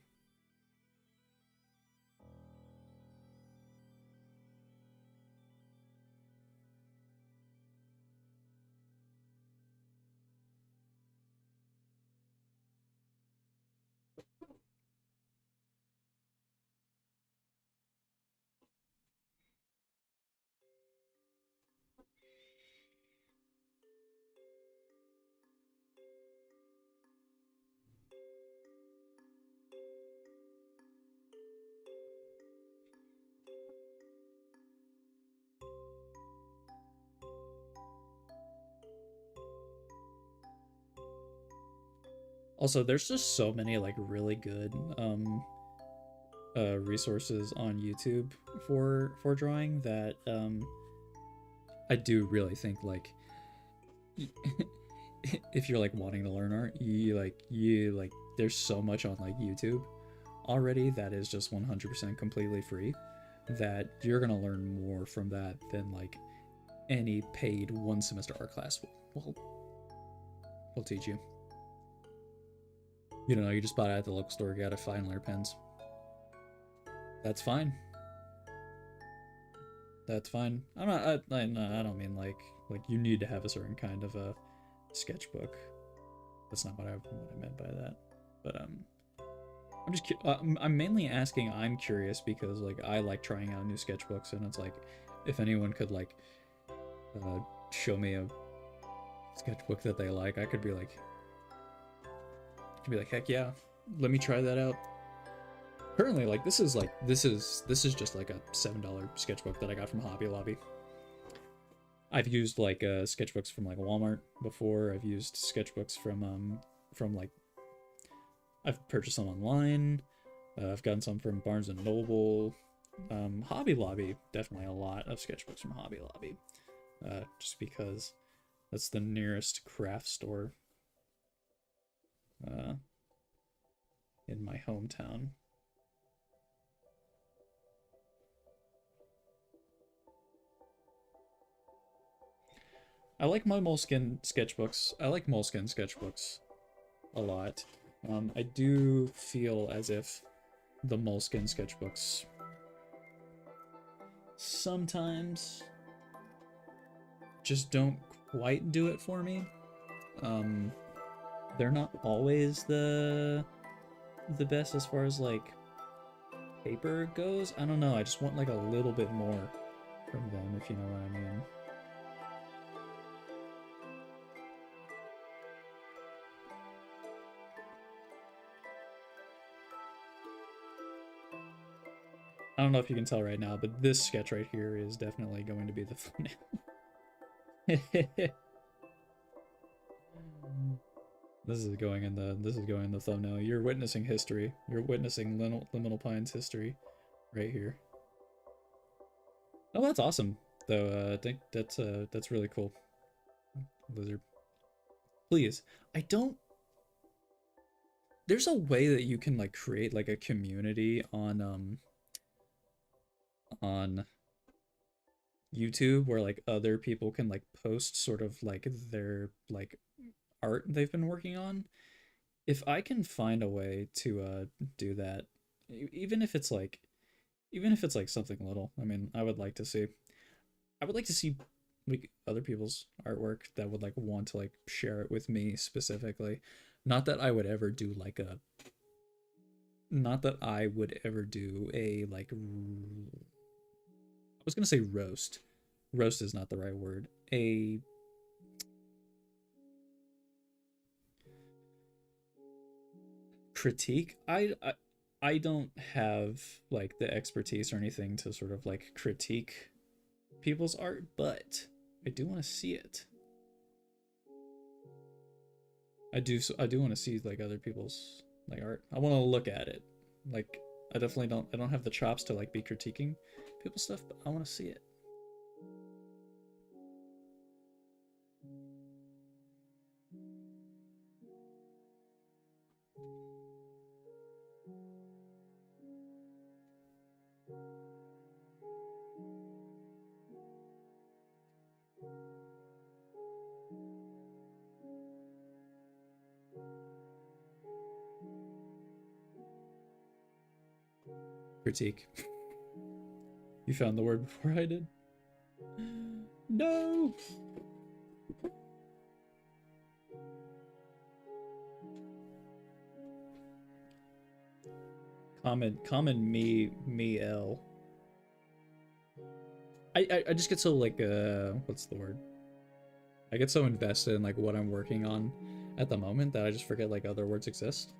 Also, there's just so many like really good resources on YouTube for drawing that I do really think like if you're like wanting to learn art, you there's so much on like YouTube already that is just 100% completely free that you're gonna learn more from that than like any paid one semester art class will teach you. You know, you just bought it at the local store, got a fine layer pens. That's fine. That's fine. I don't mean like you need to have a certain kind of a sketchbook. That's not what I meant by that. But I'm just I'm mainly asking. I'm curious because like I like trying out new sketchbooks, and it's like if anyone could like show me a sketchbook that they like, I could be like heck yeah, let me try that out. Currently, like this is just like a $7 sketchbook that I got from Hobby Lobby. I've used like sketchbooks from like Walmart before. I've used sketchbooks from like I've purchased them online. I've gotten some from Barnes and Noble. Hobby Lobby, definitely a lot of sketchbooks from Hobby Lobby. Just because that's the nearest craft store in my hometown. I like my Moleskine sketchbooks. I like Moleskine sketchbooks a lot. I do feel as if the Moleskine sketchbooks sometimes just don't quite do it for me. They're not always the best as far as like paper goes. I don't know, I just want like a little bit more from them, if you know what I mean. I don't know if you can tell right now, but this sketch right here is definitely going to be the thumbnail. This is going in the thumbnail. You're witnessing history. You're witnessing Liminal Pines history right here. Oh, that's awesome. Though I think that's really cool. Lizard. Please. I don't There's a way that you can like create like a community on YouTube where like other people can like post sort of like their like art they've been working on. If I can find a way to do that, even if it's like something little, I mean, I would like to see like other people's artwork that would like want to like share it with me specifically. Not that I would ever do like a not that I would ever do a like I was gonna say roast. Roast is not the right word. A critique. I don't have like the expertise or anything to sort of like critique people's art, but I do want to see it. I do want to see like other people's like art. I want to look at it. Like I don't have the chops to like be critiquing people's stuff, but I want to see it. Critique. You found the word before I did. No. Common me L. I just get so like what's the word? I get so invested in like what I'm working on at the moment that I just forget like other words exist.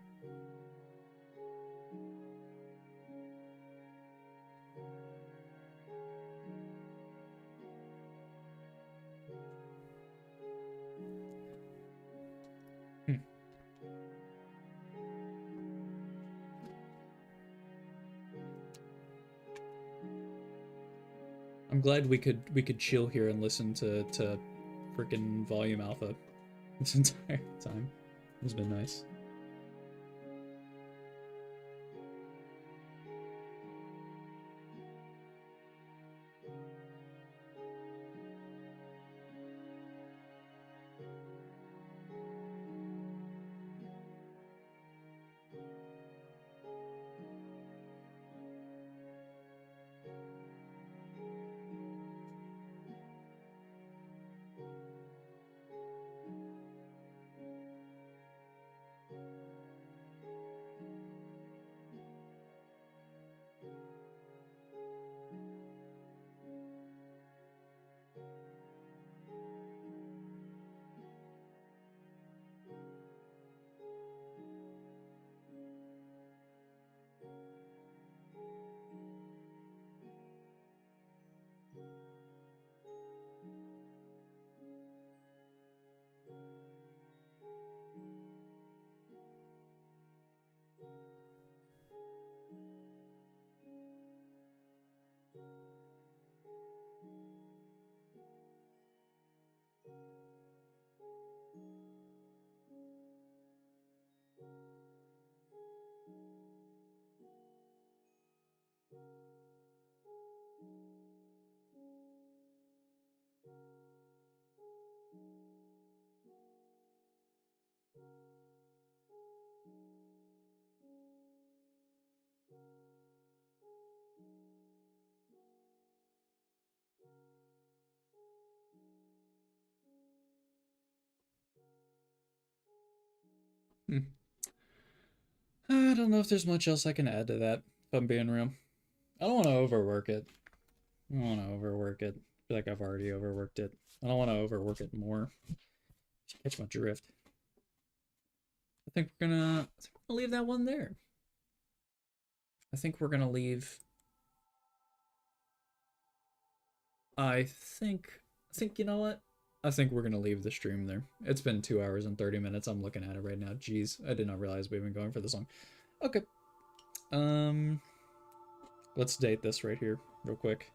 Hmm. I'm glad we could chill here and listen to freaking Volume Alpha this entire time. It's been nice. Hmm. I don't know if there's much else I can add to that, if I'm being real. I don't want to overwork it. I don't want to overwork it. I feel like I've already overworked it. I don't want to overwork it more. Catch my drift. I think we're gonna leave that one there. I think we're gonna leave. I think you know what? I think we're gonna leave the stream there. It's been 2 hours and 30 minutes. I'm looking at it right now. Jeez, I did not realize we've been going for this long. Okay. Um, let's date this right here, real quick.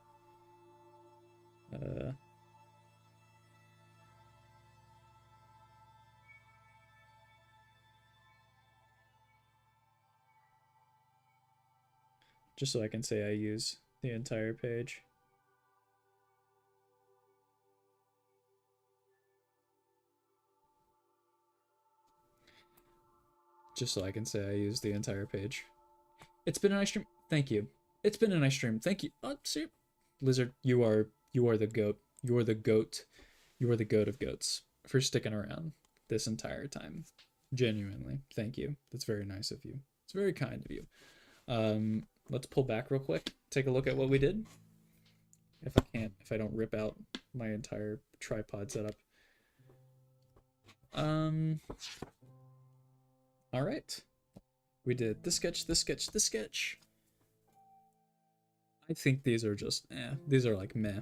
Uh, just so I can say I use the entire page. Just so I can say I use the entire page. It's been a nice stream. Thank you. It's been a nice stream. Thank you. See, Lizard, you are the goat. You are the goat. You are the goat of goats for sticking around this entire time. Genuinely, thank you. That's very nice of you. It's very kind of you. Let's pull back real quick. Take a look at what we did. If I don't rip out my entire tripod setup. All right. We did this sketch, this sketch, this sketch. I think these are just, these are like meh.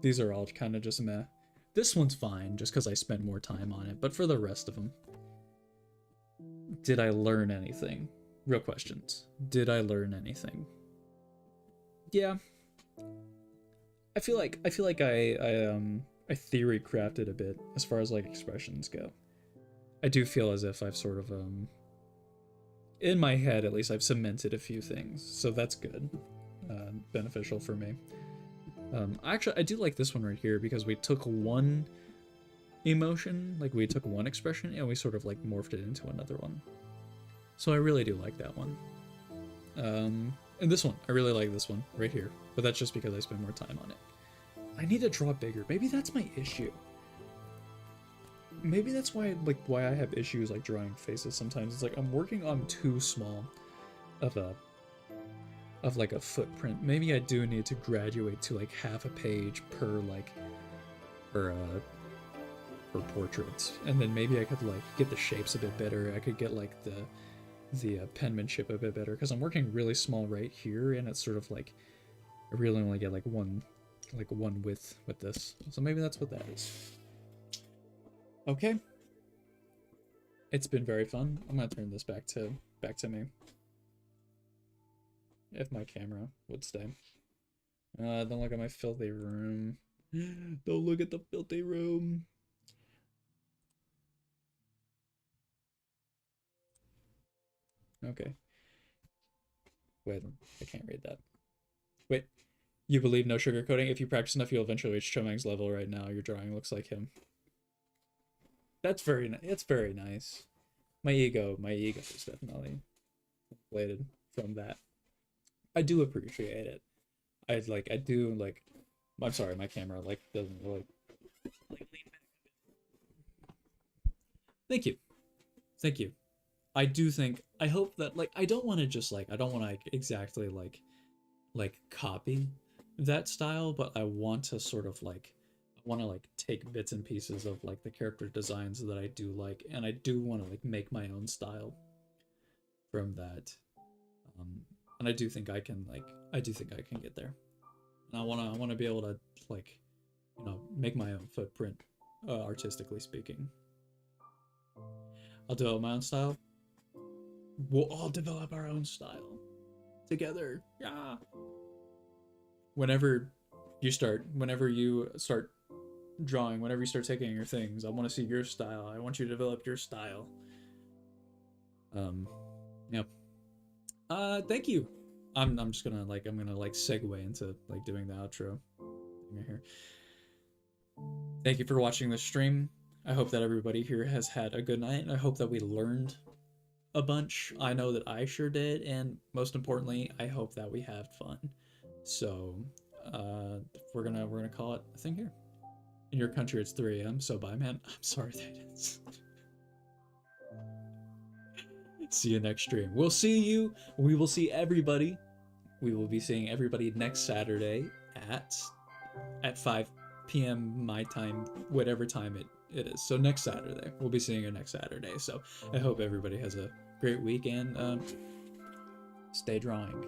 These are all kind of just meh. This one's fine, just because I spent more time on it, but for the rest of them, did I learn anything? Real questions. Did I learn anything? Yeah. I feel like I theory crafted a bit as far as like expressions go. I do feel as if I've sort of in my head at least I've cemented a few things, so that's good. Beneficial for me. Actually, I do like this one right here because we took one emotion, like we took one expression, and we sort of like morphed it into another one. So I really do like that one. And this one, I really like this one right here, but that's just because I spend more time on it. I need to draw bigger. Maybe that's my issue. Maybe that's why I have issues like drawing faces sometimes. It's like I'm working on too small of a footprint. Maybe I do need to graduate to like half a page per portrait, and then maybe I could like get the shapes a bit better. I could get like the penmanship a bit better, because I'm working really small right here, and it's sort of like I really only get like one width with this. So maybe that's what that is. Okay. It's been very fun. I'm gonna turn this back to me. If my camera would stay. Don't look at my filthy room. Don't look at the filthy room. Okay. Wait, I can't read that. Wait. You believe no sugarcoating? If you practice enough, you'll eventually reach Chomang's level. Right now, your drawing looks like him. That's very nice. It's very nice. My ego is definitely inflated from that. I do appreciate it. I'm sorry, my camera like doesn't really like lean back. Thank you. I hope that like I don't want to exactly like copy that style, but I want to sort of like take bits and pieces of like the character designs that I do like, and I do want to like make my own style from that. And I do think I can get there. And I want to be able to like, make my own footprint, artistically speaking. I'll develop my own style. We'll all develop our own style together. Yeah. Whenever you start drawing, whenever you start taking your things, I want to see your style. I want you to develop your style. Yep. Thank you. I'm just gonna segue into like doing the outro here. Thank you for watching this stream. I hope that everybody here has had a good night. I hope that we learned a bunch. I know that I sure did, and most importantly, I hope that we had fun. So, we're gonna call it a thing here. In your country, it's 3 a.m. So bye, man. I'm sorry that it is. See you next stream. We will see everybody. We will be seeing everybody next Saturday at 5 p.m. my time, whatever time it is. So next Saturday. We'll be seeing you next Saturday. So I hope everybody has a great weekend. Stay drawing.